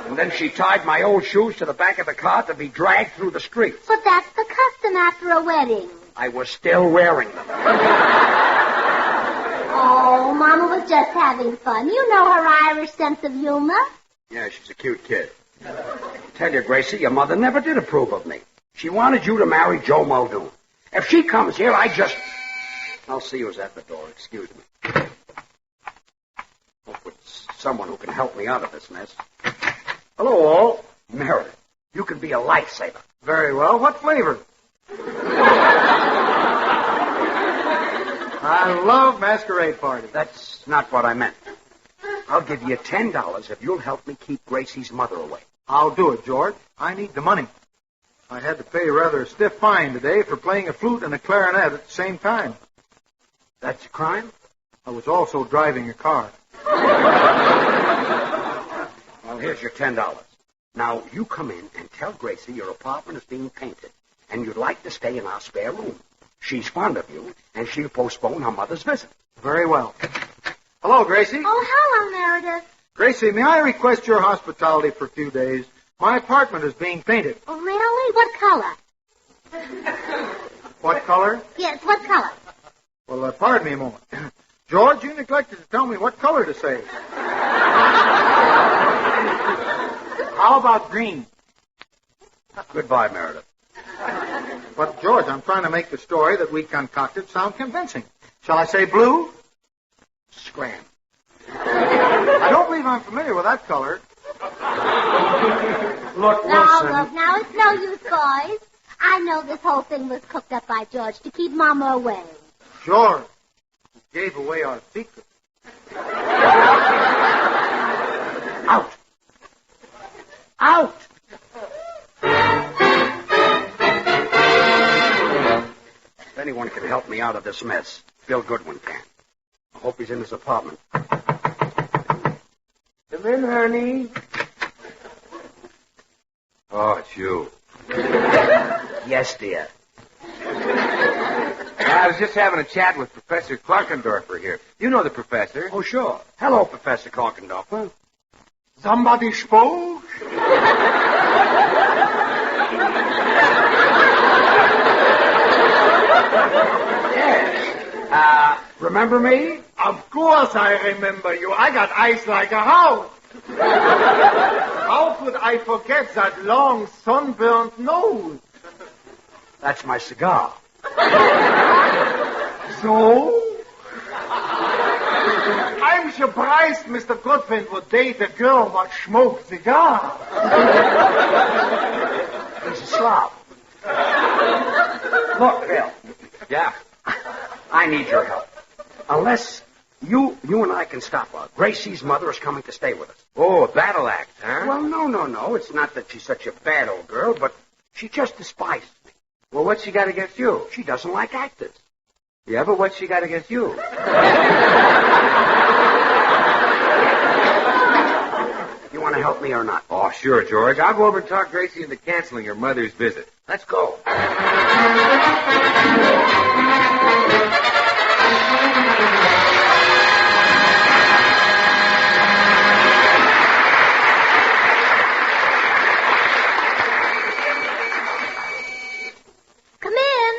And then she tied my old shoes to the back of the car to be dragged through the streets. But that's the custom after a wedding. I was still wearing them. Oh, Mama was just having fun. You know her Irish sense of humor. Yeah, she's a cute kid. Tell you, Gracie, your mother never did approve of me. She wanted you to marry Joe Muldoon. If she comes here, I'll see who's at the door. Excuse me. Hope it's someone who can help me out of this mess. Hello, all. Meredith, you can be a lifesaver. Very well. What flavor? I love masquerade parties. That's not what I meant. I'll give you $10 if you'll help me keep Gracie's mother away. I'll do it, George. I need the money. I had to pay rather a stiff fine today for playing a flute and a clarinet at the same time. That's a crime? I was also driving a car. Well, here's your $10. Now, you come in and tell Gracie your apartment is being painted, and you'd like to stay in our spare room. She's fond of you, and she'll postpone her mother's visit. Very well. Hello, Gracie. Oh, hello, Meredith. Gracie, may I request your hospitality for a few days? My apartment is being painted. Oh, really? What color? What color? Yes, what color? Well, pardon me a moment. George, you neglected to tell me what color to say. How about green? Goodbye, Meredith. But, George, I'm trying to make the story that we concocted sound convincing. Shall I say blue? Scram. I don't believe I'm familiar with that color. Look, Wilson. Now, it's no use, boys. I know this whole thing was cooked up by George to keep Mama away. George, you gave away our secret. Out. Out. If anyone can help me out of this mess, Bill Goodwin can. I hope he's in his apartment. Come in, honey. Oh, it's you. Yes, dear. I was just having a chat with Professor Clarkendorfer here. You know the professor. Oh, sure. Hello, Professor Clarkendorfer. Somebody spoke? Yes. Remember me? Of course I remember you. I got eyes like a house. How could I forget that long, sunburned nose? That's my cigar. So? I'm surprised Mr. Goodwin would date a girl what smokes cigars. He's a slob. Look, Bill. Yeah? I need your help. Unless you and I can stop her. Gracie's mother is coming to stay with us. Oh, a battle act, huh? Well, no. It's not that she's such a bad old girl, but she just despises me. Well, what's she got against you? She doesn't like actors. Yeah, but what's she got against you? You want to help me or not? Oh, sure, George. I'll go over and talk Gracie into canceling her mother's visit. Let's go. Come in.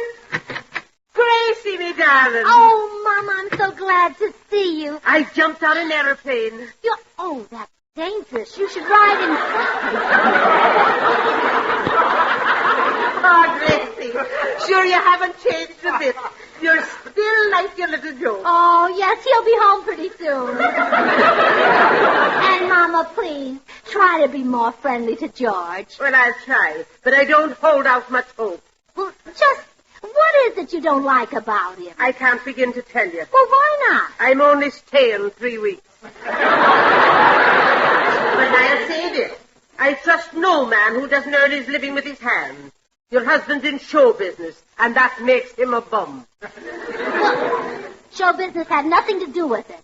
Gracie, me darling. Oh, Mama, I'm so glad to see you. I jumped on an aeroplane. Oh, that's dangerous. You should ride inside. Oh, Gracie, sure you haven't changed a bit. You're still like your little Joe. Oh, yes, he'll be home pretty soon. And, Mama, please, try to be more friendly to George. Well, I'll try, but I don't hold out much hope. Well, just what is it you don't like about him? I can't begin to tell you. Well, why not? I'm only staying 3 weeks. But I'll say this. I trust no man who doesn't earn his living with his hands. Your husband's in show business, and that makes him a bum. Well, show business had nothing to do with it.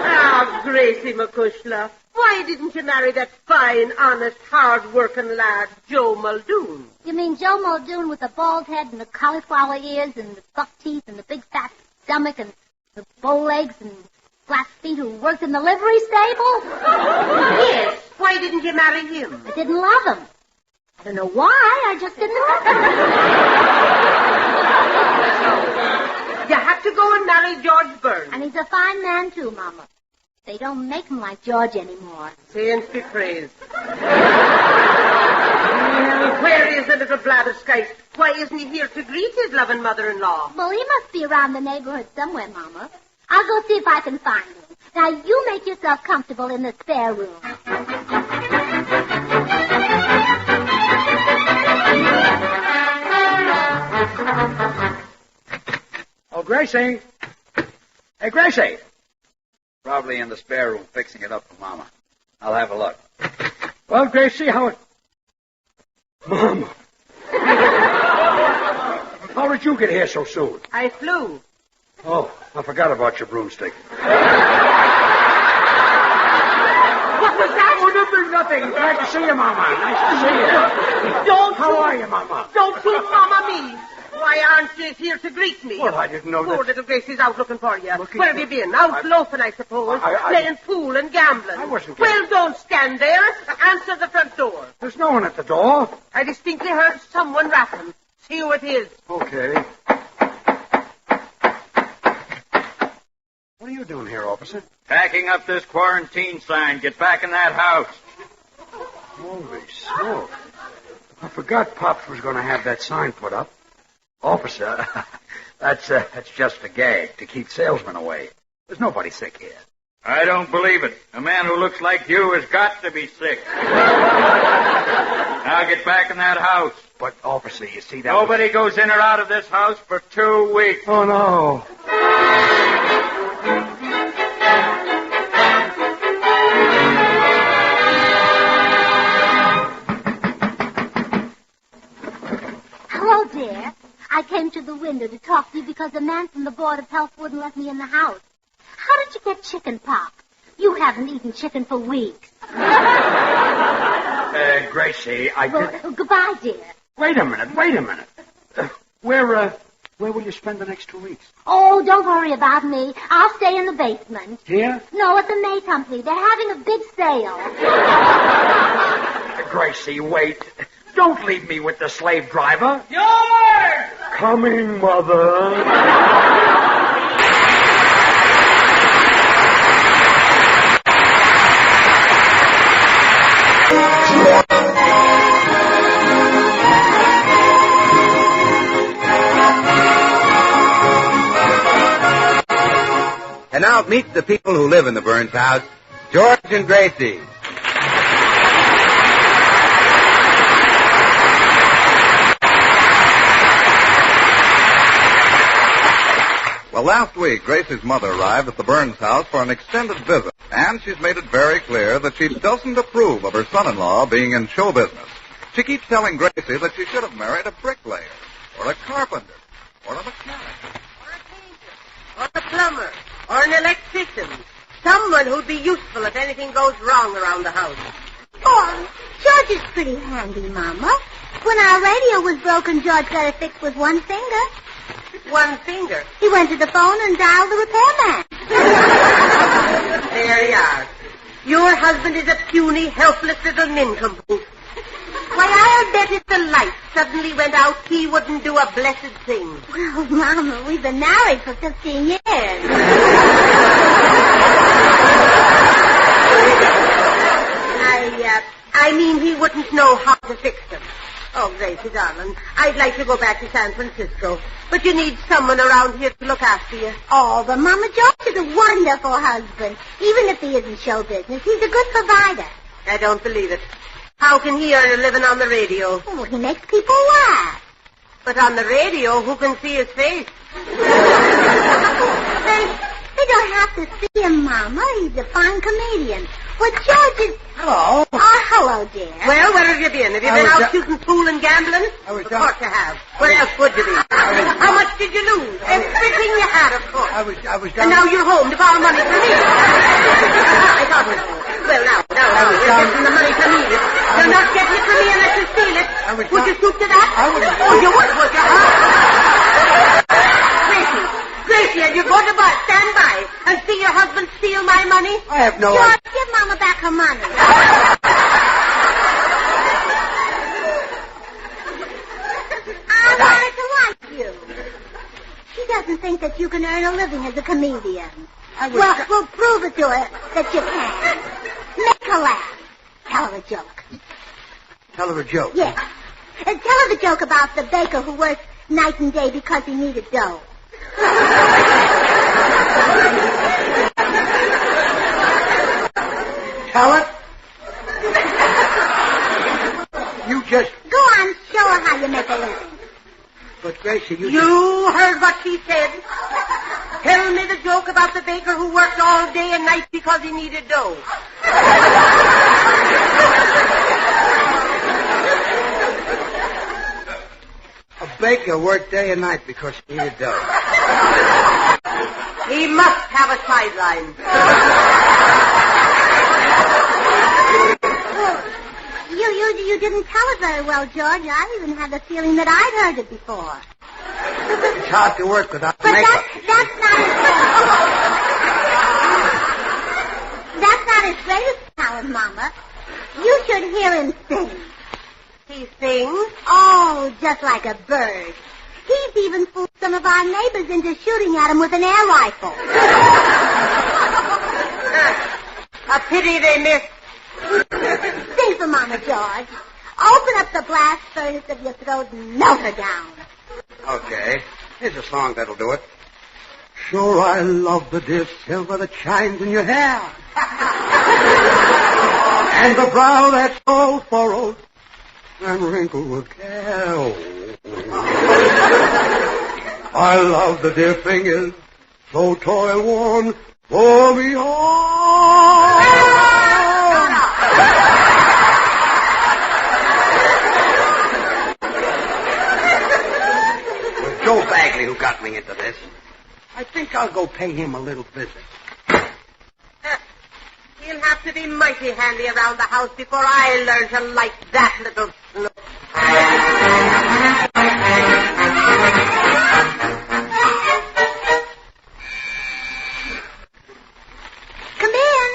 Ah, Gracie McCushla, Why didn't you marry that fine, honest, hard-working lad, Joe Muldoon? You mean Joe Muldoon with the bald head and the cauliflower ears and the buck teeth and the big fat stomach and the bow legs and flat feet who worked in the livery stable? Yes. Why didn't you marry him? I didn't love him. I don't know why. I just didn't love him. You have to go and marry George Burns. And he's a fine man, too, Mama. They don't make him like George anymore. Saints be praised. Where is the little blatherskite? Why isn't he here to greet his loving mother-in-law? Well, he must be around the neighborhood somewhere, Mama. I'll go see if I can find him. Now, you make yourself comfortable in the spare room. Oh, Gracie. Hey, Gracie. Probably in the spare room fixing it up for Mama. I'll have a look. Well, Gracie, how... Mama. How did you get here so soon? I flew. Oh, I forgot about your broomstick. What was that? Oh, nothing. Glad to see you, Mama. Nice to see you. How are you, Mama? Don't you Mama me. Why aren't you here to greet me? Well, I didn't know that... Poor little Gracie's out looking for you. Where have you been? Out loafing, I suppose. Playing pool and gambling. I wasn't Well, don't stand there. Answer the front door. There's no one at the door. I distinctly heard someone rapping. See who it is. Okay. What are you doing here, officer? Packing up this quarantine sign. Get back in that house. Holy smoke. I forgot Pops was going to have that sign put up. Officer, that's just a gag to keep salesmen away. There's nobody sick here. I don't believe it. A man who looks like you has got to be sick. Now get back in that house. But, officer, you see that... Nobody goes in or out of this house for 2 weeks. Oh, no. Hello, dear. I came to the window to talk to you because the man from the Board of Health wouldn't let me in the house. How did you get chicken pox? You haven't eaten chicken for weeks. Gracie, Goodbye, dear. Wait a minute. Where will you spend the next 2 weeks? Oh, don't worry about me. I'll stay in the basement. Here? No, at the May Company. They're having a big sale. Gracie, wait. Don't leave me with the slave driver. George! Coming, Mother. And now meet the people who live in the Burns house, George and Gracie. Well, last week, Gracie's mother arrived at the Burns house for an extended visit, and she's made it very clear that she doesn't approve of her son-in-law being in show business. She keeps telling Gracie that she should have married a bricklayer, or a carpenter, or a mechanic. Or a plumber. Or an electrician. Someone who'd be useful if anything goes wrong around the house. Oh, George is pretty handy, Mama. When our radio was broken, George got it fixed with one finger. One finger? He went to the phone and dialed the repairman. There you are. Your husband is a puny, helpless little nincompoop. Why, I'll bet if the light suddenly went out, he wouldn't do a blessed thing. Well, Mama, we've been married for 15 years. I mean he wouldn't know how to fix them. Oh, Gracie, darling, I'd like to go back to San Francisco, but you need someone around here to look after you. Oh, but Mama, George is a wonderful husband. Even if he isn't show business, he's a good provider. I don't believe it. How can he earn a living on the radio? Oh, he makes people laugh. But on the radio, who can see his face? They don't have to see him, Mama. He's a fine comedian. Well, George is... Hello. Oh, hello, dear. Well, where have you been? Have you been out shooting pool and gambling? Of course you have. Where else would you be? How much did you lose? Everything you had, of course. I was And now you're home to borrow money from me. I thought it was. Well, now, No, you're getting the money from me. You're not getting it from me unless you steal it. Would you stoop to that? I wouldn't. Oh, you would you? Gracie, are you going to stand by and see your husband steal my money? I have no George, idea. give Mama back her money. I wanted to like you. She doesn't think that you can earn a living as a comedian. We'll prove it to her that you can. Make her laugh. Tell her a joke. Tell her a joke. Yes. And tell her the joke about the baker who works night and day because he needed dough. Tell it. You just... Go on, show her how you make a living. But, Gracie, You heard what she said. Tell me the joke about the baker who worked all day and night because he needed dough. A baker worked day and night because he needed dough. He must have a sideline. You didn't tell it very well, George. I even had the feeling that I'd heard it before. It's hard to work without But makeup. that's not his greatest talent, Mama. You should hear him sing. He sings? Oh, just like a bird. He's even fooled some of our neighbors into shooting at him with an air rifle. A pity they missed. Sing for Mama, George. Open up the blast furnace of your throat and melt her down. Okay. Here's a song that'll do it. Sure, I love the dear silver that shines in your hair. And the brow that's all furrowed and wrinkled with care. I love the dear fingers so toil worn for me all. Joe Bagley who got me into this. I think I'll go pay him a little visit. He'll have to be mighty handy around the house before I learn to like that little snook. Come in.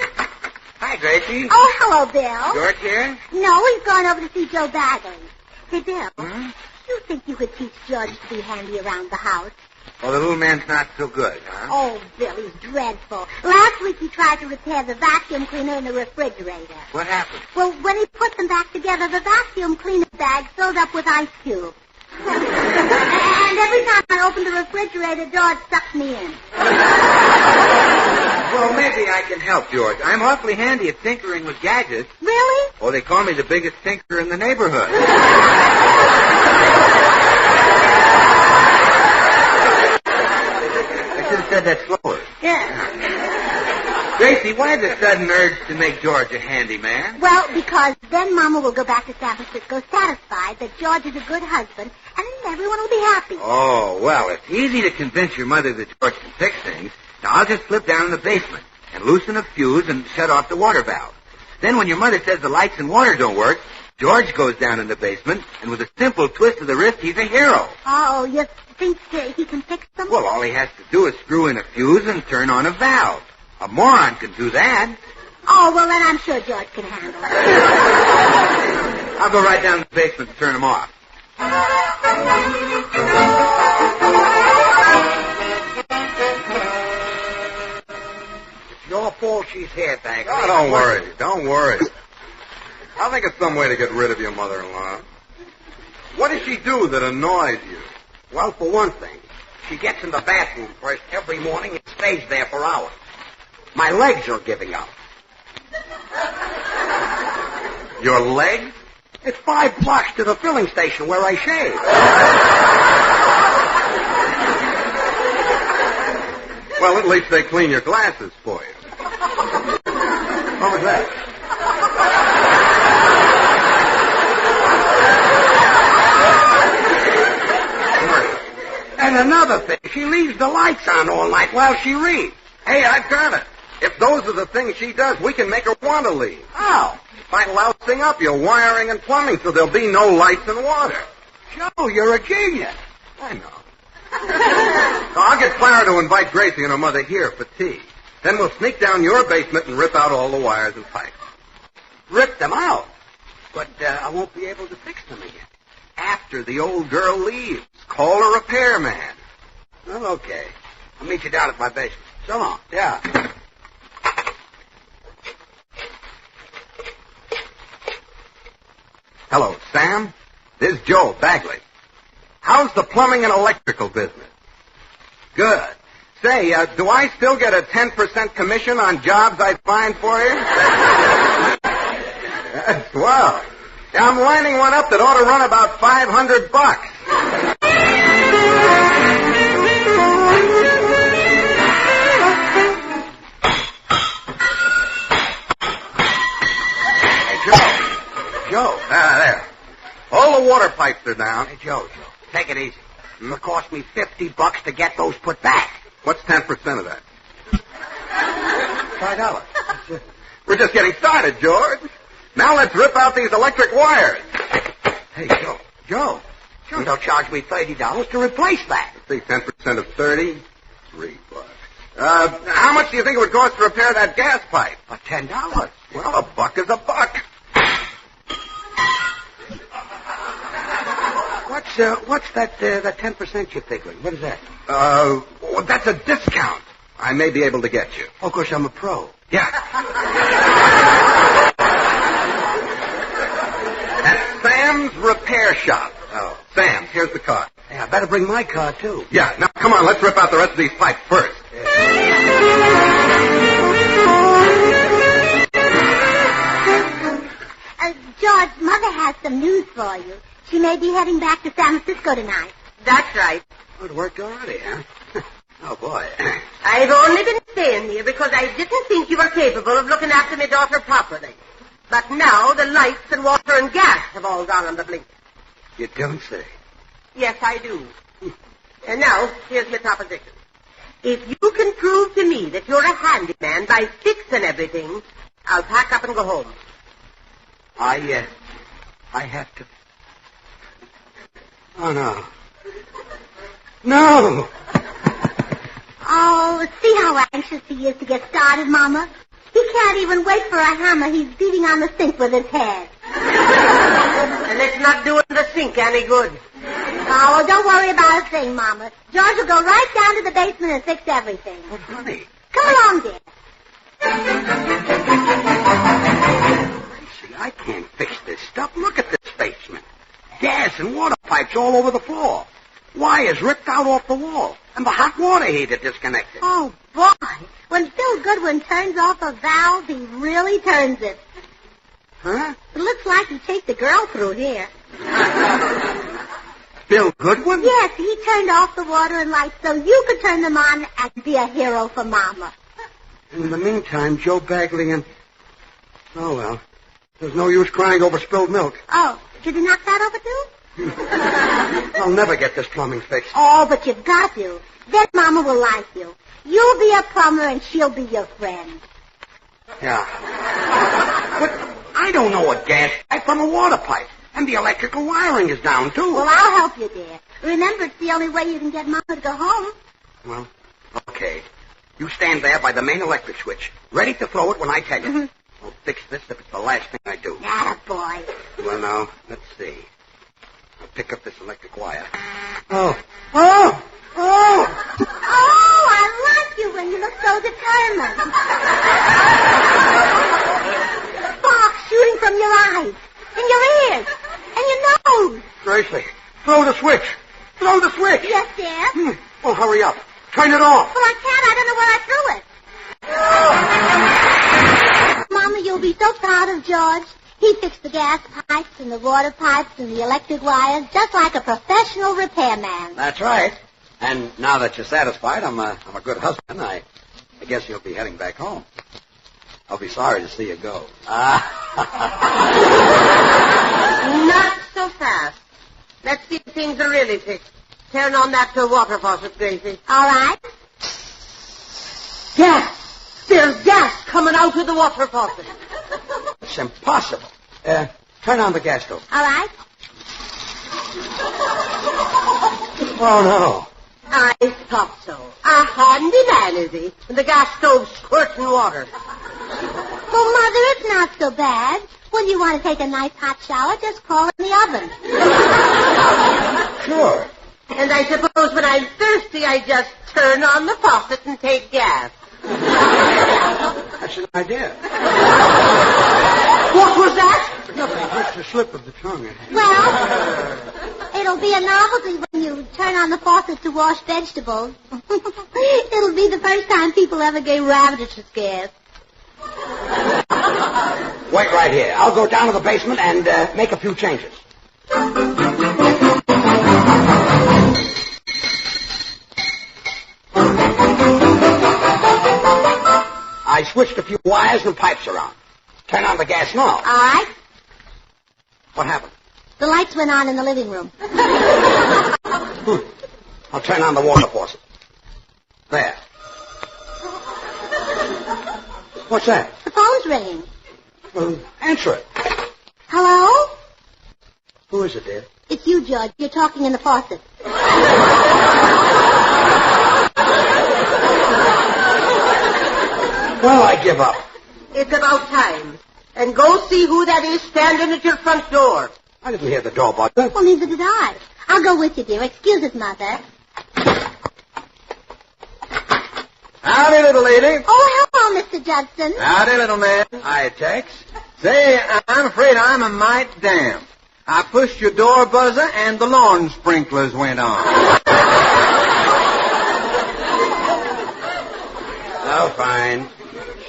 Hi, Gracie. Oh, hello, Bill. George here? No, he's gone over to see Joe Bagley. Hey, Bill, you think you could teach George to be handy around the house? Oh, the little man's not so good, huh? Oh, Bill, he's dreadful. Last week he tried to repair the vacuum cleaner in the refrigerator. What happened? Well, when he put them back together, the vacuum cleaner bag filled up with ice cubes. And every time I opened the refrigerator, George sucked me in. Well, maybe I can help, George. I'm awfully handy at tinkering with gadgets. Really? Oh, they call me the biggest tinkerer in the neighborhood. I should have said that slower. Yeah. Gracie, why the sudden urge to make George a handyman? Well, because then Mama will go back to San Francisco satisfied that George is a good husband, and then everyone will be happy. Oh, well, it's easy to convince your mother that George can fix things. Now, I'll just slip down in the basement and loosen a fuse and shut off the water valve. Then when your mother says the lights and water don't work, George goes down in the basement, and with a simple twist of the wrist, he's a hero. Oh, you think he can fix them? Well, all he has to do is screw in a fuse and turn on a valve. A moron can do that. Oh, well, then I'm sure George can handle it. I'll go right down to the basement and turn him off. It's your fault she's here, Bagley. Oh, don't worry. Don't worry. I'll think of some way to get rid of your mother-in-law. What does she do that annoys you? Well, for one thing, she gets in the bathroom first every morning and stays there for hours. My legs are giving out. Your legs? It's 5 blocks to the filling station where I shave. Well, at least they clean your glasses for you. What was that? And another thing, she leaves the lights on all night while she reads. Hey, I've got it. If those are the things she does, we can make her want to leave. How? By lousing up your wiring and plumbing so there'll be no lights and water. Joe, you're a genius. I know. So I'll get Clara to invite Gracie and her mother here for tea. Then we'll sneak down your basement and rip out all the wires and pipes. Rip them out. But I won't be able to fix them again. After the old girl leaves, call a repairman. Well, okay. I'll meet you down at my basement. So long. Yeah. Hello, Sam. This is Joe Bagley. How's the plumbing and electrical business? Good. Say, do I still get a 10% commission on jobs I find for you? That's swell. Yeah, I'm lining one up that ought to run about $500. Joe. There. All the water pipes are down. Hey, Joe, take it easy. It'll cost me $50 to get those put back. What's 10% of that? $5. We're just getting started, George. Now let's rip out these electric wires. Hey, Joe, they'll charge me $30 to replace that. Let's see, 10% of 30, $3. How much do you think it would cost to repair that gas pipe? $10. Well, a buck is a buck. What's that 10% you're figuring? What is that? Well, that's a discount. I may be able to get you. Oh, of course, I'm a pro. Yeah. At Sam's Repair Shop. Oh. Sam's, here's the card. Hey, I better bring my card, too. Yeah, now come on, let's rip out the rest of these pipes first. George, Mother has some news for you. She may be heading back to San Francisco tonight. That's right. Oh, it worked already, huh? Oh, boy. I've only been staying here because I didn't think you were capable of looking after my daughter properly. But now the lights and water and gas have all gone on the blink. You don't say. Yes, I do. And now, here's my proposition. If you can prove to me that you're a handyman by fixing everything, I'll pack up and go home. I have to... Oh, no. No! Oh, see how anxious he is to get started, Mama? He can't even wait for a hammer. He's beating on the sink with his head. And it's not doing the sink any good. Oh, well, don't worry about a thing, Mama. George will go right down to the basement and fix everything. But, honey... Come along, dear. Gracie, I can't fix this stuff. Look at this basement. Gas and water pipes all over the floor. Wires ripped out off the wall. And the hot water heater disconnected. Oh, boy. When Bill Goodwin turns off a valve, he really turns it. Huh? It looks like he chased a girl through here. Bill Goodwin? Yes, he turned off the water and lights so you could turn them on and be a hero for Mama. In the meantime, Joe Bagley and... Oh, well. There's no use crying over spilled milk. Oh, did you knock that over, too? I'll never get this plumbing fixed. Oh, but you've got to. Then Mama will like you. You'll be a plumber and she'll be your friend. Yeah. But I don't know a gas pipe from a water pipe. And the electrical wiring is down, too. Well, I'll help you, dear. Remember, it's the only way you can get Mama to go home. Well, okay. You stand there by the main electric switch, ready to throw it when I tell you. Mm-hmm. I'll fix this if it's the last thing I do. Ah, boy. Well, now, let's see. I'll pick up this electric wire. Oh! Oh! Oh! Oh, I like you when you look so determined. Sparks shooting from your eyes, and your ears, and your nose. Gracie, throw the switch. Throw the switch. Yes, dear. Well, hurry up. Turn it off. Well, I can't. I don't know where I threw it. Mama, you'll be so proud of George. He fixed the gas pipes and the water pipes and the electric wires just like a professional repairman. That's right. And now that you're satisfied, I'm a good husband. I guess you'll be heading back home. I'll be sorry to see you go. Not so fast. Let's see if things are really fixed. Turn on that water faucet, Gracie. All right. Gas! There's gas coming out of the water faucet. It's impossible. Turn on the gas stove. All right. Oh, no. I thought so. A handy man, is he? And the gas stove's squirting water. Well, Mother, it's not so bad. When you want to take a nice hot shower, just crawl in the oven. Sure. And I suppose when I'm thirsty, I just turn on the faucet and take gas. That's an idea. What was that? Nothing, just a slip of the tongue. Well, it'll be a novelty when you turn on the faucet to wash vegetables. It'll be the first time people ever gave rabbits a scare. Wait right here. I'll go down to the basement and make a few changes. I switched a few wires and pipes around. Turn on the gas now. All right. What happened? The lights went on in the living room. I'll turn on the water faucet. There. What's that? The phone's ringing. Well, answer it. Hello? Who is it, dear? It's you, George. You're talking in the faucet. Well, I give up. It's about time. And go see who that is standing at your front door. I didn't hear the door buzzer. Well, neither did I. I'll go with you, dear. Excuse us, Mother. Howdy, little lady. Oh, hello, Mr. Judson. Howdy, little man. Hi, Tex. Say, I'm afraid I'm a mite damp. I pushed your door buzzer and the lawn sprinklers went on. Oh, fine.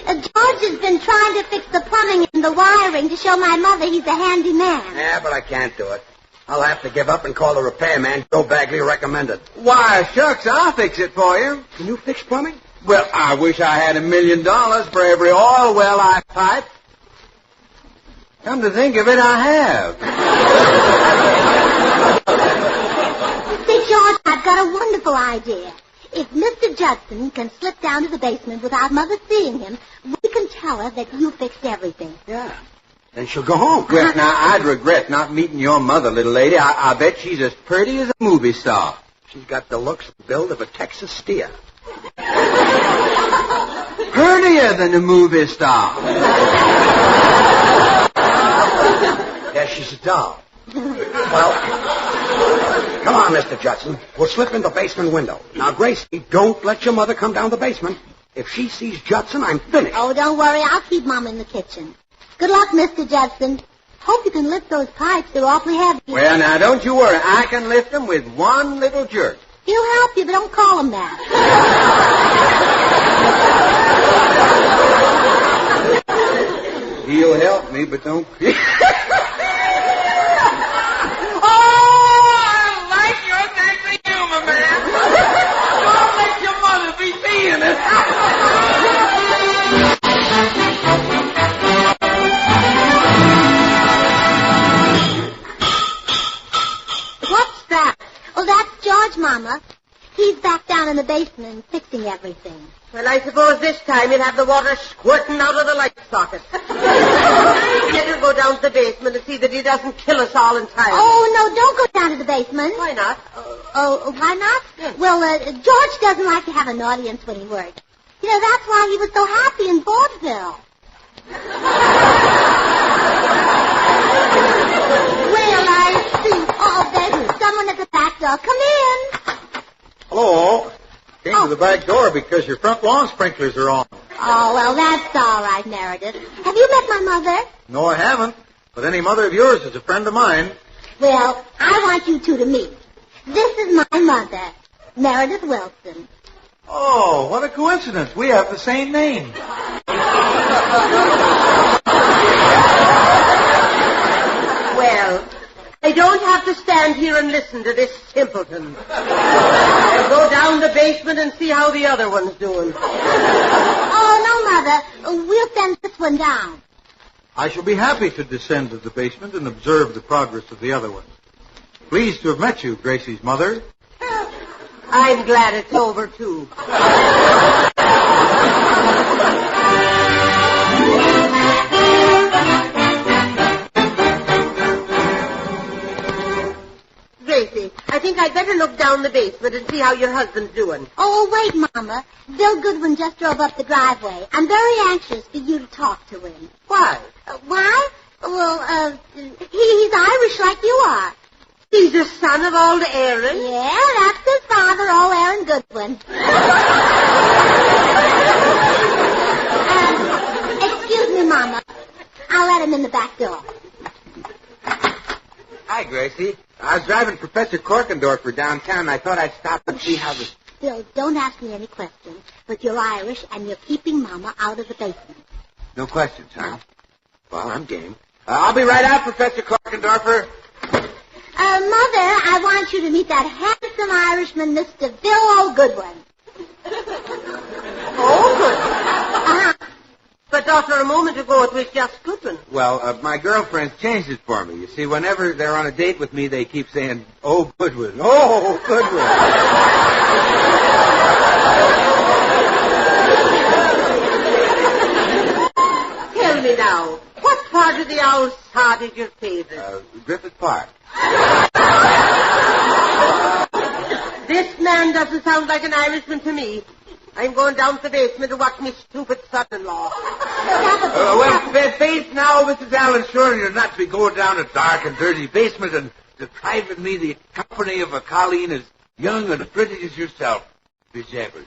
George has been trying to fix the plumbing and the wiring to show my mother he's a handy man. Yeah, but I can't do it. I'll have to give up and call the repairman Joe Bagley recommended. Why, shucks, I'll fix it for you. Can you fix plumbing? Well, I wish I had $1 million for every oil well I pipe. Come to think of it, I have. See, George, I've got a wonderful idea. If Mr. Judson can slip down to the basement without Mother seeing him, we can tell her that you fixed everything. Yeah. Then she'll go home. Well, now, I'd regret not meeting your mother, little lady. I bet she's as pretty as a movie star. She's got the looks and build of a Texas steer. Prettier than a movie star. Yeah, she's a doll. Well, come on, Mr. Judson. We'll slip in the basement window. Now, Gracie, don't let your mother come down the basement. If she sees Judson, I'm finished. Oh, don't worry. I'll keep Mom in the kitchen. Good luck, Mr. Judson. Hope you can lift those pipes. They're awfully heavy. Well, now, don't you worry. I can lift them with one little jerk. He'll help you, but don't call him that. He'll help me, but don't... What's that? Oh, that's George, Mama. He's back down in the basement fixing everything. Well, I suppose this time he'll have the water squirting out of the light socket. Better go down to the basement and see that he doesn't kill us all entirely. Oh, no, don't go down to the basement. Why not? Oh, why not? Yes. Well, George doesn't like to have an audience when he works. You know, that's why he was so happy in vaudeville. Well, I see. Oh, there's someone at the back door. Come in. Hello. Came to the back door because your front lawn sprinklers are on. Oh, well, that's all right, Meredith. Have you met my mother? No, I haven't. But any mother of yours is a friend of mine. Well, I want you two to meet. This is my mother, Meredith Wilson. Oh, what a coincidence. We have the same name. Well, I don't have to stand here and listen to this simpleton. I'll go down the basement and see how the other one's doing. Oh, no, Mother. We'll send this one down. I shall be happy to descend to the basement and observe the progress of the other one. Pleased to have met you, Gracie's mother. I'm glad it's over, too. Gracie, I think I'd better look down the basement and see how your husband's doing. Oh, wait, Mama. Bill Goodwin just drove up the driveway. I'm very anxious for you to talk to him. Why? Why? Well, he's Irish like you are. He's the son of old Aaron? Yeah, that's his father, old Aaron Goodwin. Excuse me, Mama. I'll let him in the back door. Hi, Gracie. I was driving Professor Korkendorfer downtown, and I thought I'd stop and see how the... Bill, don't ask me any questions, but you're Irish, and you're keeping Mama out of the basement. No questions, huh? Well, I'm game. I'll be right out, Professor Korkendorfer. Mother, I want you to meet that handsome Irishman, Mr. Bill Goodwin. Goodwin? But, Doctor, a moment ago it was just Goodwin. Well, my girlfriend's changed it for me. You see, whenever they're on a date with me, they keep saying, "Oh, Goodwin. Oh, Goodwin." Tell me now, what part of the outside is your favorite? Griffith Park. This man doesn't sound like an Irishman to me. I'm going down to the basement to watch my stupid son-in-law. Faith now, Mrs. Allen, sure you're not to be going down a dark and dirty basement and depriving me the company of a colleen as young and pretty as yourself, Miss Jabbers.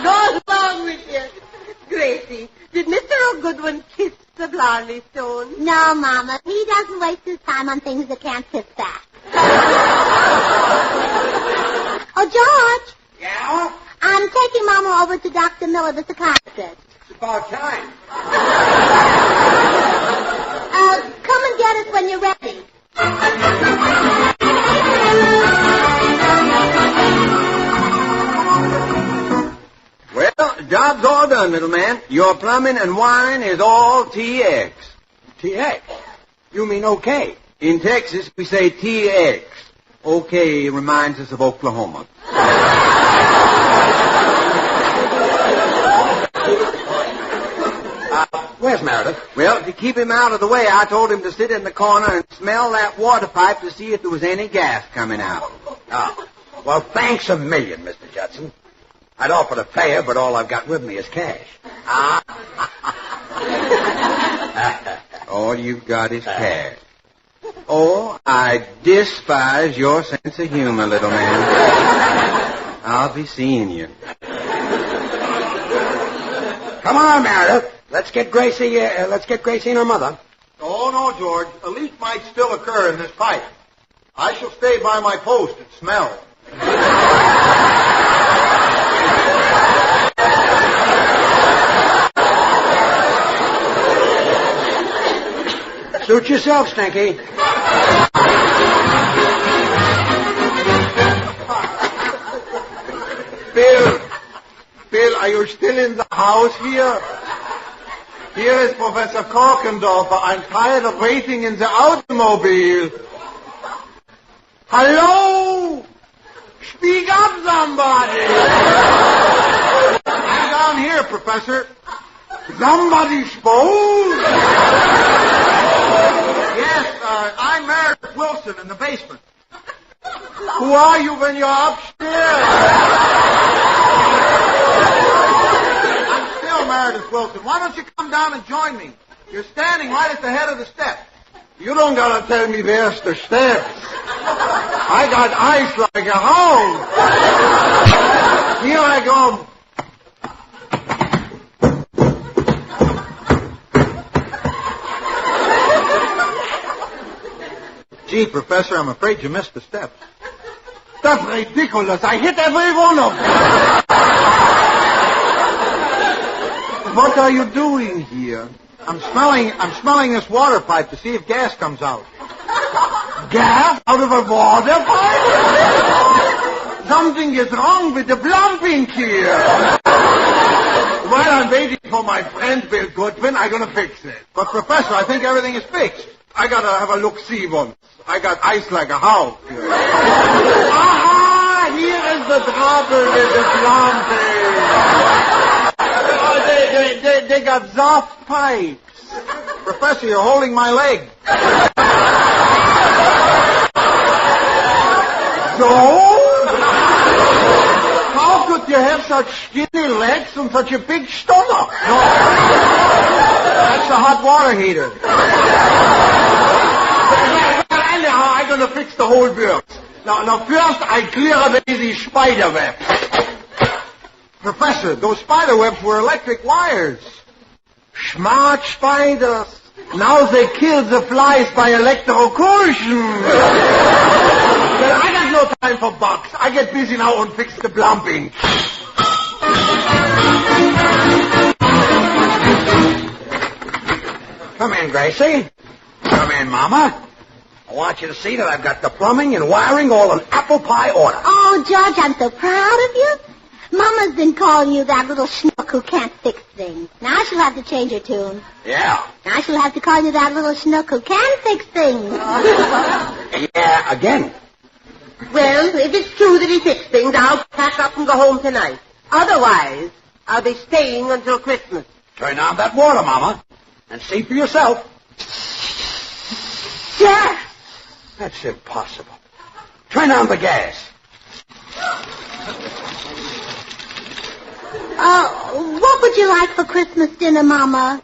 Go along with you. Gracie, did Mr. O'Goodwin kiss the Blarney Stone? No, Mama. He doesn't waste his time on things that can't fit back. Oh, George. Yeah? I'm taking Mama over to Dr. Miller, the psychiatrist. It's about time. Come and get us when you're ready. Well, job's all done, little man. Your plumbing and wiring is all TX. TX? You mean okay? In Texas, we say TX. Okay reminds us of Oklahoma. Where's Meredith? Well, to keep him out of the way, I told him to sit in the corner and smell that water pipe to see if there was any gas coming out. Oh. Well, thanks a million, Mr. Judson. I'd offer to pay her, but all I've got with me is cash. All you've got is cash. Oh, I despise your sense of humor, little man. I'll be seeing you. Come on, Meredith. Let's get Gracie and her mother. Oh, no, George. A leak might still occur in this pipe. I shall stay by my post and smell. Suit yourself, Stinky. Bill, are you still in the house here? Here is Professor Korkendorfer. I'm tired of waiting in the automobile. Hello? Speak up, somebody. I'm down here, Professor. Somebody spoke? Yes, I'm Meredith Wilson in the basement. Who are you when you're upstairs? I'm still Meredith Wilson. Why don't you come down and join me? You're standing right at the head of the steps. You don't gotta tell me where's the steps. I got eyes like a hound. Here I go. Gee, Professor, I'm afraid you missed the steps. That's ridiculous. I hit every one of them. What are you doing here? I'm smelling this water pipe to see if gas comes out. Gas out of a water pipe? Something is wrong with the plumbing here. While I'm waiting for my friend Bill Goodwin, I'm going to fix it. But, Professor, I think everything is fixed. I gotta have a look-see once. I got ice like a house. Aha! Here is the trouble with the plumping. They got soft pipes. Professor, you're holding my leg. So? How could you have such skinny legs and such a big stomach? No. That's the hot water heater. Anyhow, I'm gonna fix the whole works. Now first I clear away these spider webs. Professor, those spider webs were electric wires. Smart spiders. Now they kill the flies by electrocution. Well, I got no time for bugs. I get busy now and fix the plumbing. Come in, Gracie. Come in, Mama. I want you to see that I've got the plumbing and wiring all in apple pie order. Oh, George, I'm so proud of you. Mama's been calling you that little schnook who can't fix things. Now she'll have to change her tune. Yeah. Now she'll have to call you that little schnook who can fix things. Yeah, again. Well, if it's true that he fixed things, I'll pack up and go home tonight. Otherwise, I'll be staying until Christmas. Turn on that water, Mama, and see for yourself. Yes! That's impossible. Turn on the gas. What would you like for Christmas dinner, Mama?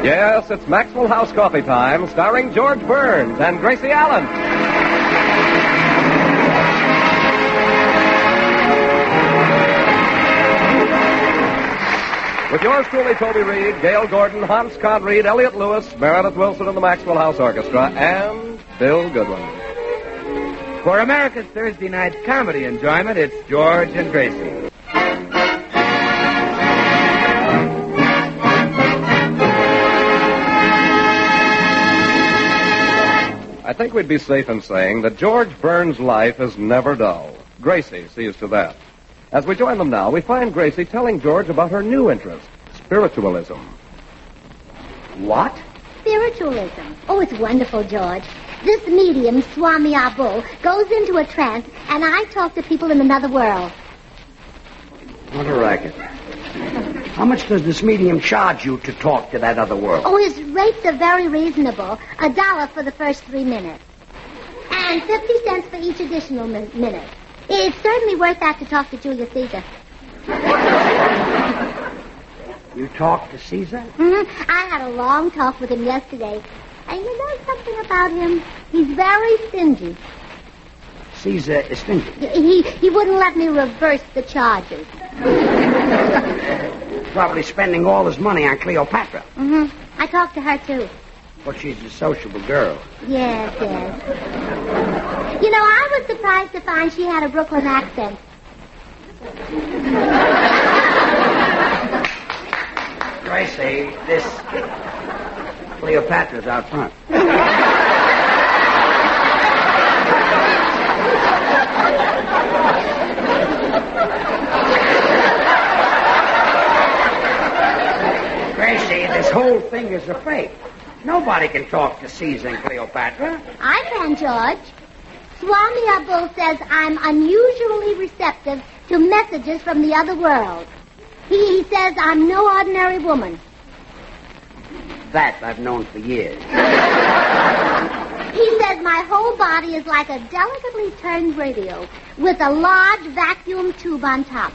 Yes, it's Maxwell House Coffee Time, starring George Burns and Gracie Allen. With yours truly, Toby Reed, Gail Gordon, Hans Conried, Elliot Lewis, Meredith Wilson and the Maxwell House Orchestra, and Bill Goodwin. For America's Thursday night comedy enjoyment, it's George and Gracie. I think we'd be safe in saying that George Burns' life is never dull. Gracie sees to that. As we join them now, we find Gracie telling George about her new interest, spiritualism. What? Spiritualism. Oh, it's wonderful, George. This medium, Swami Abu, goes into a trance, and I talk to people in another world. What a racket. How much does this medium charge you to talk to that other world? Oh, his rates are very reasonable. $1 for the first 3 minutes. And 50 cents for each additional minute. It's certainly worth that to talk to Julius Caesar. You talked to Caesar? Mm-hmm. I had a long talk with him yesterday. And you know something about him? He's very stingy. Caesar is stingy. He wouldn't let me reverse the charges. Probably spending all his money on Cleopatra. Mm-hmm. I talked to her, too. But she's a sociable girl. Yes, yes. You know, I was surprised to find she had a Brooklyn accent. Gracie, this Cleopatra's out front. Gracie, this whole thing is a fake. Nobody can talk to Caesar and Cleopatra. I can, George. Swami Abu says I'm unusually receptive to messages from the other world. He says I'm no ordinary woman. That I've known for years. He says my whole body is like a delicately turned radio with a large vacuum tube on top.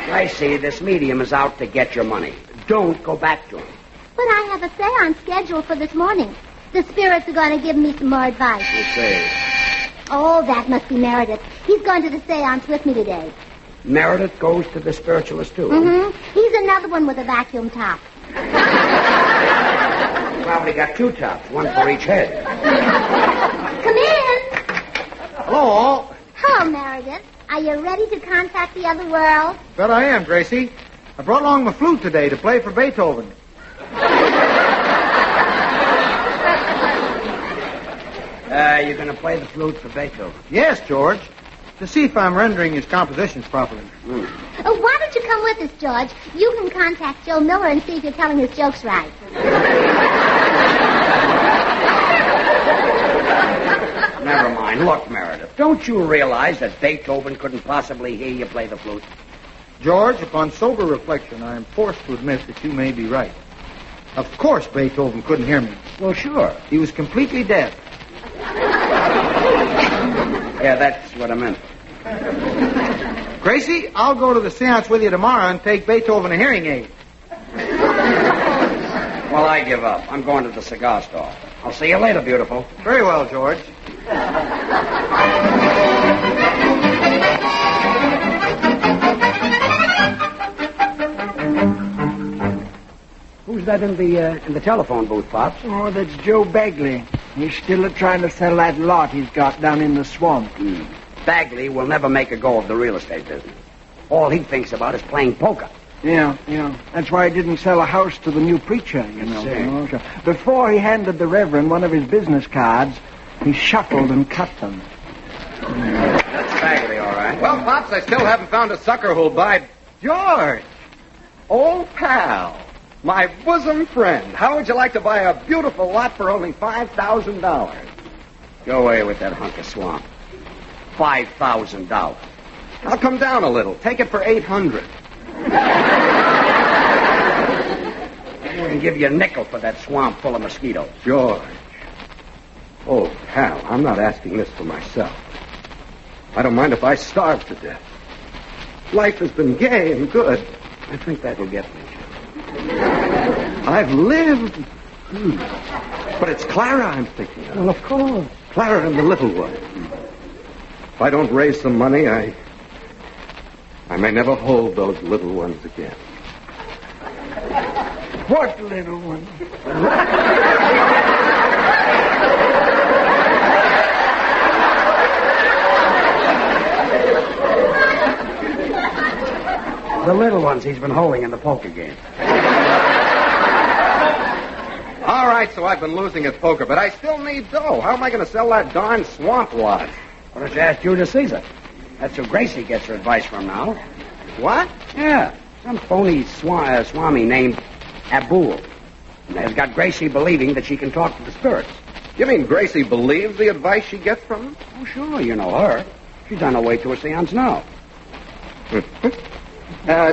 Gracie, this medium is out to get your money. Don't go back to him. But I have a seance scheduled for this morning. The spirits are going to give me some more advice. You say? Oh, that must be Meredith. He's going to the seance with me today. Meredith goes to the spiritualist, too? Mm-hmm. He's another one with a vacuum top. Probably got 2 tops, one for each head. Come in. Hello. Hello, Meredith. Are you ready to contact the other world? Bet I am, Gracie. I brought along my flute today to play for Beethoven. You're going to play the flute for Beethoven? Yes, George. To see if I'm rendering his compositions properly. Oh, why don't you come with us, George? You can contact Joe Miller and see if you're telling his jokes right. Never mind. Look, Meredith, don't you realize that Beethoven couldn't possibly hear you play the flute? George, upon sober reflection, I am forced to admit that you may be right. Of course Beethoven couldn't hear me. Well, sure. He was completely deaf. Yeah, that's what I meant. Gracie, I'll go to the seance with you tomorrow and take Beethoven a hearing aid. Well, I give up. I'm going to the cigar store. I'll see you later, beautiful. Very well, George. Who's that in the telephone booth, Pops? Oh, that's Joe Bagley. He's still trying to sell that lot he's got down in the swamp. Bagley will never make a go of the real estate business. All he thinks about is playing poker. Yeah. That's why he didn't sell a house to the new preacher, you know. Before he handed the Reverend one of his business cards, he shuffled and cut them. That's Bagley, all right. Well, Pops, I still haven't found a sucker who'll buy... George! Old pal. My bosom friend. How would you like to buy a beautiful lot for only $5,000? Go away with that hunk of swamp. $5,000. I'll come down a little. Take it for $800. I wouldn't give you a nickel for that swamp full of mosquitoes. George. Oh, pal, I'm not asking this for myself. I don't mind if I starve to death. Life has been gay and good. I think that'll get me. I've lived. But it's Clara I'm thinking of. Well, of course. Clara and the little one. If I don't raise some money, I may never hold those little ones again. What little one? The little ones he's been holding in the poker game. All right, so I've been losing at poker, but I still need dough. How am I going to sell that darn swamp lot? Well, just ask Judas Caesar. That's who Gracie gets her advice from now. What? Yeah, some phony swami named Abul. And has got Gracie believing that she can talk to the spirits. You mean Gracie believes the advice she gets from him? Oh, sure, you know her. She's on her way to a seance now.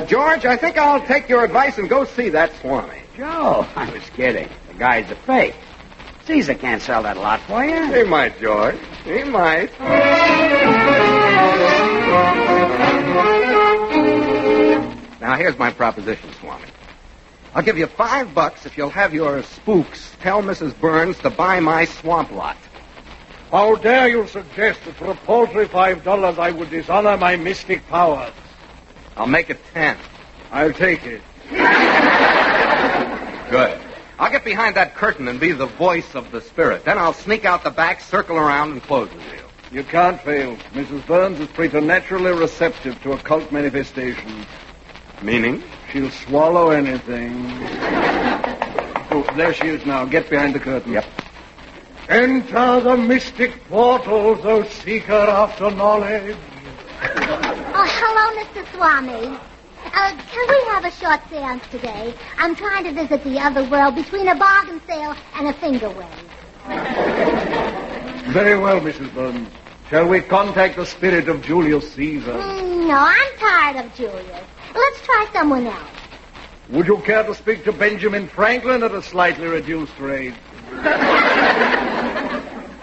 George, I think I'll take your advice and go see that swami. Joe, I was kidding. The guy's a fake. Caesar can't sell that lot for you. He might, George. He might. Now, here's my proposition, Swami. I'll give you $5 if you'll have your spooks tell Mrs. Burns to buy my swamp lot. How dare you suggest that for a paltry $5 I would dishonor my mystic powers? I'll make it 10. I'll take it. Good. I'll get behind that curtain and be the voice of the spirit. Then I'll sneak out the back, circle around, and close the deal. You can't fail. Mrs. Burns is preternaturally receptive to occult manifestations. Meaning? She'll swallow anything. Oh, there she is now. Get behind the curtain. Yep. Enter the mystic portals, O seeker after knowledge. Oh, hello, Mr. Swami. Can we have a short seance today? I'm trying to visit the other world between a bargain sale and a finger wave. Very well, Mrs. Burns. Shall we contact the spirit of Julius Caesar? No, I'm tired of Julius. Let's try someone else. Would you care to speak to Benjamin Franklin at a slightly reduced rate?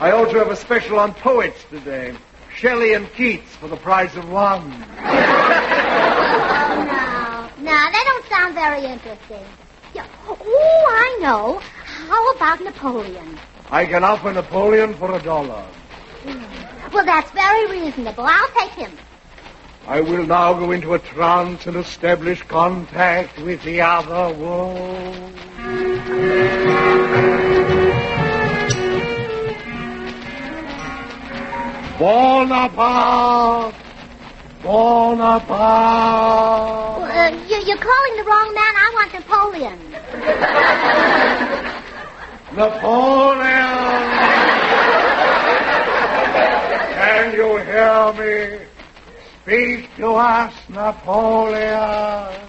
I also have a special on poets today. Shelley and Keats for the price of one. No, they don't sound very interesting. Yeah. Oh, I know. How about Napoleon? I can offer Napoleon for $1. Well, that's very reasonable. I'll take him. I will now go into a trance and establish contact with the other world. Bonaparte! Bonaparte. You're calling the wrong man. I want Napoleon. Napoleon! Can you hear me? Speak to us, Napoleon.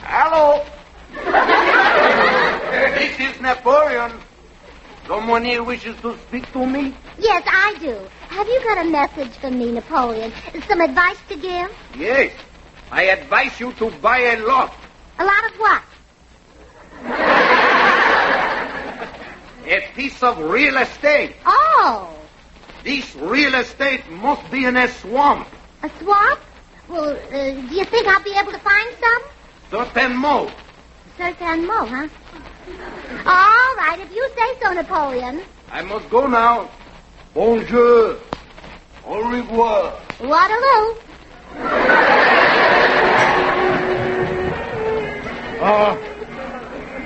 Hello. This is Napoleon. Someone here wishes to speak to me? Yes, I do. Have you got a message for me, Napoleon? Some advice to give? Yes. I advise you to buy a lot. A lot of what? A piece of real estate. Oh. This real estate must be in a swamp. A swamp? Well, do you think I'll be able to find some? Certainement. Certainement, huh? All right, if you say so, Napoleon. I must go now. Bonjour. Au revoir. Waterloo.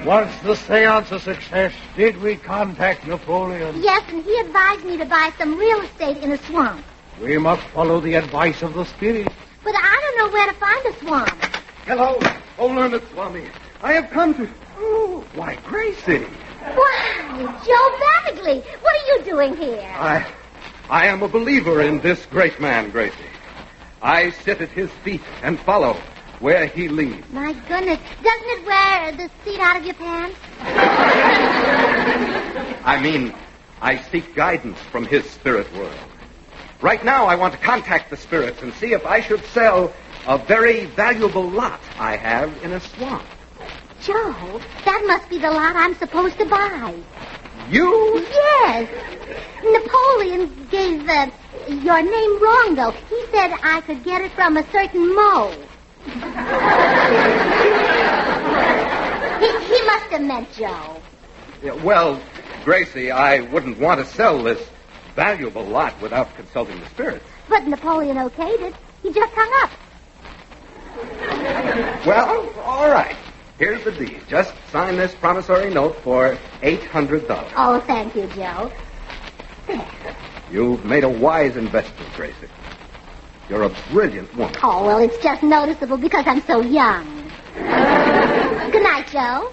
Was the seance a success? Did we contact Napoleon? Yes, and he advised me to buy some real estate in a swamp. We must follow the advice of the spirit. But I don't know where to find a swamp. Hello, learned Swami. I have come to... Oh, why, Gracie. Why, Joe Bagley, what are you doing here? I am a believer in this great man, Gracie. I sit at his feet and follow where he leads. My goodness, doesn't it wear the seat out of your pants? I mean, I seek guidance from his spirit world. Right now, I want to contact the spirits and see if I should sell a very valuable lot I have in a swamp. Joe, that must be the lot I'm supposed to buy. You? Yes. Napoleon gave your name wrong, though. He said I could get it from a certain mole. He must have meant Joe. Yeah, well, Gracie, I wouldn't want to sell this valuable lot without consulting the spirits. But Napoleon okayed it. He just hung up. Well, all right. Here's the deed. Just sign this promissory note for $800. Oh, thank you, Joe. You've made a wise investment, Gracie. You're a brilliant woman. Oh, well, it's just noticeable because I'm so young. Good night, Joe.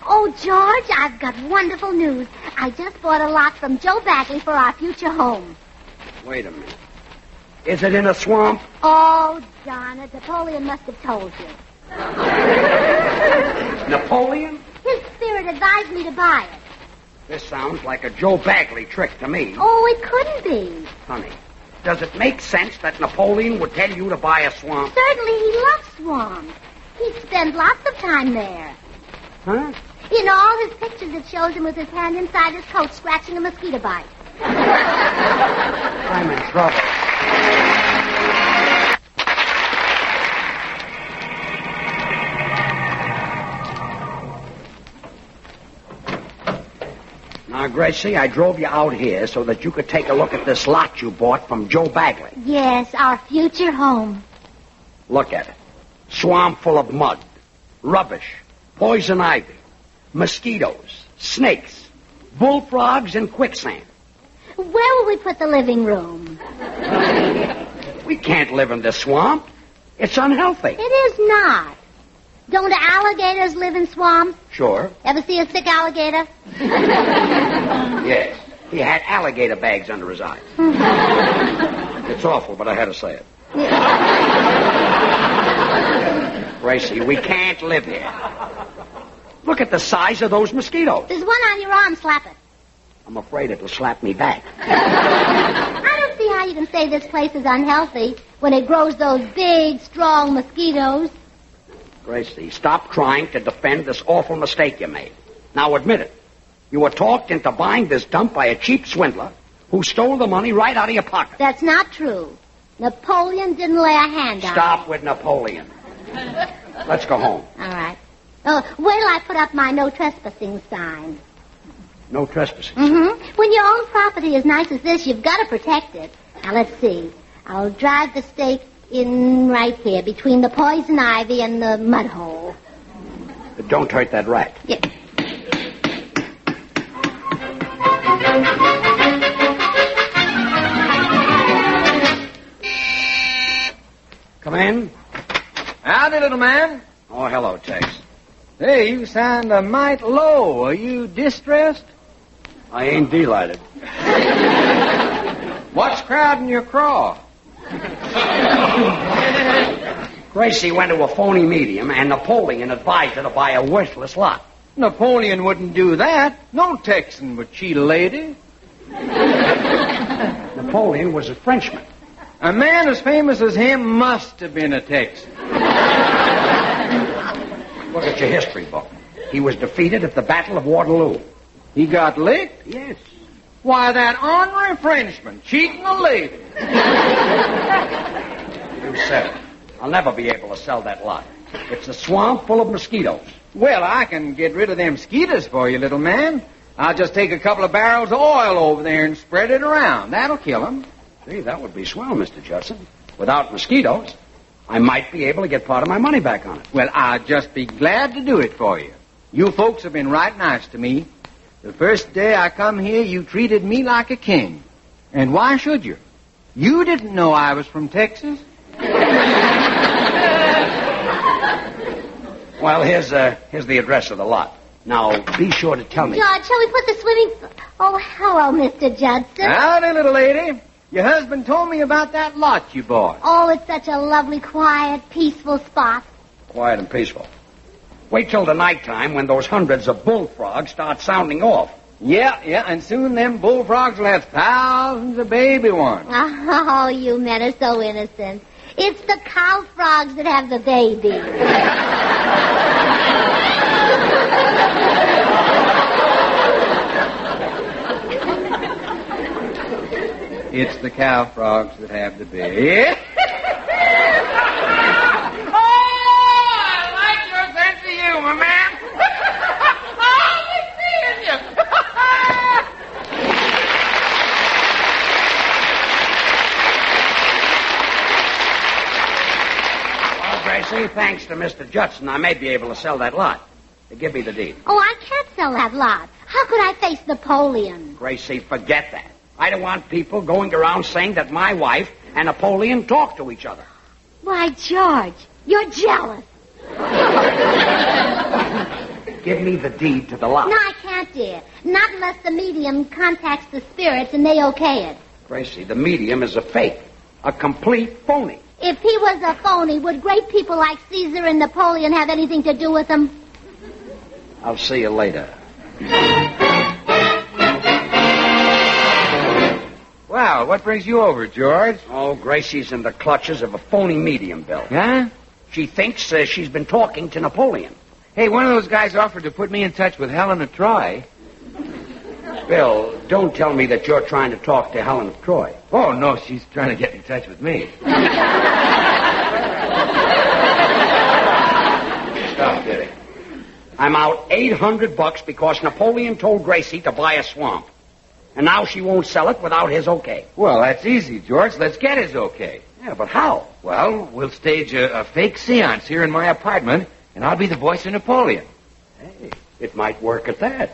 Oh, George, I've got wonderful news. I just bought a lot from Joe Bagley for our future home. Wait a minute. Is it in a swamp? Oh, darn it. Napoleon must have told you. Napoleon? His spirit advised me to buy it. This sounds like a Joe Bagley trick to me. Oh, it couldn't be. Honey, does it make sense that Napoleon would tell you to buy a swamp? Certainly he loves swamps. He'd spend lots of time there. Huh? In all his pictures, it shows him with his hand inside his coat scratching a mosquito bite. I'm in trouble. Now, Gracie, I drove you out here so that you could take a look at this lot you bought from Joe Bagley. Yes, our future home. Look at it. Swamp full of mud, rubbish, poison ivy, mosquitoes, snakes, bullfrogs, and quicksand. Where will we put the living room? We can't live in the swamp. It's unhealthy. It is not. Don't alligators live in swamps? Sure. Ever see a sick alligator? Yes. He had alligator bags under his eyes. It's awful, but I had to say it. Gracie, we can't live here. Look at the size of those mosquitoes. There's one on your arm. Slap it. I'm afraid it'll slap me back. I don't see how you can say this place is unhealthy when it grows those big, strong mosquitoes. Gracie, stop trying to defend this awful mistake you made. Now admit it. You were talked into buying this dump by a cheap swindler who stole the money right out of your pocket. That's not true. Napoleon didn't lay a hand on Stop with Napoleon. Let's go home. All right. Oh, wait till I put up my no trespassing sign. No trespassing. Mm-hmm. When your own property is nice as this, you've got to protect it. Now, let's see. I'll drive the stake in right here between the poison ivy and the mud hole. But don't hurt that rat. Yeah. little man. Oh, hello, Tex. Hey, you sound a mite low. Are you distressed? I ain't delighted. What's crowding your craw? Gracie went to a phony medium, and Napoleon advised her to buy a worthless lot. Napoleon wouldn't do that. No Texan would cheat a lady. Napoleon was a Frenchman. A man as famous as him must have been a Texan. Look at your history book. He was defeated at the Battle of Waterloo. He got licked? Yes. Why, that ornery Frenchman cheating a lady. You said it. I'll never be able to sell that lot. It's a swamp full of mosquitoes. Well, I can get rid of them mosquitoes for you, little man. I'll just take a couple of barrels of oil over there and spread it around. That'll kill them. Gee, that would be swell, Mr. Judson. Without mosquitoes, I might be able to get part of my money back on it. Well, I'll just be glad to do it for you. You folks have been right nice to me. The first day I come here, you treated me like a king. And why should you? You didn't know I was from Texas. Well, here's the address of the lot. Now, be sure to tell me. George, shall we put the swimming... Oh, hello, Mr. Judson. Howdy, little lady. Your husband told me about that lot you bought. Oh, it's such a lovely, quiet, peaceful spot. Quiet and peaceful. Wait till the nighttime when those hundreds of bullfrogs start sounding off. Yeah, and soon them bullfrogs will have thousands of baby ones. Oh, you men are so innocent. It's the cow frogs that have the babies. It's the cow frogs that have the baby. Oh, I like your sense of humor, man. Oh, we're seeing you. Well, Gracie, thanks to Mr. Judson, I may be able to sell that lot. Give me the deed. Oh, I can't sell that lot. How could I face Napoleon? Gracie, forget that. I don't want people going around saying that my wife and Napoleon talk to each other. Why, George, you're jealous. Give me the deed to the lot. No, I can't, dear. Not unless the medium contacts the spirits and they okay it. Gracie, the medium is a fake. A complete phony. If he was a phony, would great people like Caesar and Napoleon have anything to do with him? I'll see you later. Well, what brings you over, George? Oh, Gracie's in the clutches of a phony medium, Bill. Huh? She thinks she's been talking to Napoleon. Hey, one of those guys offered to put me in touch with Helen of Troy. Bill, don't tell me that you're trying to talk to Helen of Troy. Oh, no, she's trying to get in touch with me. Stop, Diddy. I'm out $800 because Napoleon told Gracie to buy a swamp. And now she won't sell it without his okay. Well, that's easy, George. Let's get his okay. Yeah, but how? Well, we'll stage a fake seance here in my apartment, and I'll be the voice of Napoleon. Hey, it might work at that.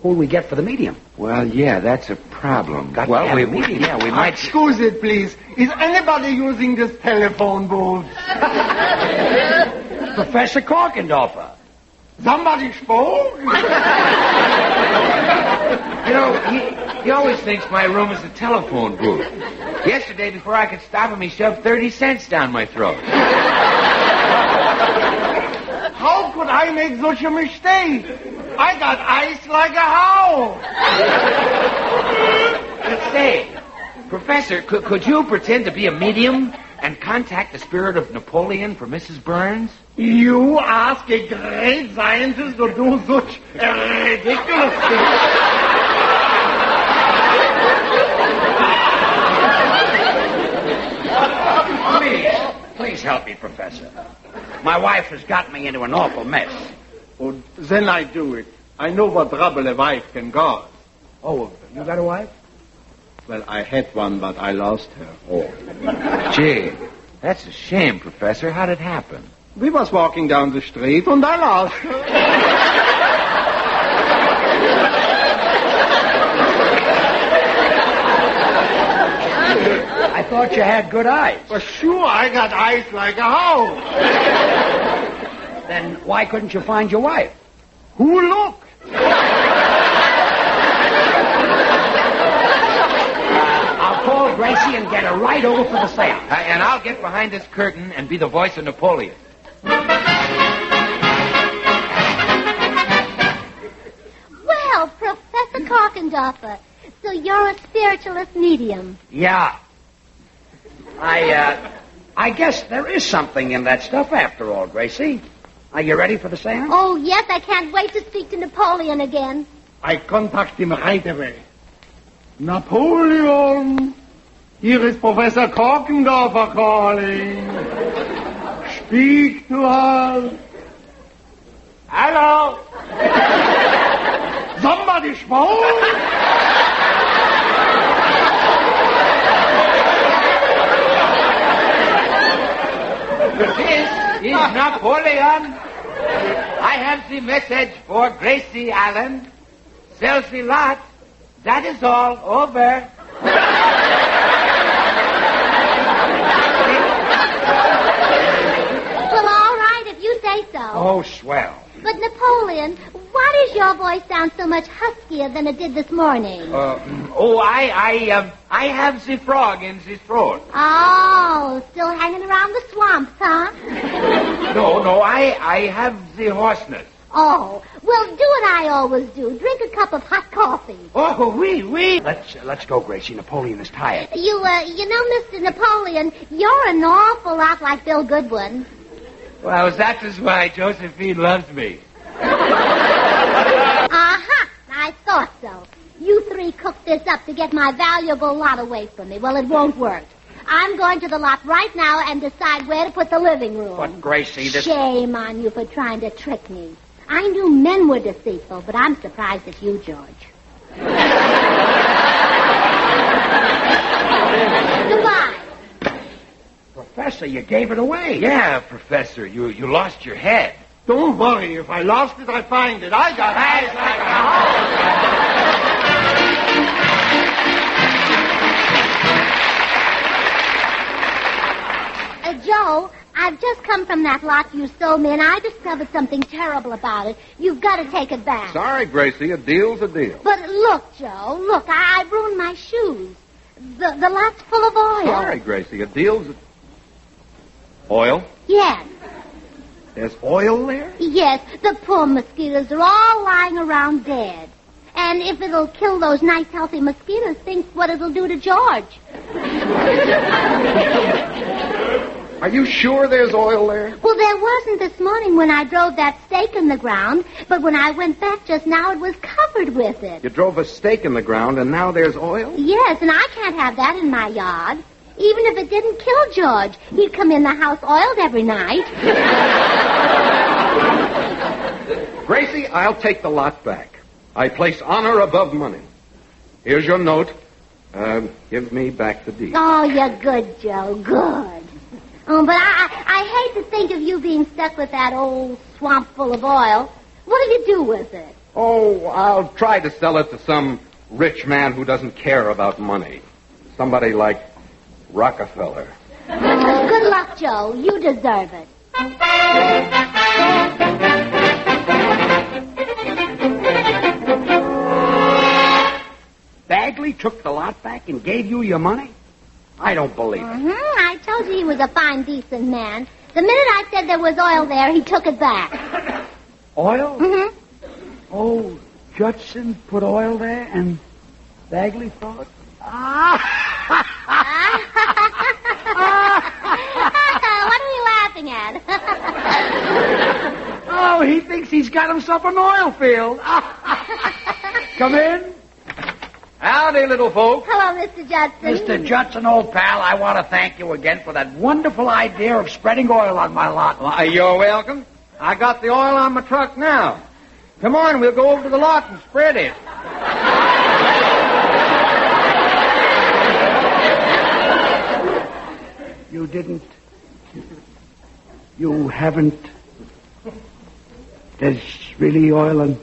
Who'll we get for the medium? Well, yeah, that's a problem. We might... Excuse it, please. Is anybody using this telephone booth? Professor Korkendorfer. Somebody spoke? You know, he always thinks my room is a telephone booth. Yesterday, before I could stop him, he shoved 30 cents down my throat. How could I make such a mistake? I got ice like a howl. Say, Professor, could you pretend to be a medium and contact the spirit of Napoleon for Mrs. Burns? You ask a great scientist to do such a ridiculous thing. Please help me, Professor. My wife has got me into an awful mess. Oh, then I do it. I know what trouble a wife can cause. Oh, you got a wife? Well, I had one, but I lost her. Oh. Gee, that's a shame, Professor. How'd it happen? We was walking down the street and I lost her. I thought you had good eyes. For sure, I got eyes like a house. Then why couldn't you find your wife? Who look? I'll call Gracie and get her right over for the seance. And I'll get behind this curtain and be the voice of Napoleon. Well, Professor Korkendorfer, so you're a spiritualist medium. Yeah. I guess there is something in that stuff after all, Gracie. Are you ready for the seance? Oh, yes, I can't wait to speak to Napoleon again. I contact him right away. Napoleon, here is Professor Korkendorfer calling. Speak to us. Hello? Somebody spoke? This is Napoleon. I have the message for Gracie Allen. Sells the lot. That is all. Over. Well, all right, if you say so. Oh, swell. But, Napoleon, why does your voice sound so much huskier than it did this morning? I have the frog in the throat. Oh, still hanging around the swamps, huh? No, I have the hoarseness. Oh, well, do what I always do. Drink a cup of hot coffee. Oh, oui. Let's go, Gracie. Napoleon is tired. You know, Mr. Napoleon, you're an awful lot like Bill Goodwin. Well, that is why Josephine loves me. Aha! I thought so. You three cooked this up to get my valuable lot away from me. Well, it won't work. I'm going to the lot right now and decide where to put the living room. But, Gracie, this... Shame on you for trying to trick me. I knew men were deceitful, but I'm surprised at you, George. Goodbye. Professor, you gave it away. Yeah, Professor, you lost your head. Don't worry. If I lost it, I find it. I got eyes like a house. Joe, I've just come from that lot you sold me, and I discovered something terrible about it. You've got to take it back. Sorry, Gracie, a deal's a deal. But look, Joe, look, I ruined my shoes. The lot's full of oil. Sorry, Gracie, a deal's a... Oil? Yes. There's oil there? Yes, the poor mosquitoes are all lying around dead. And if it'll kill those nice, healthy mosquitoes, think what it'll do to George. Are you sure there's oil there? Well, there wasn't this morning when I drove that stake in the ground, but when I went back just now, it was covered with it. You drove a stake in the ground, and now there's oil? Yes, and I can't have that in my yard. Even if it didn't kill George, he'd come in the house oiled every night. Gracie, I'll take the lot back. I place honor above money. Here's your note. Give me back the deed. Oh, you're good, Joe. Good. Oh, but I hate to think of you being stuck with that old swamp full of oil. What'll you do with it? Oh, I'll try to sell it to some rich man who doesn't care about money. Somebody like Rockefeller. Good luck, Joe. You deserve it. Bagley took the lot back and gave you your money? I don't believe it. I told you he was a fine, decent man. The minute I said there was oil there, he took it back. Oil? Mm-hmm. Oh, Judson put oil there and Bagley thought... What are you laughing at? Oh, he thinks he's got himself an oil field. Come in. Howdy, little folks. Hello, Mr. Judson. Mr. Judson, old pal, I want to thank you again for that wonderful idea of spreading oil on my lot. Well, you're welcome. I got the oil on my truck now. Come on, we'll go over to the lot and spread it. You didn't... You haven't... There's really oil and...